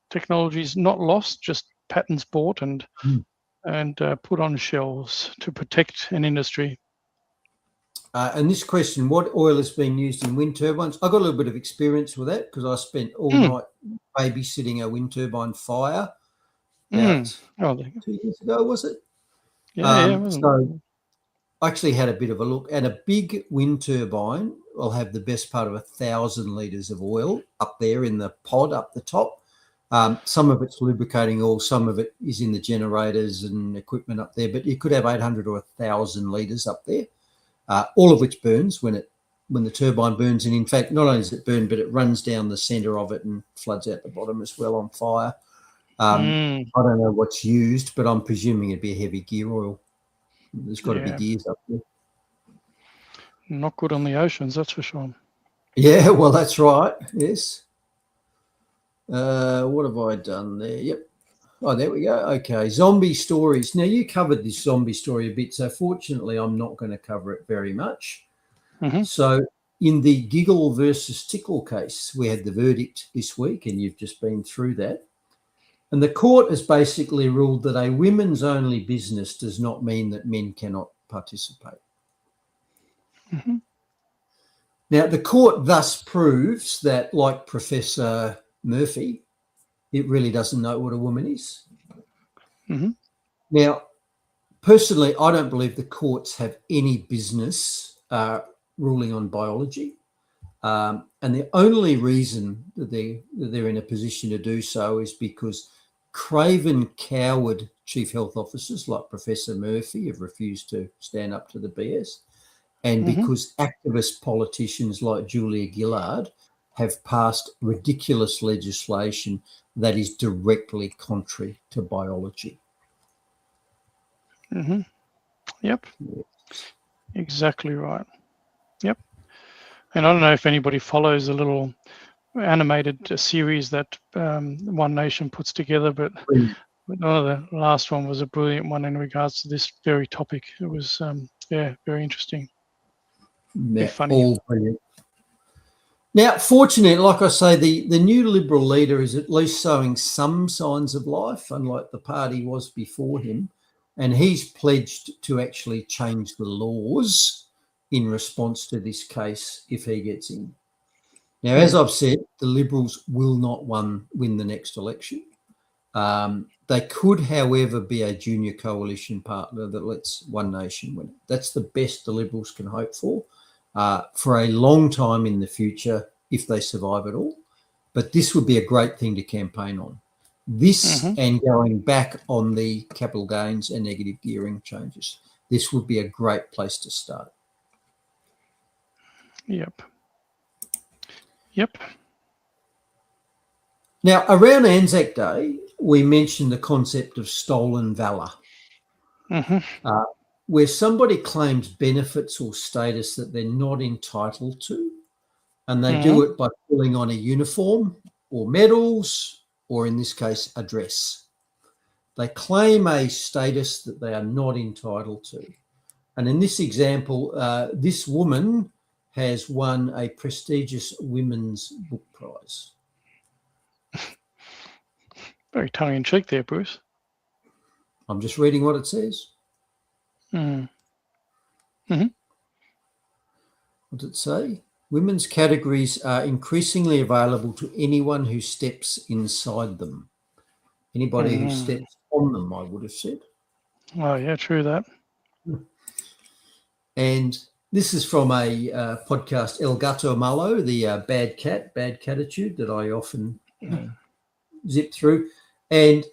Technology is not lost, just patents bought and put on shelves to protect an industry. And this question, what oil is being used in wind turbines? I got a little bit of experience with that because I spent all night babysitting a wind turbine fire about 2 years ago, was it? So I actually had a bit of a look, and a big wind turbine will have the best part of 1,000 litres of oil up there in the pod up the top. Some of it's lubricating oil, some of it is in the generators and equipment up there, but you could have 800 or 1,000 litres up there, all of which burns when the turbine burns. And in fact, not only does it burn, but it runs down the centre of it and floods out the bottom as well on fire. I don't know what's used, but I'm presuming it'd be a heavy gear oil. There's got to be gears up there. Not good on the oceans, that's for sure. Yeah, well, that's right. Yes. What have I done there? Yep. Oh, there we go. Okay, zombie stories. Now, you covered this zombie story a bit, so fortunately I'm not going to cover it very much. So in the Giggle versus Tickle case, we had the verdict this week, and you've just been through that. And the court has basically ruled that a women's only business does not mean that men cannot participate. Now, the court thus proves that, like Professor Murphy, it really doesn't know what a woman is. Now, personally, I don't believe the courts have any business ruling on biology. And the only reason that they're in a position to do so is because craven, coward chief health officers like Professor Murphy have refused to stand up to the BS, and because activist politicians like Julia Gillard have passed ridiculous legislation that is directly contrary to biology. Yep. Exactly right. Yep. And I don't know if anybody follows the little animated series that One Nation puts together, but the last one was a brilliant one in regards to this very topic. It was, very interesting. Yeah, funny. all brilliant. Now, fortunately, like I say, the new Liberal leader is at least showing some signs of life, unlike the party was before him. And he's pledged to actually change the laws in response to this case if he gets in. Now, as I've said, the Liberals will not win the next election. They could, however, be a junior coalition partner that lets One Nation win. That's the best the Liberals can hope for a long time in the future if they survive at all. But this would be a great thing to campaign on. This and going back on the capital gains and negative gearing changes. This would be a great place to start. Yep. Now, around Anzac Day, we mentioned the concept of stolen valour, where somebody claims benefits or status that they're not entitled to, and they do it by pulling on a uniform or medals, or in this case, a dress. They claim a status that they are not entitled to. And in this example, this woman has won a prestigious women's book prize. Very tongue-in-cheek there, Bruce. I'm just reading what it says. What does it say? Women's categories are increasingly available to anyone who steps inside them. Anybody who steps on them, I would have said. Oh, yeah, true that. And this is from a podcast, El Gato Malo, the bad catitude that I often zip through. And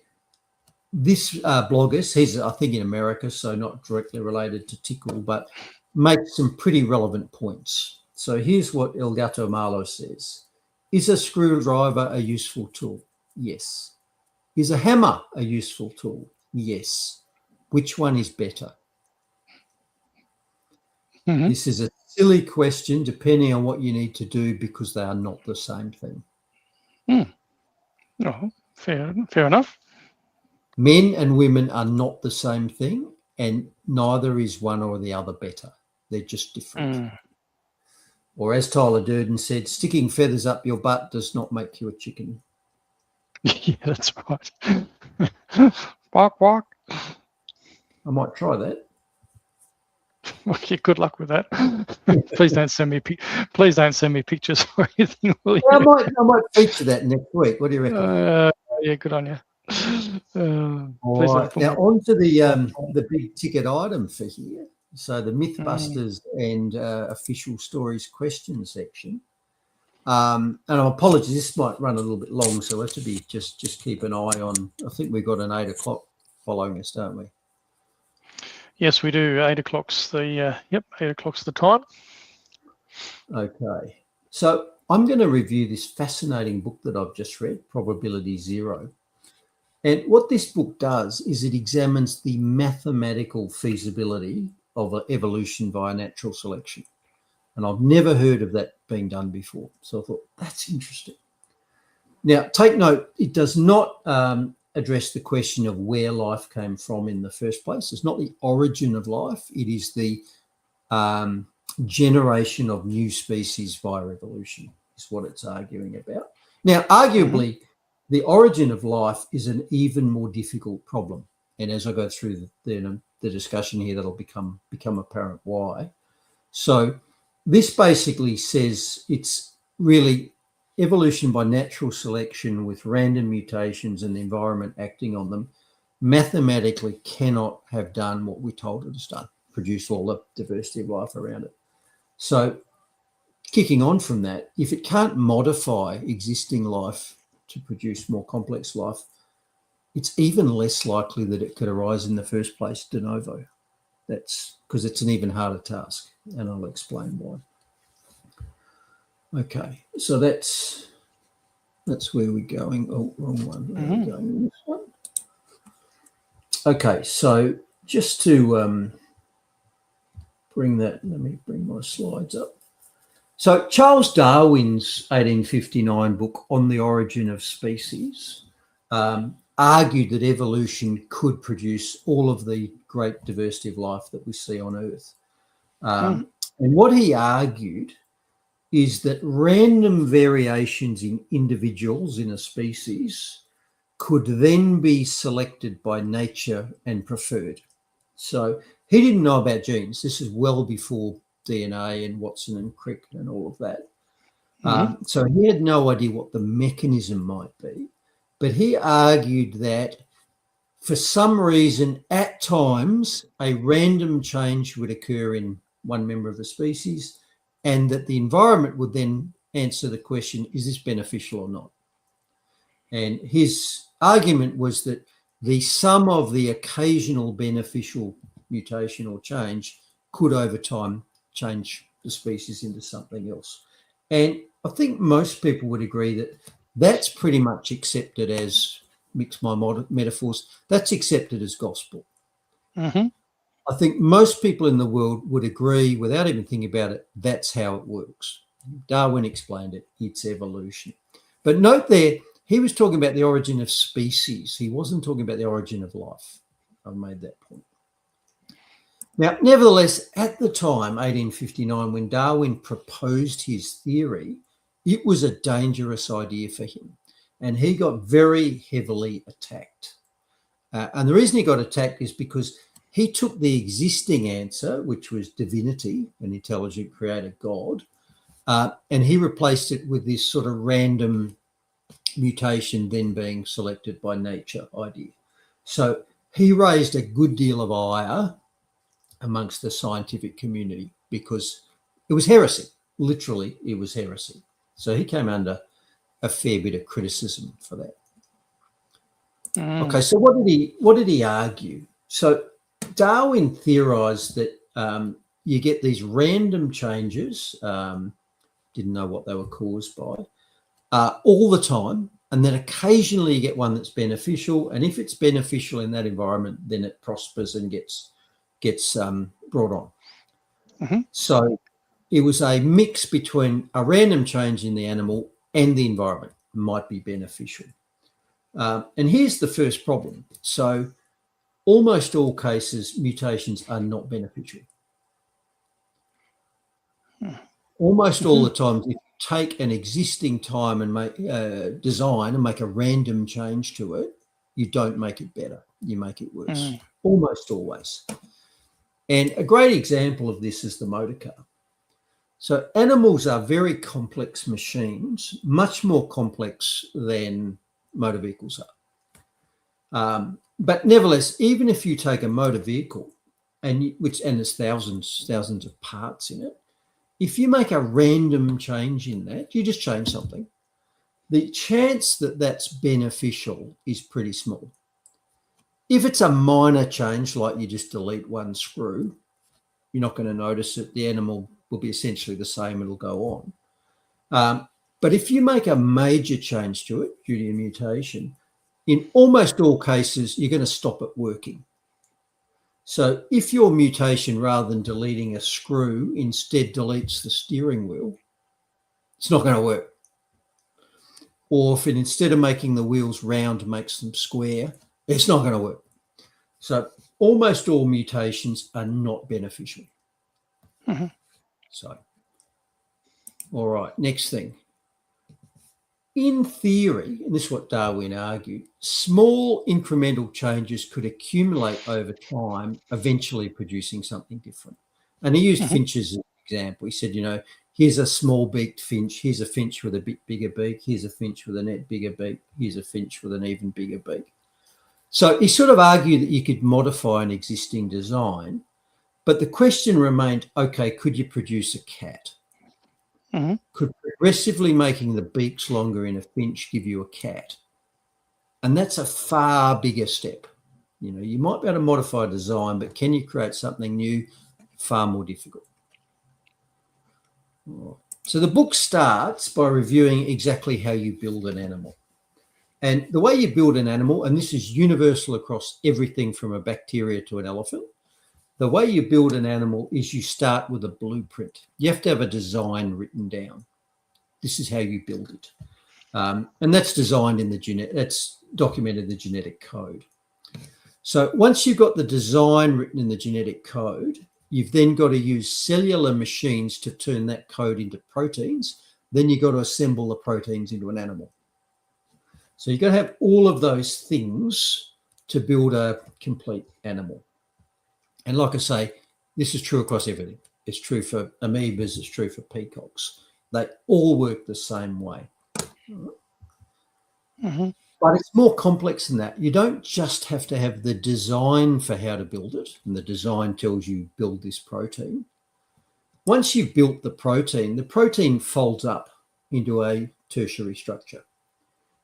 this bloggist, he's, I think, in America, so not directly related to Tickle, but makes some pretty relevant points. So here's what El Gato Malo says. Is a screwdriver a useful tool? Yes. Is a hammer a useful tool? Yes. Which one is better? This is a silly question depending on what you need to do because they are not the same thing. Oh, fair enough. Men and women are not the same thing, and neither is one or the other better. They're just different. Or as Tyler Durden said, sticking feathers up your butt does not make you a chicken. Yeah, that's right. Walk, walk. I might try that. Okay, good luck with that. Please don't send me pictures or anything. Will you? I might feature that next week. What do you reckon? Yeah, good on you. Right. Now on to the big ticket item for here. So the Mythbusters and official stories question section. And I apologize, this might run a little bit long, so we have to be just keep an eye on. I think we've got an 8 o'clock following us, don't we? Yes, we do. 8 o'clock's the 8 o'clock's the time. Okay. So I'm going to review this fascinating book that I've just read, Probability Zero. And what this book does is it examines the mathematical feasibility of evolution via natural selection. And I've never heard of that being done before. So I thought, that's interesting. Now, take note, it does not address the question of where life came from in the first place. It's not the origin of life. It is the generation of new species via evolution is what it's arguing about. Now, arguably, the origin of life is an even more difficult problem. And as I go through the discussion here, that'll become apparent why. So this basically says it's really evolution by natural selection with random mutations and the environment acting on them mathematically cannot have done what we're told it has done, produce all the diversity of life around it. So kicking on from that, if it can't modify existing life to produce more complex life, it's even less likely that it could arise in the first place de novo. That's because it's an even harder task, and I'll explain why. Okay, so that's where we're going. Oh, wrong one. Where are we going with this one? Okay, so just to let me bring my slides up. So Charles Darwin's 1859 book On the Origin of Species argued that evolution could produce all of the great diversity of life that we see on Earth. And what he argued is that random variations in individuals in a species could then be selected by nature and preferred. So he didn't know about genes. This is well before DNA and Watson and Crick and all of that. So he had no idea what the mechanism might be, but he argued that for some reason, at times, a random change would occur in one member of the species, and that the environment would then answer the question, is this beneficial or not? And his argument was that the sum of the occasional beneficial mutation or change could over time change the species into something else. And I think most people would agree that that's pretty much accepted as, mix my metaphors, that's accepted as gospel. I think most people in the world would agree, without even thinking about it, that's how it works. Darwin explained it, it's evolution. But note there, he was talking about the origin of species. He wasn't talking about the origin of life. I've made that point. Now, nevertheless, at the time, 1859, when Darwin proposed his theory, it was a dangerous idea for him. And he got very heavily attacked. And the reason he got attacked is because he took the existing answer, which was divinity, an intelligent creator God, and he replaced it with this sort of random mutation then being selected by nature idea. So he raised a good deal of ire amongst the scientific community because it was heresy. Literally, it was heresy. So he came under a fair bit of criticism for that. Okay, so what did he argue? So Darwin theorized that you get these random changes, didn't know what they were caused by, all the time, and then occasionally you get one that's beneficial, and if it's beneficial in that environment, then it prospers and gets brought on. So it was a mix between a random change in the animal and the environment might be beneficial. And here's the first problem. So almost all cases, mutations are not beneficial. Almost all the time, if you take an existing time and make design and make a random change to it, you don't make it better. You make it worse. Almost always. And a great example of this is the motor car. So animals are very complex machines, much more complex than motor vehicles are. But nevertheless, even if you take a motor vehicle, and there's thousands of parts in it, if you make a random change in that, you just change something, the chance that that's beneficial is pretty small. If it's a minor change, like you just delete one screw, you're not going to notice it. The animal will be essentially the same. It'll go on. But if you make a major change to it due to a mutation, in almost all cases, you're going to stop it working. So if your mutation, rather than deleting a screw, instead deletes the steering wheel, it's not going to work. Or if it, instead of making the wheels round, makes them square, it's not going to work. So almost all mutations are not beneficial. So, all right, next thing. In theory, and this is what Darwin argued, small incremental changes could accumulate over time, eventually producing something different. And he used finches as an example. He said, here's a small beaked finch, here's a finch with a bit bigger beak, here's a finch with a net bigger beak, here's a finch with an even bigger beak. So he sort of argued that you could modify an existing design, but the question remained, okay, could you produce a cat? Could progressively making the beaks longer in a finch give you a cat? And that's a far bigger step. You might be able to modify design, but can you create something new? Far more difficult. So the book starts by reviewing exactly how you build an animal. And the way you build an animal, and this is universal across everything from a bacteria to an elephant, the way you build an animal is you start with a blueprint. You have to have a design written down. This is how you build it. And that's designed in that's documented in the genetic code. So once you've got the design written in the genetic code, you've then got to use cellular machines to turn that code into proteins. Then you've got to assemble the proteins into an animal. So you've got to have all of those things to build a complete animal. And like I say, this is true across everything. It's true for amoebas, it's true for peacocks. They all work the same way. Mm-hmm. But it's more complex than that. You don't just have to have the design for how to build it, and the design tells you build this protein. Once you've built the protein folds up into a tertiary structure.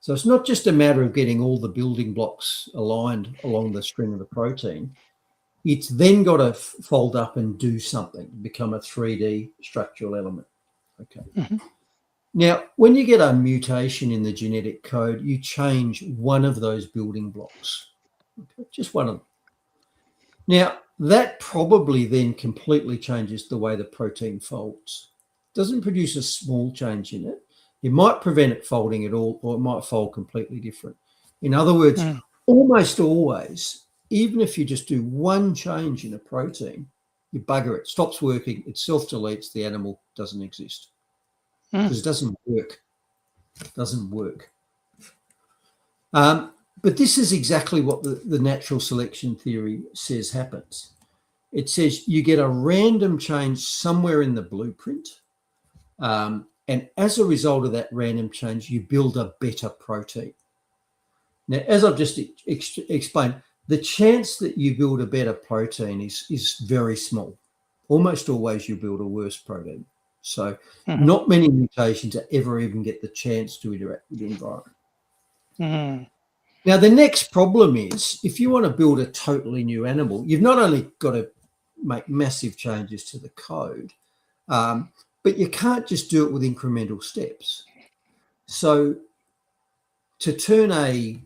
So it's not just a matter of getting all the building blocks aligned along the string of the protein. It's then got to fold up and do something, become a 3D structural element. Okay. Mm-hmm. Now, when you get a mutation in the genetic code, you change one of those building blocks. Okay, just one of them. Now, that probably then completely changes the way the protein folds. It doesn't produce a small change in it. It might prevent it folding at all, or it might fold completely different. In other words, almost always, even if you just do one change in a protein, you bugger it, stops working, it self-deletes, the animal doesn't exist. Because it doesn't work. It doesn't work. But this is exactly what the natural selection theory says happens. It says you get a random change somewhere in the blueprint, and as a result of that random change, you build a better protein. Now, as I've just explained, the chance that you build a better protein is very small. Almost always you build a worse protein. So not many mutations ever even get the chance to interact with the environment. Mm-hmm. Now, the next problem is if you want to build a totally new animal, you've not only got to make massive changes to the code, but you can't just do it with incremental steps. So to turn a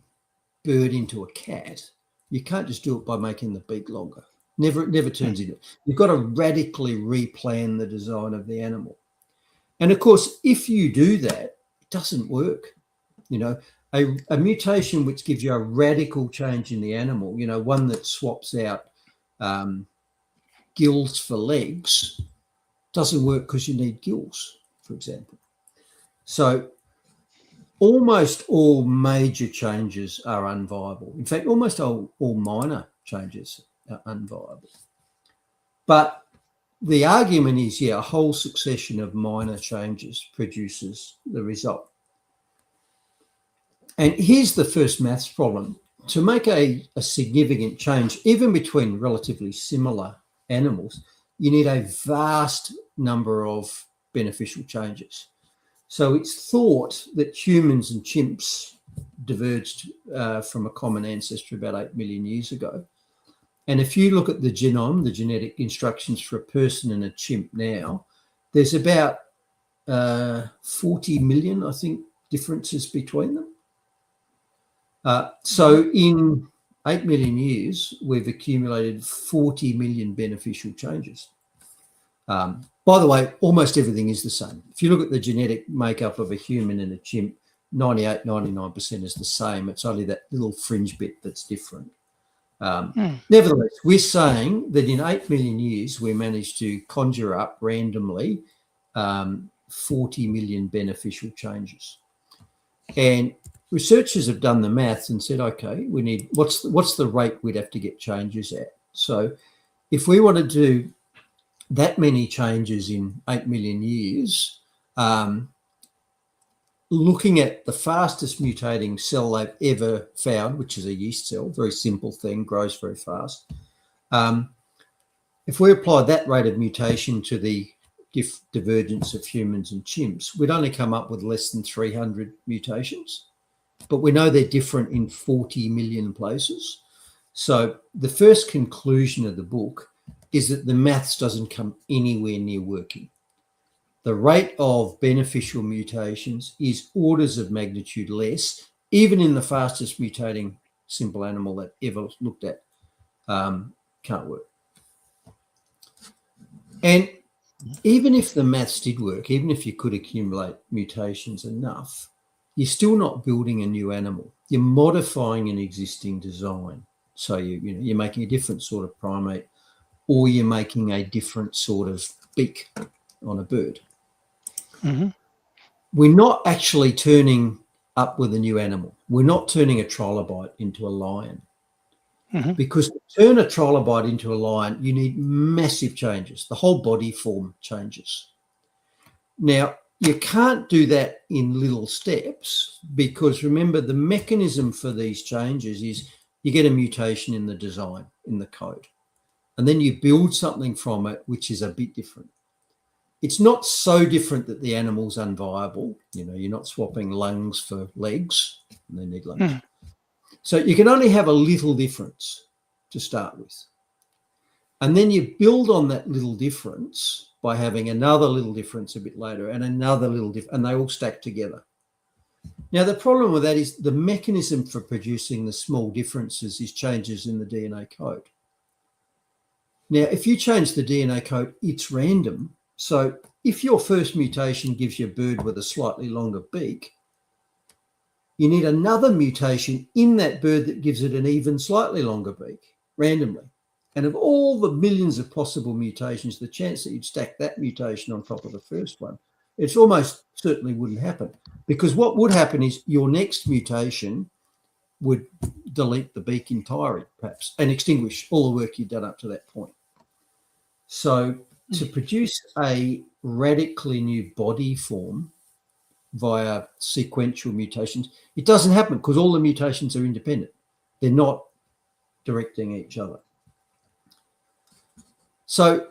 bird into a cat, you can't just do it by making the beak longer. It never turns into it. You've got to radically replan the design of the animal. And of course, if you do that, it doesn't work. You know, a mutation which gives you a radical change in the animal, you know, one that swaps out gills for legs, doesn't work because you need gills, for example. So almost all major changes are unviable. In fact, almost all minor changes are unviable. But the argument is, a whole succession of minor changes produces the result. And here's the first maths problem. To make a significant change, even between relatively similar animals, you need a vast number of beneficial changes. So it's thought that humans and chimps diverged from a common ancestor about 8 million years ago. And if you look at the genome, the genetic instructions for a person and a chimp now, there's about 40 million, I think, differences between them. So in 8 million years, we've accumulated 40 million beneficial changes. By the way, almost everything is the same. If you look at the genetic makeup of a human and a chimp, 98, 99% is the same. It's only that little fringe bit that's different. Nevertheless, we're saying that in 8 million years, we managed to conjure up randomly 40 million beneficial changes. And researchers have done the maths and said, okay, we need, what's the rate we'd have to get changes at? So if we want to do that many changes in 8 million years, looking at the fastest mutating cell they've ever found, which is a yeast cell, very simple thing, grows very fast. If we apply that rate of mutation to the divergence of humans and chimps, we'd only come up with less than 300 mutations, but we know they're different in 40 million places. So the first conclusion of the book is that the maths doesn't come anywhere near working. The rate of beneficial mutations is orders of magnitude less, even in the fastest mutating simple animal that ever looked at. Can't work. And even if the maths did work, even if you could accumulate mutations enough, you're still not building a new animal. You're modifying an existing design. So you're making a different sort of primate, or you're making a different sort of beak on a bird. Mm-hmm. We're not actually turning up with a new animal. We're not turning a trilobite into a lion. Mm-hmm. Because to turn a trilobite into a lion, you need massive changes. The whole body form changes. Now, you can't do that in little steps because, remember, the mechanism for these changes is you get a mutation in the design, in the code, and then you build something from it which is a bit different. It's not so different that the animal's unviable. You're not swapping lungs for legs, and they need lungs. Mm. So you can only have a little difference to start with. And then you build on that little difference by having another little difference a bit later and another little difference, and they all stack together. Now, the problem with that is the mechanism for producing the small differences is changes in the DNA code. Now, if you change the DNA code, it's random. So if your first mutation gives you a bird with a slightly longer beak, you need another mutation in that bird that gives it an even slightly longer beak, randomly. And of all the millions of possible mutations, the chance that you'd stack that mutation on top of the first one, it's almost certainly wouldn't happen. Because what would happen is your next mutation would delete the beak entirely, perhaps, and extinguish all the work you'd done up to that point. So to produce a radically new body form via sequential mutations, it doesn't happen because all the mutations are independent. They're not directing each other. So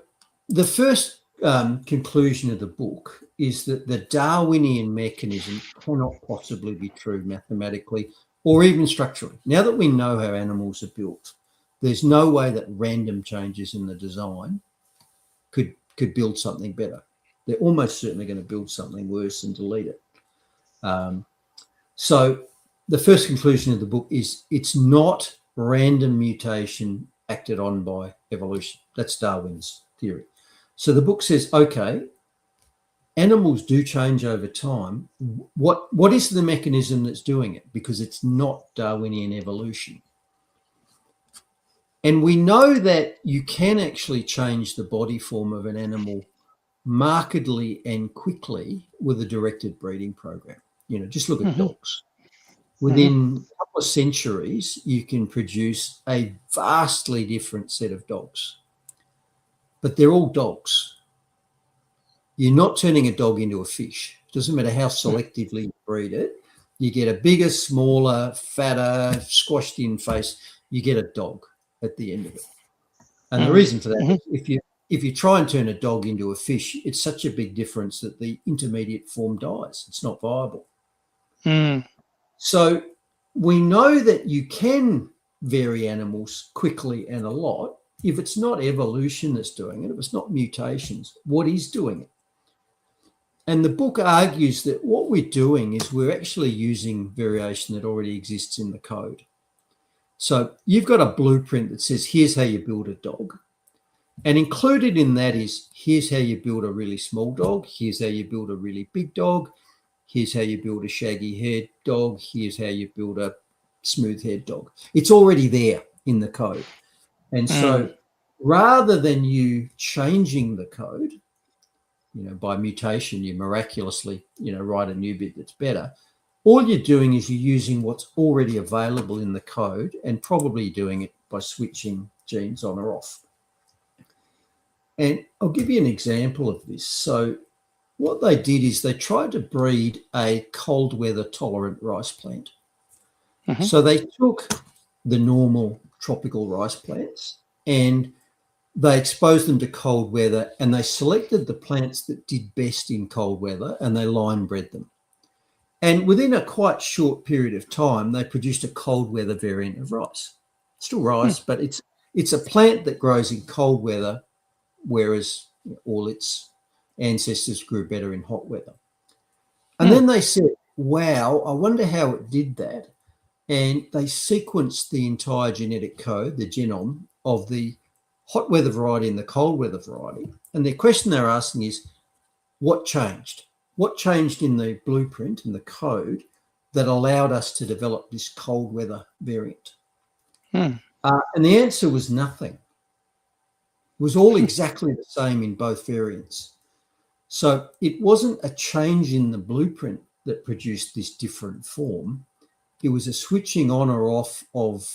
the first conclusion of the book is that the Darwinian mechanism cannot possibly be true mathematically or even structurally. Now that we know how animals are built, there's no way that random changes in the design could build something better. They're almost certainly going to build something worse and delete it. So the first conclusion of the book is it's not random mutation acted on by evolution. That's Darwin's theory. So the book says, okay, animals do change over time. What is the mechanism that's doing it? Because it's not Darwinian evolution. And we know that you can actually change the body form of an animal markedly and quickly with a directed breeding program. Just look at dogs. Within a couple of centuries, you can produce a vastly different set of dogs. But they're all dogs. You're not turning a dog into a fish. It doesn't matter how selectively you breed it. You get a bigger, smaller, fatter, squashed in face. You get a dog at the end of it. And the reason for that is if you try and turn a dog into a fish, it's such a big difference that the intermediate form dies. It's not viable. So we know that you can vary animals quickly and a lot. If it's not evolution that's doing it, if it's not mutations, what is doing it? And the book argues that what we're doing is we're actually using variation that already exists in the code. So you've got a blueprint that says, here's how you build a dog. And included in that is, here's how you build a really small dog. Here's how you build a really big dog. Here's how you build a shaggy-haired dog. Here's how you build a smooth-haired dog. It's already there in the code. And so rather than you changing the code, by mutation, you miraculously, write a new bit that's better, all you're doing is you're using what's already available in the code and probably doing it by switching genes on or off. And I'll give you an example of this. So what they did is they tried to breed a cold weather tolerant rice plant. So they took the normal tropical rice plants and they exposed them to cold weather, and they selected the plants that did best in cold weather and they line bred them. And within a quite short period of time, they produced a cold weather variant of rice. Still rice, but it's a plant that grows in cold weather, whereas all its ancestors grew better in hot weather. And then they said, wow, I wonder how it did that. And they sequenced the entire genetic code, the genome of the hot weather variety and the cold weather variety. And the question they're asking is, what changed? What changed in the blueprint and the code that allowed us to develop this cold weather variant? And the answer was nothing. It was all exactly the same in both variants. So it wasn't a change in the blueprint that produced this different form. It was a switching on or off of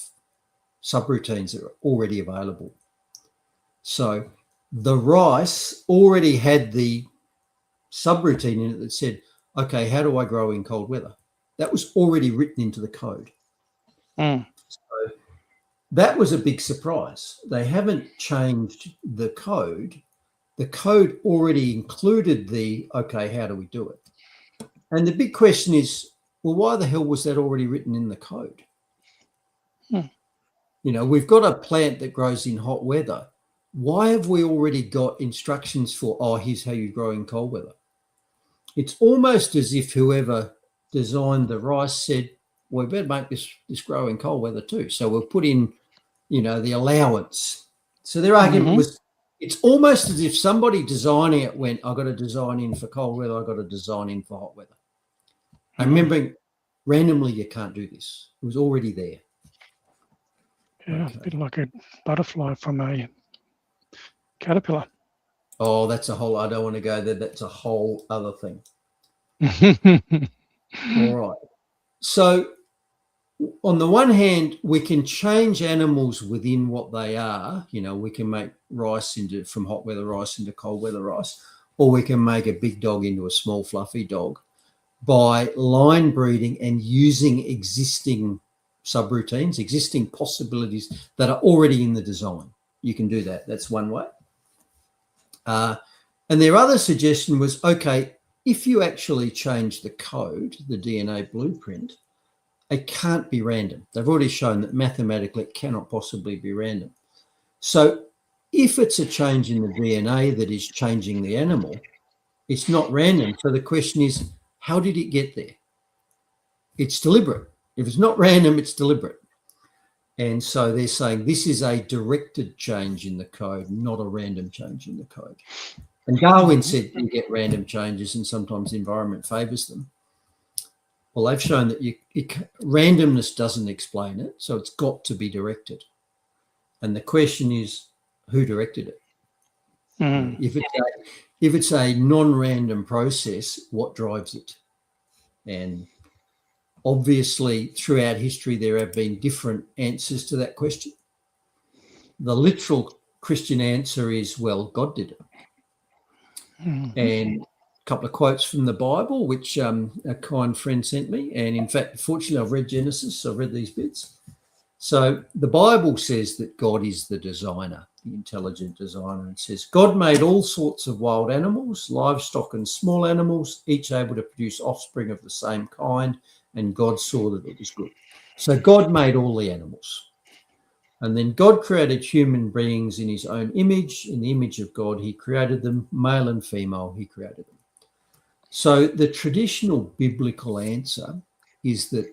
subroutines that are already available. So the rice already had the subroutine in it that said, okay, how do I grow in cold weather? That was already written into the code. So that was a big surprise. They haven't changed the code. The code already included the, okay, how do we do it? And the big question is, well, why the hell was that already written in the code? You know, we've got a plant that grows in hot weather. Why have we already got instructions for, oh, here's how you grow in cold weather? It's almost as if whoever designed the rice said, well, we better make this grow in cold weather too. So we'll put in, you know, the allowance. So their argument was, it's almost as if somebody designing it went, I've got to design in for cold weather, I've got to design in for hot weather. And remembering, randomly, you can't do this. It was already there. Yeah, a bit like a butterfly from a caterpillar. Oh, that's a whole, I don't want to go there. That's a whole other thing. All right. So on the one hand, we can change animals within what they are. You know, we can make rice from hot weather rice into cold weather rice, or we can make a big dog into a small fluffy dog by line breeding and using existing subroutines, existing possibilities that are already in the design. You can do that. That's one way. And their other suggestion was, okay, if you actually change the code, the DNA blueprint, it can't be random. They've already shown that mathematically it cannot possibly be random. So if it's a change in the DNA that is changing the animal, it's not random. So the question is, how did it get there? It's deliberate. If it's not random, it's deliberate. And so they're saying this is a directed change in the code, not a random change in the code. And Darwin said you get random changes and sometimes the environment favors them. Well, they've shown that randomness doesn't explain it, so it's got to be directed. And the question is, who directed it? If it's a non-random process, what drives it? And obviously, throughout history, there have been different answers to that question. The literal Christian answer is, well, God did it. And a couple of quotes from the Bible, which a kind friend sent me. And in fact, fortunately, I've read Genesis, so I've read these bits. So the Bible says that God is the designer, the intelligent designer. It says, God made all sorts of wild animals, livestock and small animals, each able to produce offspring of the same kind, and God saw that it was good. So God made all the animals. And then God created human beings in his own image. In the image of God, he created them, male and female, he created them. So the traditional biblical answer is that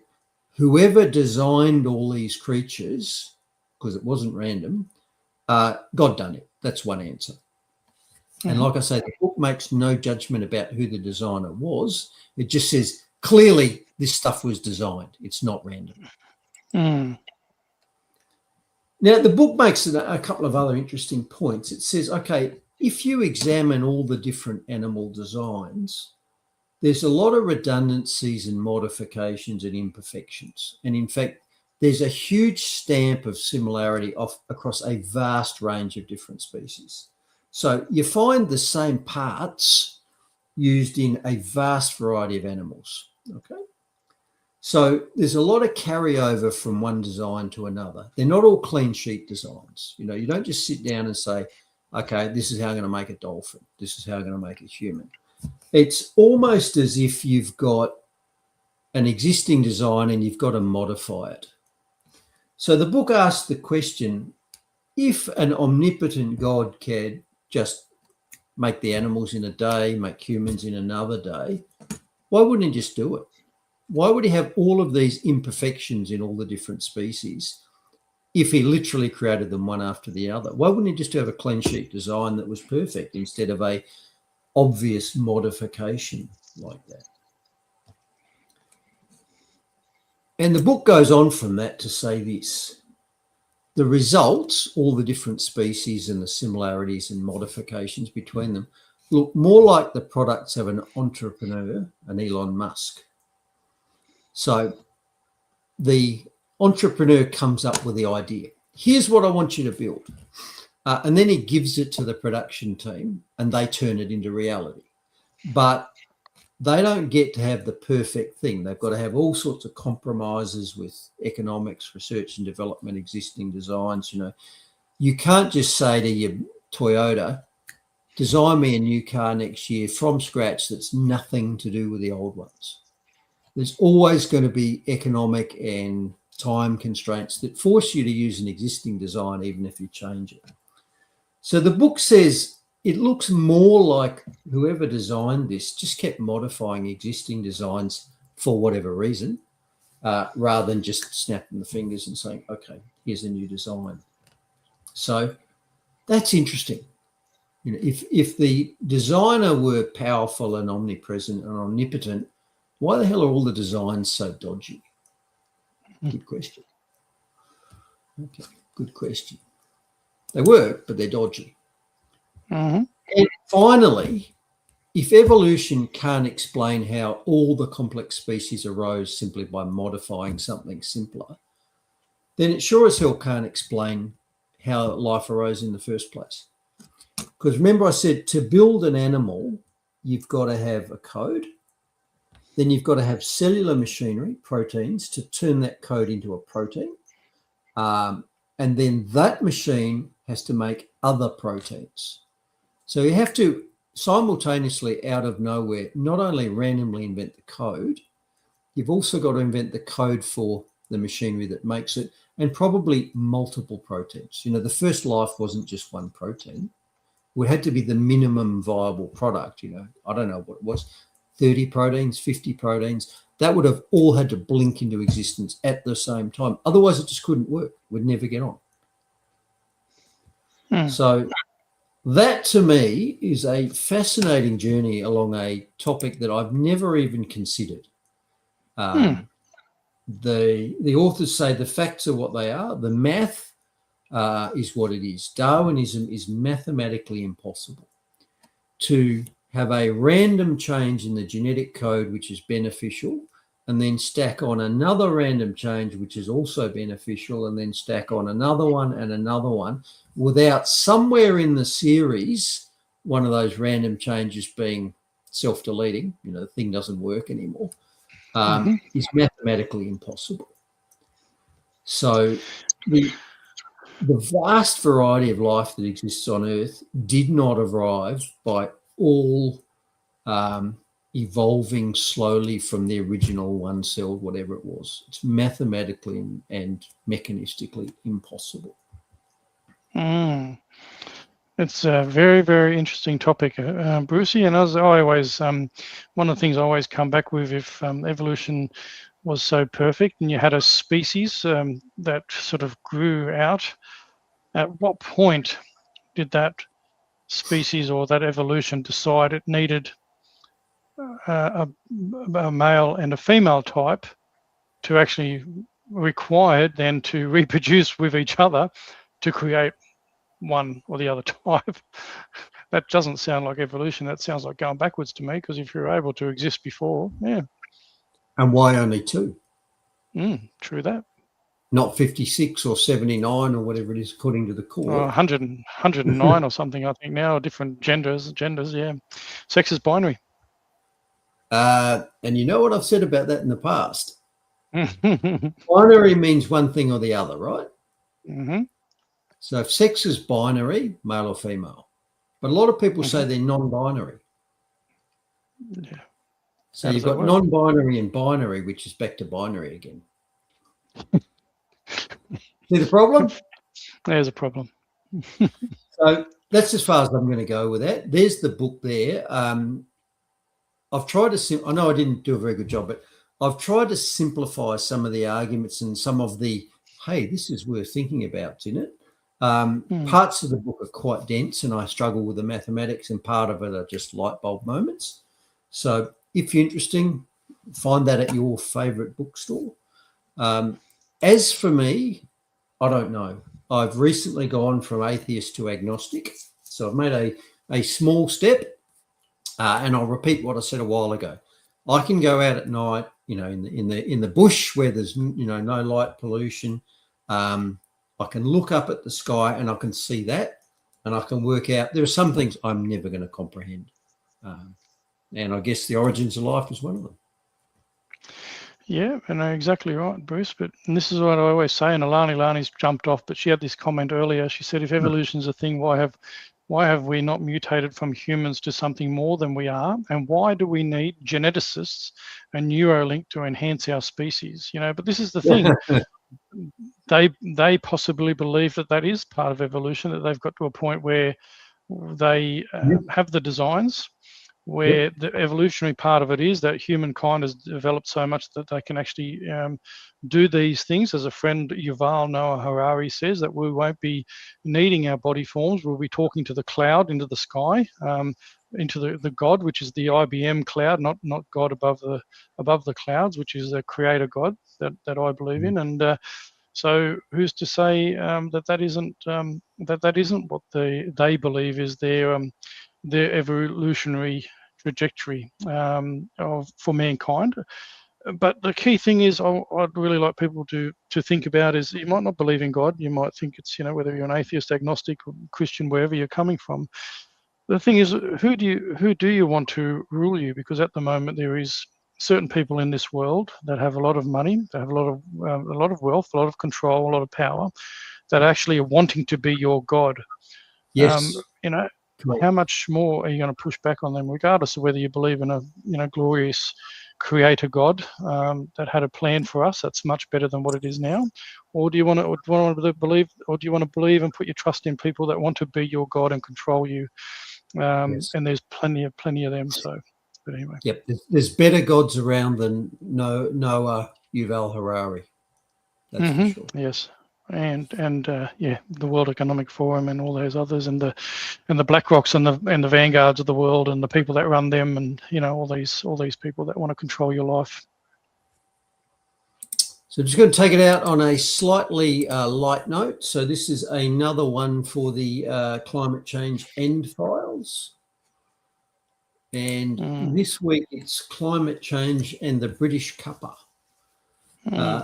whoever designed all these creatures, because it wasn't random, God done it. That's one answer. And like I say, the book makes no judgment about who the designer was. It just says, clearly, this stuff was designed. It's not random. Now, the book makes a couple of other interesting points. It says, okay, if you examine all the different animal designs, there's a lot of redundancies and modifications and imperfections. And in fact, there's a huge stamp of similarity across a vast range of different species. So you find the same parts used in a vast variety of animals, okay? So there's a lot of carryover from one design to another. They're not all clean sheet designs. You know, you don't just sit down and say, okay, this is how I'm going to make a dolphin. This is how I'm going to make a human. It's almost as if you've got an existing design and you've got to modify it. So the book asks the question, if an omnipotent God can just make the animals in a day, make humans in another day, why wouldn't he just do it? Why would he have all of these imperfections in all the different species if he literally created them one after the other? Why wouldn't he just have a clean sheet design that was perfect instead of a obvious modification like that? And the book goes on from that to say this: the results, all the different species and the similarities and modifications between them, look more like the products of an entrepreneur, an Elon Musk. So the entrepreneur comes up with the idea. Here's what I want you to build. And then he gives it to the production team and they turn it into reality. But they don't get to have the perfect thing. They've got to have all sorts of compromises with economics, research and development, existing designs. You know, you can't just say to your Toyota, design me a new car next year from scratch that's nothing to do with the old ones. There's always going to be economic and time constraints that force you to use an existing design, even if you change it. So the book says it looks more like whoever designed this just kept modifying existing designs for whatever reason, rather than just snapping the fingers and saying, okay, here's a new design. So that's interesting. You know, if the designer were powerful and omnipresent and omnipotent, why the hell are all the designs so dodgy? Good question. Okay, good question. They work, but they're dodgy. Mm-hmm. And finally, if evolution can't explain how all the complex species arose simply by modifying something simpler, then it sure as hell can't explain how life arose in the first place. Because remember I said to build an animal, you've got to have a code. Then you've got to have cellular machinery, proteins, to turn that code into a protein. And then that machine has to make other proteins. So you have to simultaneously, out of nowhere, not only randomly invent the code, you've also got to invent the code for the machinery that makes it, and probably multiple proteins. You know, the first life wasn't just one protein. It had to be the minimum viable product. You know, I don't know what it was, 30 proteins, 50 proteins. That would have all had to blink into existence at the same time. Otherwise, it just couldn't work. We'd never get on. So that, to me, is a fascinating journey along a topic that I've never even considered. The authors say the facts are what they are. The math is what it is. Darwinism is mathematically impossible. To have a random change in the genetic code, which is beneficial, and then stack on another random change, which is also beneficial, and then stack on another one and another one, without somewhere in the series, one of those random changes being self-deleting, you know, the thing doesn't work anymore, is mathematically impossible. So the vast variety of life that exists on Earth did not arrive by all evolving slowly from the original one-celled whatever it was. It's mathematically and mechanistically impossible. It's a very, very interesting topic, Brucey. And as I always, one of the things I always come back with, if evolution was so perfect and you had a species that sort of grew out, at what point did that species or that evolution decide it needed a male and a female type to actually required then to reproduce with each other to create one or the other type? That doesn't sound like evolution. That sounds like going backwards to me, because if you're able to exist before, yeah. And why only two? True that. Not 56 or 79 or whatever it is, according to the court. 109 or something, I think now, different genders, yeah. Sex is binary. And you know what I've said about that in the past? Binary means one thing or the other, right? So if sex is binary, male or female. But a lot of people say they're non-binary. Yeah. So you've got non-binary and binary, which is back to binary again. See the problem? There's a problem. So that's as far as I'm going to go with that. There's the book there. I've tried to, I know I didn't do a very good job, but I've tried to simplify some of the arguments and some of the hey, this is worth thinking about, in it. Parts of the book are quite dense, and I struggle with the mathematics, and part of it are just light bulb moments. So if you're interested, find that at your favourite bookstore. As for me, I don't know. I've recently gone from atheist to agnostic. So I've made a small step, and I'll repeat what I said a while ago. I can go out at night, in the bush where there's no light pollution. I can look up at the sky and I can see that, and I can work out there are some things I'm never going to comprehend. And I guess the origins of life is one of them. Yeah, and exactly right, Bruce. And this is what I always say, and Lani's jumped off, but she had this comment earlier. She said, if evolution is a thing, why have we not mutated from humans to something more than we are? And why do we need geneticists and Neuralink to enhance our species? But this is the thing. They possibly believe that is part of evolution, that they've got to a point where they have the designs, where the evolutionary part of it is that humankind has developed so much that they can actually do these things. As a friend, Yuval Noah Harari, says, that we won't be needing our body forms. We'll be talking to the cloud, into the sky, into the God, which is the IBM cloud, not God above the clouds, which is a creator God that I believe in. And so who's to say that isn't what they believe is their evolutionary trajectory for mankind? But the key thing is, I'd really like people to think about is, you might not believe in God. You might think it's, whether you're an atheist, agnostic, or Christian, wherever you're coming from. The thing is, who do you want to rule you? Because at the moment there is certain people in this world that have a lot of money, that have a lot of wealth, a lot of control, a lot of power, that actually are wanting to be your God. Yes. How much more are you going to push back on them, regardless of whether you believe in a glorious creator God that had a plan for us that's much better than what it is now? Or do you want to believe and put your trust in people that want to be your God and control you? Yes. And there's plenty of them. So, but anyway. Yep, there's better gods around than Noah, Yuval Harari. That's for sure. Yes. And the World Economic Forum and all those others, and the BlackRocks and the Vanguards of the world, and the people that run them, and all these people that want to control your life. So I'm just going to take it out on a slightly light note. So this is another one for the climate change end files. And this week it's climate change and the British cuppa.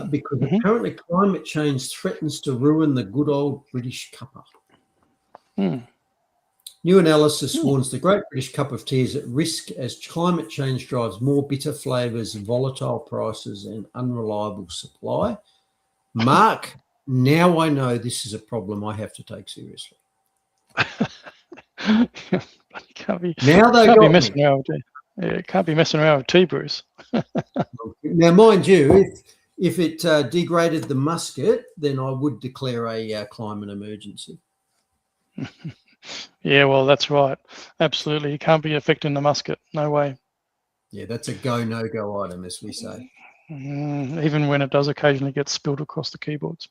Because apparently climate change threatens to ruin the good old British cuppa. New analysis warns the Great British Cup of Tea is at risk as climate change drives more bitter flavours, volatile prices and unreliable supply. Mark, now I know this is a problem I have to take seriously. Can't be messing around with tea, Bruce. Now, mind you, if it degraded the musket, then I would declare a climate emergency. Yeah, well, that's right. Absolutely. You can't be affecting the musket. No way. Yeah, that's a no-go item, as we say. Even when it does occasionally get spilled across the keyboards.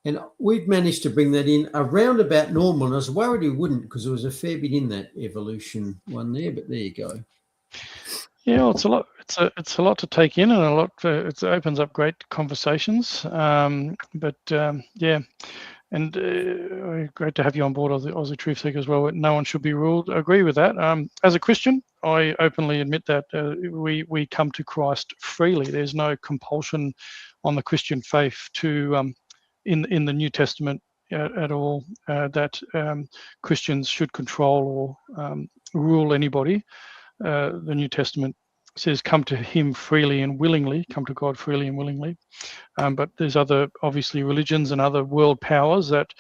And we've managed to bring that in around about normal. And I was worried we wouldn't, because there was a fair bit in that evolution one there, but there you go. Yeah, well, it's a lot. It's a lot to take in, and it opens up great conversations. And great to have you on board, Aussie Truth Seeker, as well. No one should be ruled. I agree with that. As a Christian, I openly admit that we come to Christ freely. There's no compulsion on the Christian faith to in the New Testament at all that Christians should control or rule anybody. The New Testament says, come to him freely and willingly, come to God freely and willingly. But there's other, obviously, religions and other world powers that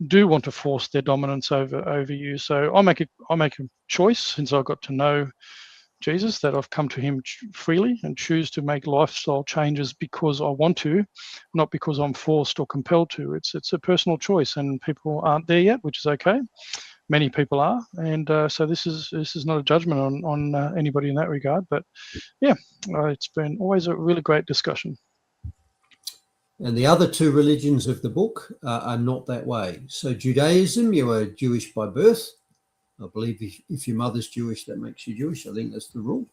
do want to force their dominance over you. So I make a choice, since I got to know Jesus, that I've come to him freely and choose to make lifestyle changes because I want to, not because I'm forced or compelled to. It's a personal choice, and people aren't there yet, which is okay. Many people are, and so this is not a judgment on anybody in that regard. But yeah, it's been always a really great discussion. And the other two religions of the book are not that way. So Judaism, you are Jewish by birth. I believe if your mother's Jewish, that makes you Jewish. I think that's the rule.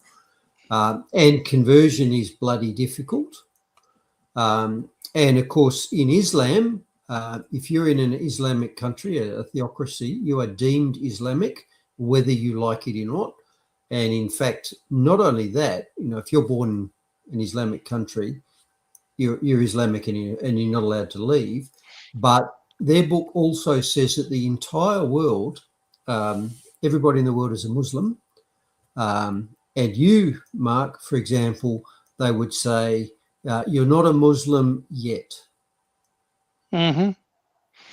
And conversion is bloody difficult. And of course, in Islam, if you're in an Islamic country, a theocracy, you are deemed Islamic, whether you like it or not. And in fact, not only that, if you're born in an Islamic country, you're Islamic and you're not allowed to leave. But their book also says that the entire world, everybody in the world is a Muslim. And you, Mark, for example, they would say, you're not a Muslim yet. Mm-hmm.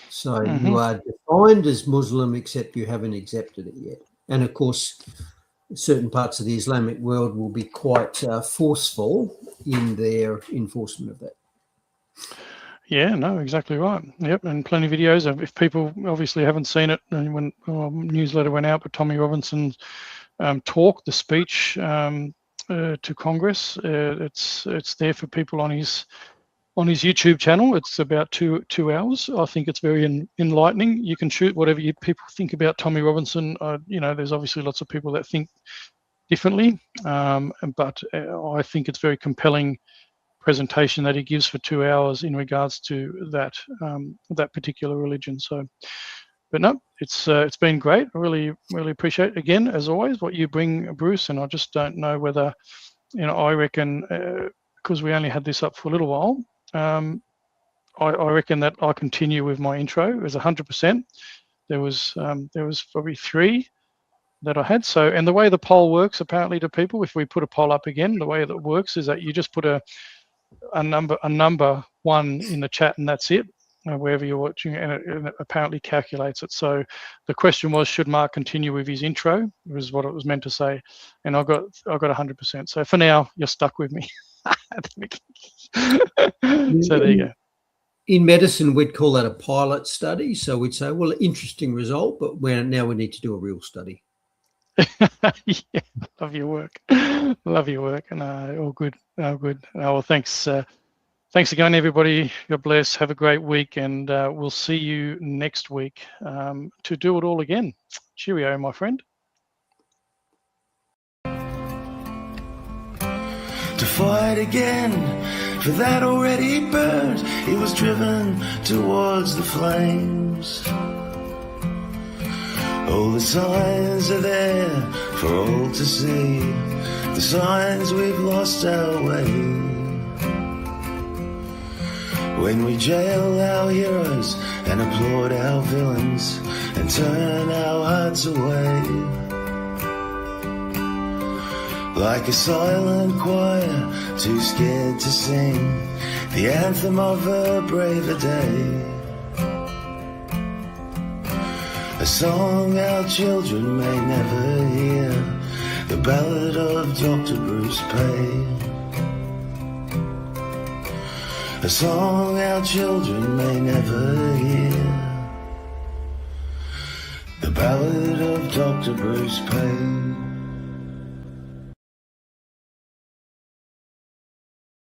So you are defined as Muslim, except you haven't accepted it yet. And of course, certain parts of the Islamic world will be quite forceful in their enforcement of that. Yeah, no, exactly right. Yep, and plenty of videos. If people obviously haven't seen it, when newsletter went out, but Tommy Robinson's talk, the speech to Congress, it's there for people on his YouTube channel. It's about two hours. I think it's very enlightening. You can shoot whatever people think about Tommy Robinson. There's obviously lots of people that think differently, but I think it's very compelling presentation that he gives for 2 hours in regards to that particular religion. So, but no, it's been great. I really appreciate, again, as always, what you bring, Bruce. And I just don't know whether, I reckon, because we only had this up for a little while, I reckon that I'll continue with my intro. It was 100%. There was probably 3 that I had. So, and the way the poll works, apparently, to people, if we put a poll up again, the way that it works is that you just put a number 1 in the chat, and that's it, wherever you're watching, and it apparently calculates it. So the question was, should Mark continue with his intro? It was what it was meant to say, and I got 100%. So for now, you're stuck with me. So there you go. In medicine, we'd call that a pilot study. So we'd say, well, interesting result, but now we need to do a real study. Yeah, love your work. Love your work. And all good. Well, thanks again, everybody. God bless. Have a great week, and we'll see you next week to do it all again. Cheerio, my friend. To fight again for that already burned, he was driven towards the flames. All the signs are there for all to see, the signs we've lost our way. When we jail our heroes and applaud our villains and turn our hearts away, like a silent choir, too scared to sing the anthem of a braver day. A song our children may never hear, the ballad of Dr. Bruce Paix. A song our children may never hear, the ballad of Dr. Bruce Paix.